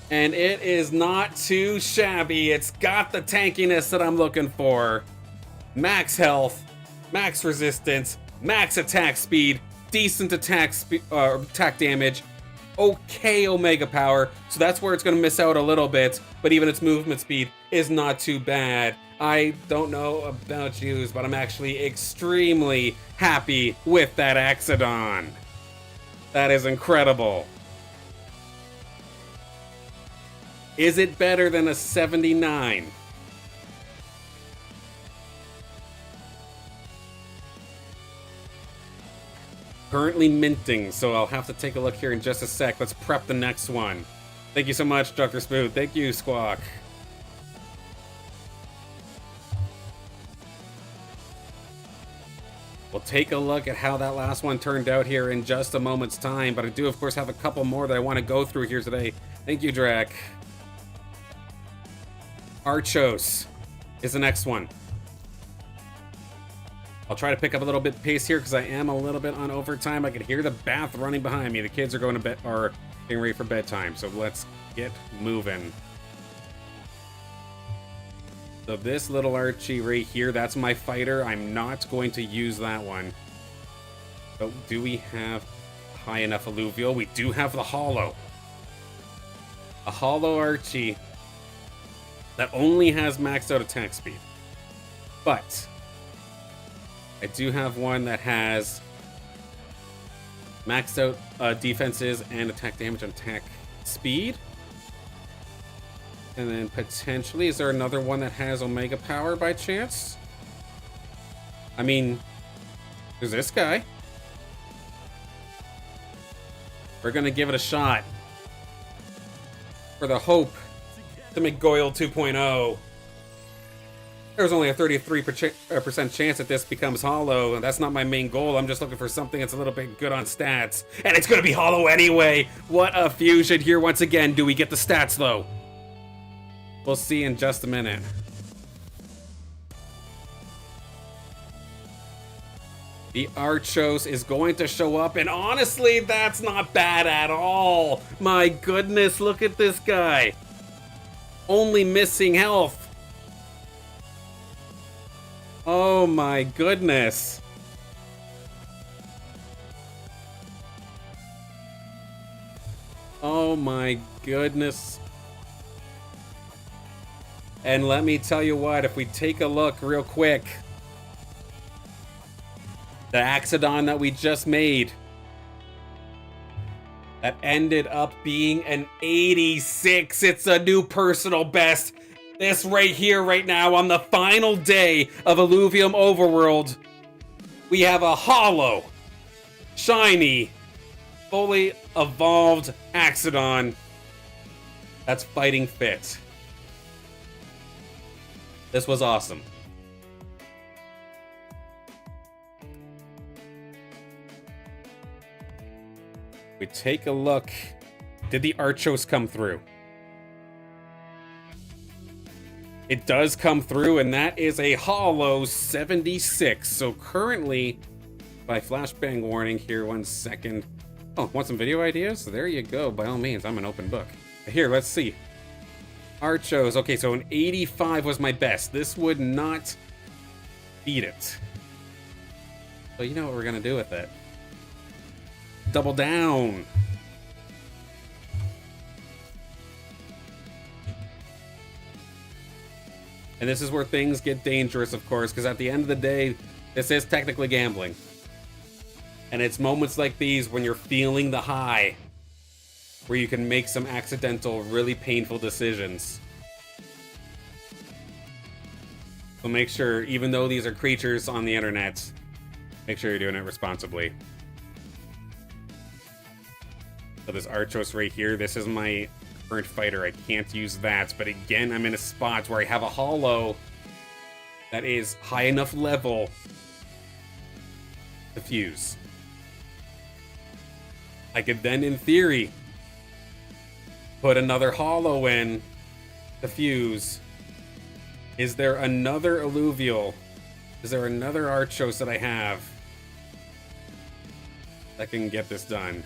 And it is not too shabby. It's got the tankiness that I'm looking for. Max health, max resistance, max attack speed, decent attack damage, okay Omega power. So that's where it's going to miss out a little bit, but even its movement speed is not too bad. I don't know about yous, but I'm actually extremely happy with that Axodon. That is incredible. Is it better than a 79? Currently minting, so I'll have to take a look here in just a sec. Let's prep the next one. Thank you so much, Dr. Spoon. Thank you, Squawk. We'll take a look at how that last one turned out here in just a moment's time, but I do, of course, have a couple more that I want to go through here today. Thank you, Drac. Archos is the next one. I'll try to pick up a little bit pace here because I am a little bit on overtime. I can hear the bath running behind me. The kids are going to bed, are getting ready for bedtime, so let's get moving. So this little Archie right here, that's my fighter. I'm not going to use that one. But do we have high enough Illuvial? We do have the holo. A holo Archie that only has maxed out attack speed. But I do have one that has maxed out defenses and attack damage and attack speed. And then potentially, is there another one that has Omega power by chance? I mean, there's this guy. We're gonna give it a shot. For the hope to make Goyle 2.0. There's only a 33% chance that this becomes holo, and that's not my main goal. I'm just looking for something that's a little bit good on stats. And it's gonna be holo anyway! What a fusion here once again. Do we get the stats though? We'll see in just a minute. The Archos is going to show up, and honestly, that's not bad at all. My goodness, look at this guy. Only missing health. Oh my goodness. Oh my goodness. And let me tell you what, if we take a look real quick, the Axodon that we just made, that ended up being an 86. It's a new personal best. This right here, right now, on the final day of Illuvium Overworld, we have a holo, shiny, fully evolved Axodon that's fighting fit. This was awesome. We take a look. Did the Archos come through? It does come through, and that is a holo 76. So currently, by flashbang warning here, 1 second. Oh, want some video ideas? There you go. By all means, I'm an open book. Here, let's see. Archos. Okay, so an 85 was my best. This would not beat it. So you know what we're gonna do with it. Double down. And this is where things get dangerous, of course, because at the end of the day, this is technically gambling. And it's moments like these when you're feeling the high, where you can make some accidental, really painful decisions. So make sure, even though these are creatures on the internet, make sure you're doing it responsibly. So this Archos right here, this is my current fighter. I can't use that, but again, I'm in a spot where I have a holo that is high enough level to fuse. I could then, in theory, put another holo in to fuse. Is there another Illuvial Is there another Archos that I have that can get this done?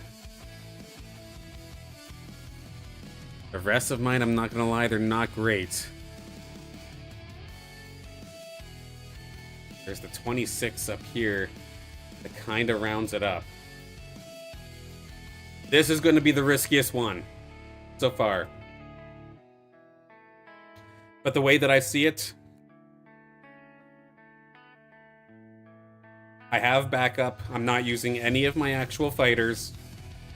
The rest of mine, I'm not gonna lie, they're not great. There's the 26 up here that kind of rounds it up. This is going to be the riskiest one so far. But the way that I see it, I have backup. I'm not using any of my actual fighters.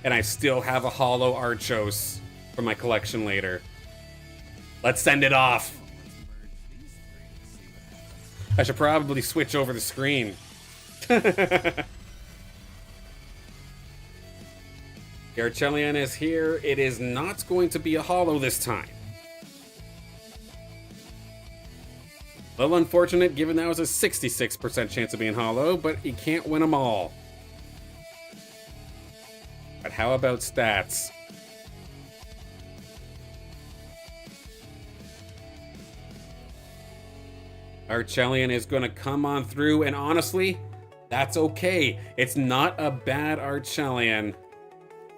And I still have a hollow Archos for my collection later. Let's send it off. I should probably switch over the screen. The Archelian is here. It is not going to be a hollow this time. A little unfortunate given that was a 66% chance of being hollow, but you can't win them all. But how about stats? Archelian is going to come on through, and honestly, that's okay. It's not a bad Archelian,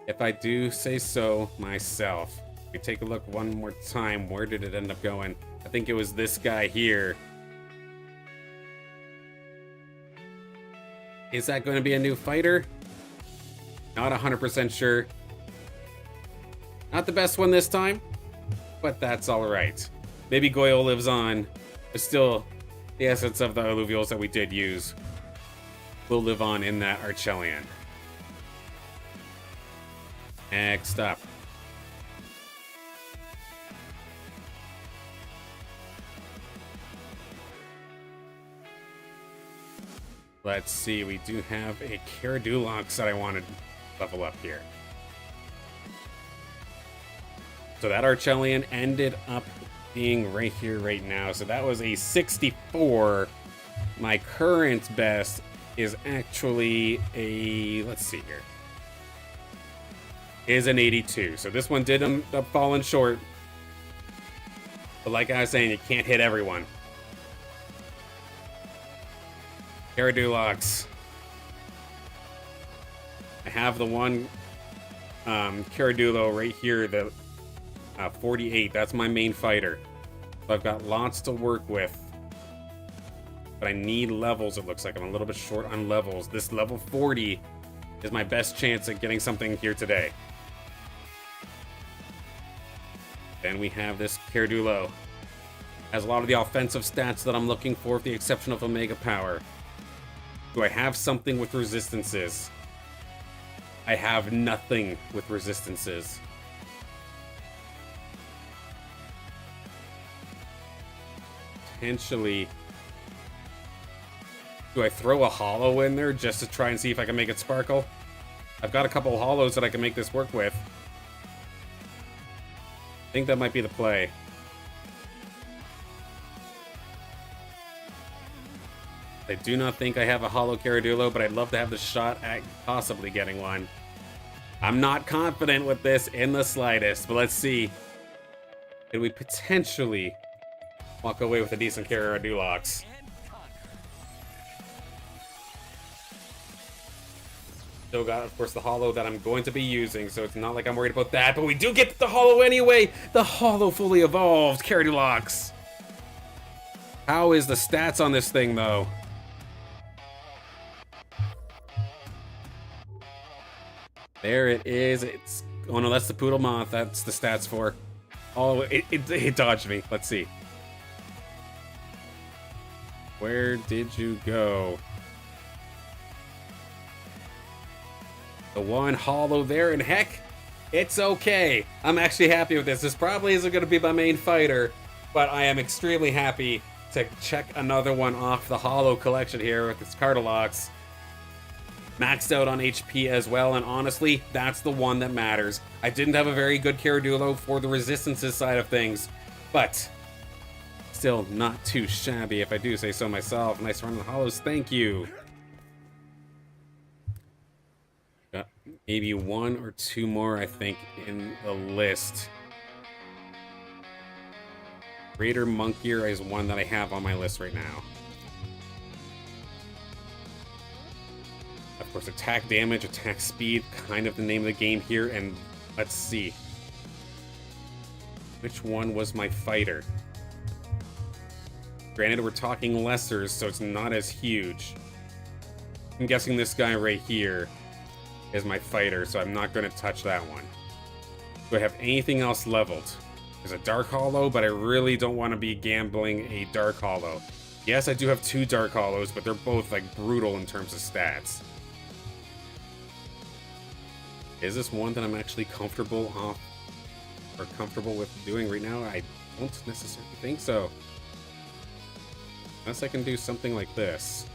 if I do say so myself. We take a look one more time. Where did it end up going? I think it was this guy here. Is that going to be a new fighter? Not 100% sure. Not the best one this time, but that's all right. Maybe Goyle lives on, but still, the essence of the Illuvials that we did use will live on in that Archelian. Next up. Let's see, we do have a Caradulox that I wanted to level up here. So that Archelian ended up being right here, right now. So that was a 64. My current best is actually a, let's see here, is an 82. So this one did end up falling short. But like I was saying, you can't hit everyone. Caradulox. I have the one Caradulo right here, the 48. That's my main fighter. So I've got lots to work with. But I need levels, it looks like. I'm a little bit short on levels. This level 40 is my best chance at getting something here today. Then we have this Caradulo. Has a lot of the offensive stats that I'm looking for, with the exception of Omega Power. Do I have something with resistances? I have nothing with resistances. Potentially. Do I throw a hollow in there just to try and see if I can make it sparkle? I've got a couple of hollows that I can make this work with. I think that might be the play. I do not think I have a hollow Caradulo, but I'd love to have the shot at possibly getting one. I'm not confident with this in the slightest, but let's see. Can we potentially walk away with a decent Caradulox? Still got, of course, the hollow that I'm going to be using, so it's not like I'm worried about that, but we do get the hollow anyway! The hollow fully evolved Caradulox! How is the stats on this thing, though? There it is. It's, oh no, that's the Poodle Moth. That's the stats for. Oh, it dodged me. Let's see. Where did you go? The one hollow there, and heck, it's okay. I'm actually happy with this. This probably isn't going to be my main fighter, but I am extremely happy to check another one off the hollow collection here with this Caradulox. Maxed out on HP as well, and honestly, that's the one that matters. I didn't have a very good Caradulo for the resistances side of things, but still not too shabby if I do say so myself. Nice run of the hollows, thank you. Got maybe one or two more, I think, in the list. Raider Monkier is one that I have on my list right now. Of course, attack damage, attack speed, kind of the name of the game here. And let's see. Which one was my fighter? Granted, we're talking lessers, so it's not as huge. I'm guessing this guy right here is my fighter, so I'm not going to touch that one. Do I have anything else leveled? There's a Dark Hollow, but I really don't want to be gambling a Dark Hollow. Yes, I do have 2 Dark Hollows, but they're both, like, brutal in terms of stats. Is this one that I'm actually comfortable with doing right now? I don't necessarily think so. Unless I can do something like this.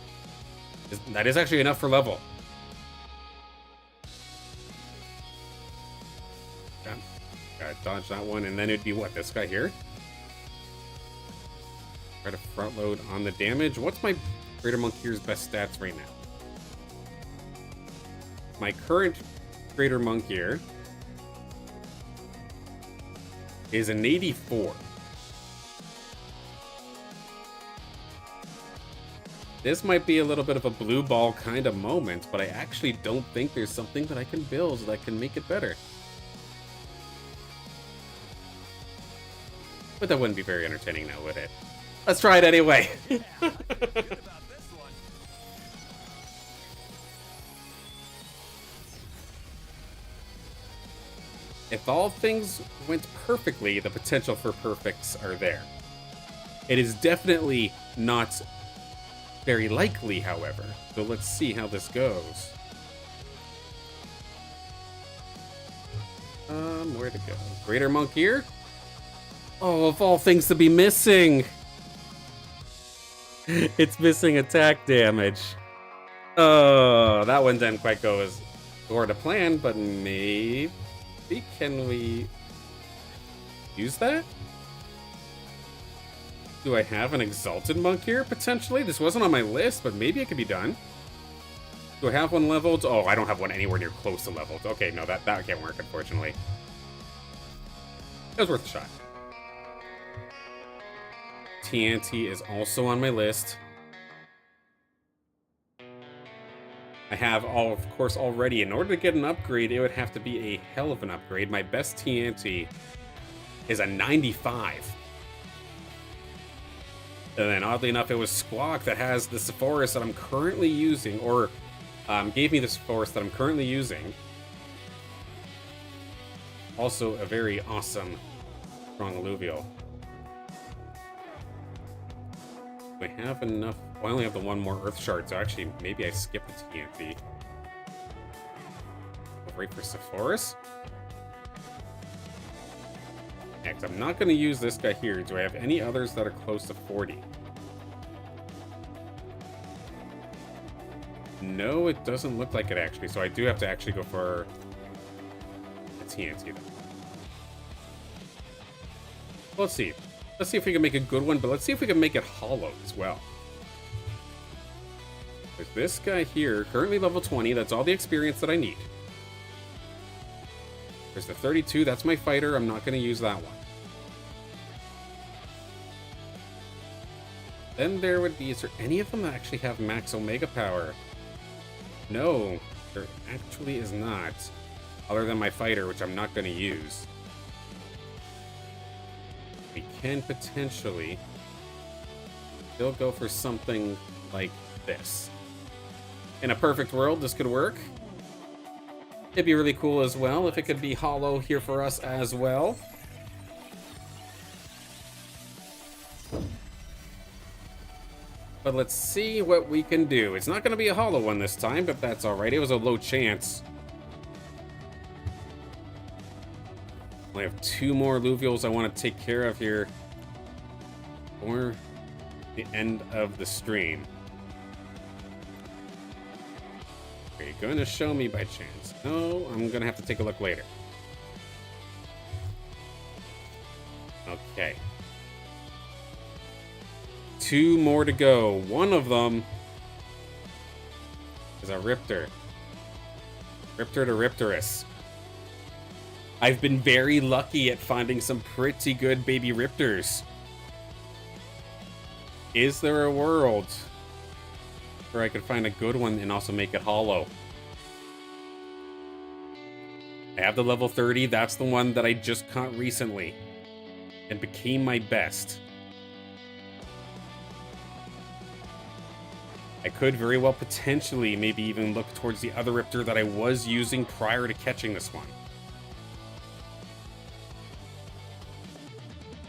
That is actually enough for level. Gotta dodge that one, and then it'd be what? This guy here? Try to front load on the damage. What's my Greater Monk here's best stats right now? My current Greater Monk here is an 84. This might be a little bit of a blue ball kind of moment, but I actually don't think there's something that I can build that can make it better. But that wouldn't be very entertaining now, would it? Let's try it anyway. Yeah, I feel good about this one. If all things went perfectly, the potential for perfects are there. It is definitely not very likely, however. So let's see how this goes. Where to go? Greater Monk here? Oh, of all things to be missing! It's missing attack damage. Oh, that one didn't quite go as toward a plan, but maybe can we use that? Do I have an Exalted Monk here, potentially? This wasn't on my list, but maybe it could be done. Do I have one leveled? Oh, I don't have one anywhere near close to leveled. Okay, no, that can't work, unfortunately. It was worth a shot. TNT is also on my list. I have, of course, already. In order to get an upgrade, it would have to be a hell of an upgrade. My best TNT is a 95. And then, oddly enough, it was Squawk that has the Sepphoris that I'm currently using, or gave me the Sepphoris that I'm currently using. Also, a very awesome, strong Illuvial. We have enough. Well, I only have the one more Earth Shard, so actually, maybe I skip the TNT. Go right for Sepphoris. Next, I'm not going to use this guy here. Do I have any others that are close to 40? No, it doesn't look like it actually, so I do have to actually go for a TNT then. Let's see. Let's see if we can make a good one, but let's see if we can make it hollow as well. There's this guy here, currently level 20. That's all the experience that I need. There's the 32. That's my fighter. I'm not going to use that one. Then there would be... Is there any of them that actually have max Omega power? No, there actually is not. Other than my fighter, which I'm not going to use. We can potentially still go for something like this. In a perfect world, this could work. It'd be really cool as well if it could be hollow here for us as well. But let's see what we can do. It's not going to be a hollow one this time, but that's alright. It was a low chance. I have 2 more Illuvials I want to take care of here for the end of the stream. Are you going to show me by chance? No, I'm going to have to take a look later. Okay. 2 more to go. One of them is a Riptor. Riptor to Riptorus. I've been very lucky at finding some pretty good baby Riptors. Is there a world Or I could find a good one and also make it hollow. I have the level 30. That's the one that I just caught recently. And became my best. I could very well potentially maybe even look towards the other Riptor that I was using prior to catching this one.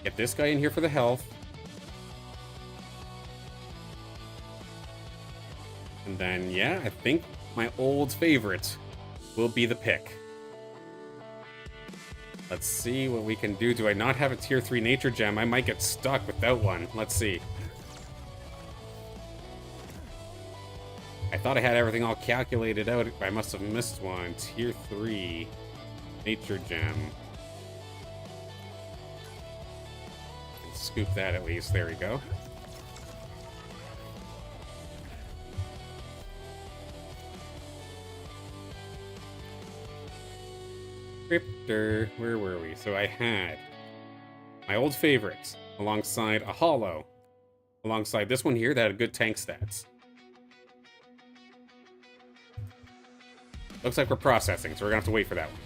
Get this guy in here for the health. And then, yeah, I think my old favorite will be the pick. Let's see what we can do. Do I not have a tier 3 nature gem? I might get stuck without one. Let's see. I thought I had everything all calculated out. I must have missed one. Tier 3 nature gem. Scoop that at least. There we go. Riptor, where were we? So I had my old favorites alongside a hollow, alongside this one here that had good tank stats. Looks like we're processing, so we're gonna have to wait for that one.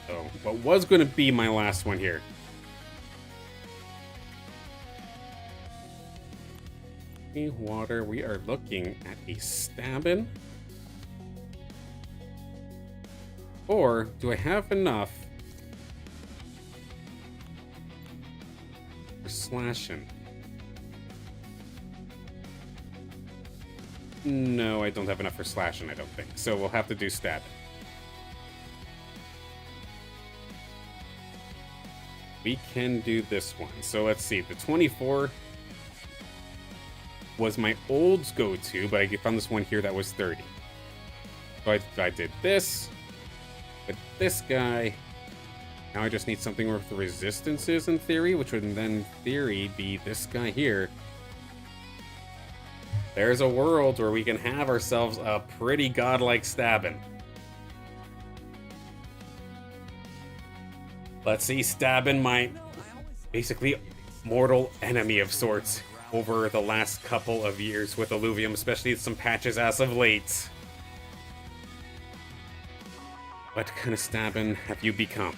So, what was gonna be my last one here? Water, we are looking at a stabbin'. Or do I have enough for slashing? No, I don't have enough for slashing, I don't think. So we'll have to do stab. We can do this one. So let's see. The 24 was my old go-to, but I found this one here that was 30. So I did this. With this guy, now I just need something with the resistances in theory, which would then in theory be this guy here. There's a world where we can have ourselves a pretty godlike stabbin'. Let's see, stabbin', my basically mortal enemy of sorts over the last couple of years with Illuvium, especially some patches as of late. What kind of stabbin' have you become?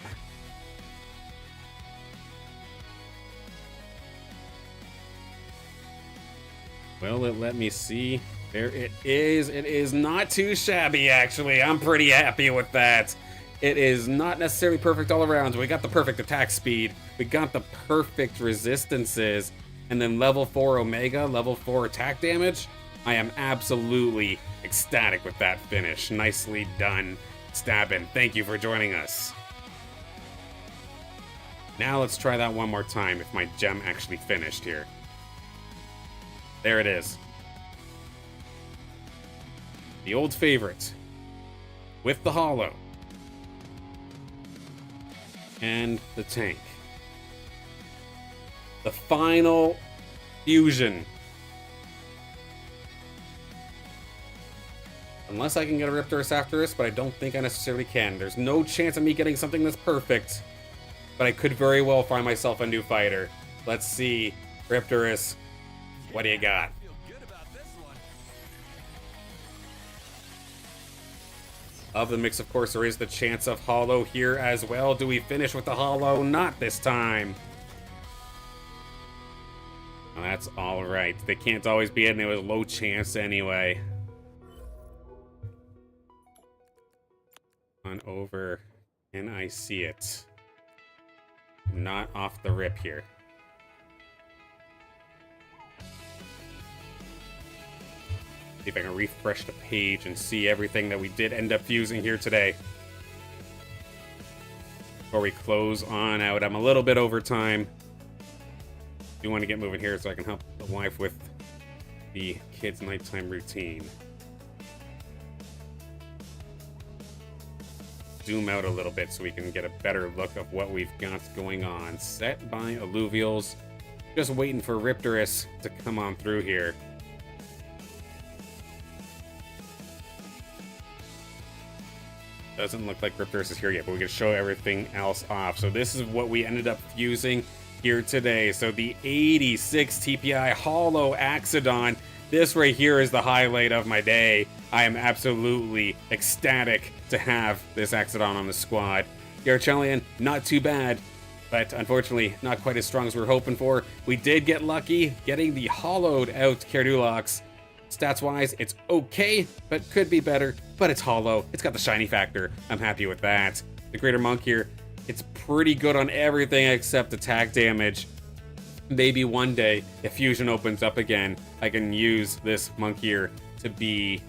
Well, let me see. There it is. It is not too shabby, actually. I'm pretty happy with that. It is not necessarily perfect all around. We got the perfect attack speed. We got the perfect resistances. And then level 4 Omega, level 4 attack damage. I am absolutely ecstatic with that finish. Nicely done. Stabbin', thank you for joining us. Now let's try that one more time if my gem actually finished here. There it is. The old favorite. With the hollow. And the tank. The final fusion. Unless I can get a Riptorus after this, but I don't think I necessarily can. There's no chance of me getting something that's perfect. But I could very well find myself a new fighter. Let's see. Riptorus, what do you got? Of the mix, of course, there is the chance of hollow here as well. Do we finish with the hollow? Not this time. Well, that's alright. They can't always be in there with low chance anyway. On over. Can I see it? Not off the rip here. See if I can refresh the page and see everything that we did end up fusing here today. Before we close on out, I'm a little bit over time. Do want to get moving here so I can help the wife with the kids' nighttime routine. Zoom out a little bit so we can get a better look of what we've got going on. Set by Illuvials. Just waiting for Riptorus to come on through here. Doesn't look like Riptorus is here yet, but we can show everything else off. So this is what we ended up fusing. here today. So the 86 TPI Hollow Axodon. This right here is the highlight of my day. I am absolutely ecstatic to have this Axodon on the squad. Garchelion, not too bad, but unfortunately not quite as strong as we were hoping for. We did get lucky getting the hollowed out Cardulox. Stats-wise, it's okay, but could be better, but it's hollow. It's got the shiny factor. I'm happy with that. The Greater Monk here, it's pretty good on everything except attack damage. Maybe one day, if Fusion opens up again, I can use this Monk here to be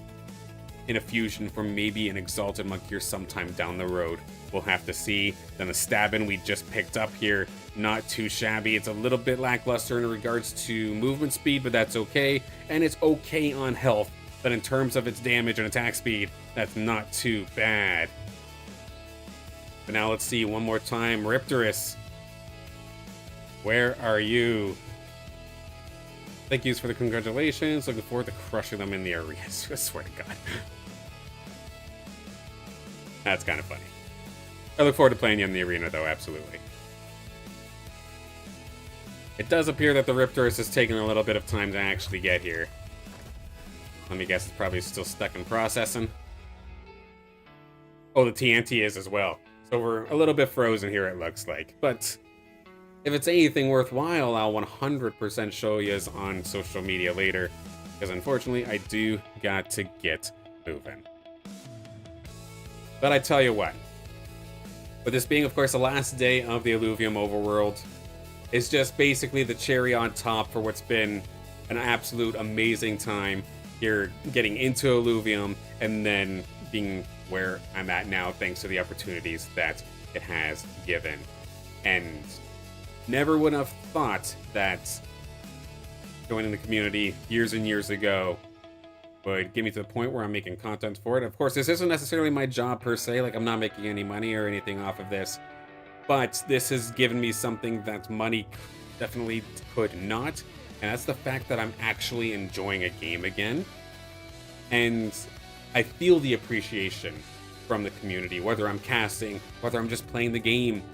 in a fusion for maybe an Exalted Monk here sometime down the road. We'll have to see. Then the Stabbin we just picked up here, not too shabby. It's a little bit lackluster in regards to movement speed, but that's okay. And it's okay on health, but in terms of its damage and attack speed, that's not too bad. But now let's see one more time. Riptorus, where are you? Thank yous for the congratulations. Looking forward to crushing them in the arena. I swear to God. That's kind of funny. I look forward to playing you in the arena, though, absolutely. It does appear that the Riptorus is taking a little bit of time to actually get here. Let me guess, it's probably still stuck in processing. Oh, the TNT is as well. So we're a little bit frozen here, it looks like. But if it's anything worthwhile, I'll 100% show you on social media later. Because unfortunately, I do got to get moving. But I tell you what. With this being, of course, the last day of the Illuvium Overworld, it's just basically the cherry on top for what's been an absolute amazing time here getting into Illuvium and then being where I'm at now thanks to the opportunities that it has given. And never would have thought that joining the community years and years ago would get me to the point where I'm making content for it. Of course, this isn't necessarily my job per se, like I'm not making any money or anything off of this, but this has given me something that money definitely could not, and that's the fact that I'm actually enjoying a game again. And I feel the appreciation from the community, whether I'm casting, whether I'm just playing the game.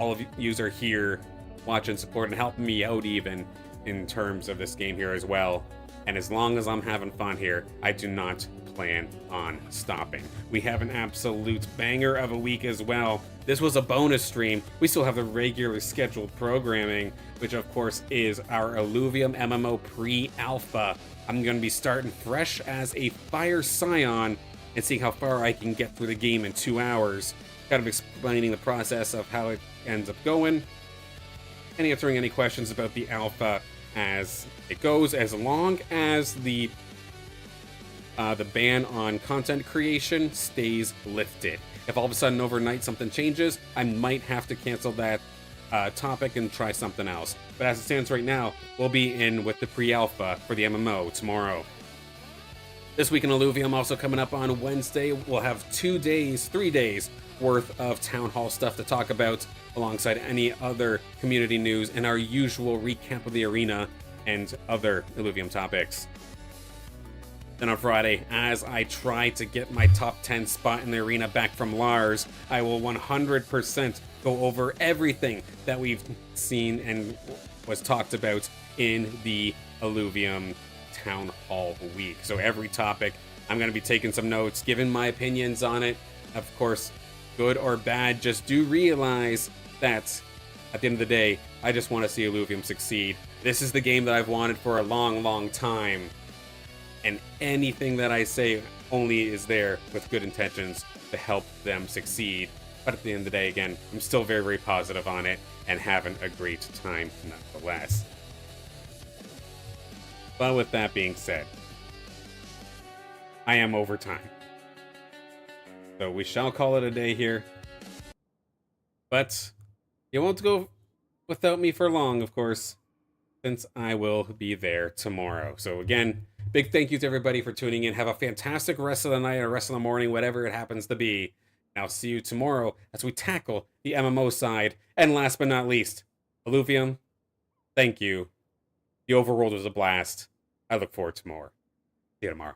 All of you are here watching, supporting, helping me out even in terms of this game here as well. And as long as I'm having fun here, I do not plan on stopping. We have an absolute banger of a week as well. This was a bonus stream. We still have the regularly scheduled programming, which of course is our Illuvium MMO pre-alpha. I'm going to be starting fresh as a Fire Scion and seeing how far I can get through the game in 2 hours. Kind of explaining the process of how it ends up going and answering any questions about the alpha as it goes, as long as the ban on content creation stays lifted. If all of a sudden overnight something changes, I might have to cancel that topic and try something else. But as it stands right now, we'll be in with the pre-alpha for the MMO tomorrow. This week in Illuvium, also coming up on Wednesday, we'll have 3 days worth of town hall stuff to talk about, alongside any other community news and our usual recap of the arena and other Illuvium topics. Then on Friday, as I try to get my top 10 spot in the arena back from Lars, I will 100% go over everything that we've seen and was talked about in the Illuvium Town Hall week. So every topic, I'm going to be taking some notes, giving my opinions on it. Of course, good or bad, just do realize that at the end of the day, I just want to see Illuvium succeed. This is the game that I've wanted for a long, long time. And anything that I say only is there with good intentions to help them succeed. But at the end of the day, again, I'm still very, very positive on it and having a great time nonetheless. But with that being said, I am over time. So we shall call it a day here. But you won't go without me for long, of course, since I will be there tomorrow. So again, big thank you to everybody for tuning in. Have a fantastic rest of the night or rest of the morning, whatever it happens to be. And I'll see you tomorrow as we tackle the MMO side. And last but not least, Illuvium, thank you. The overworld was a blast. I look forward to more. See you tomorrow.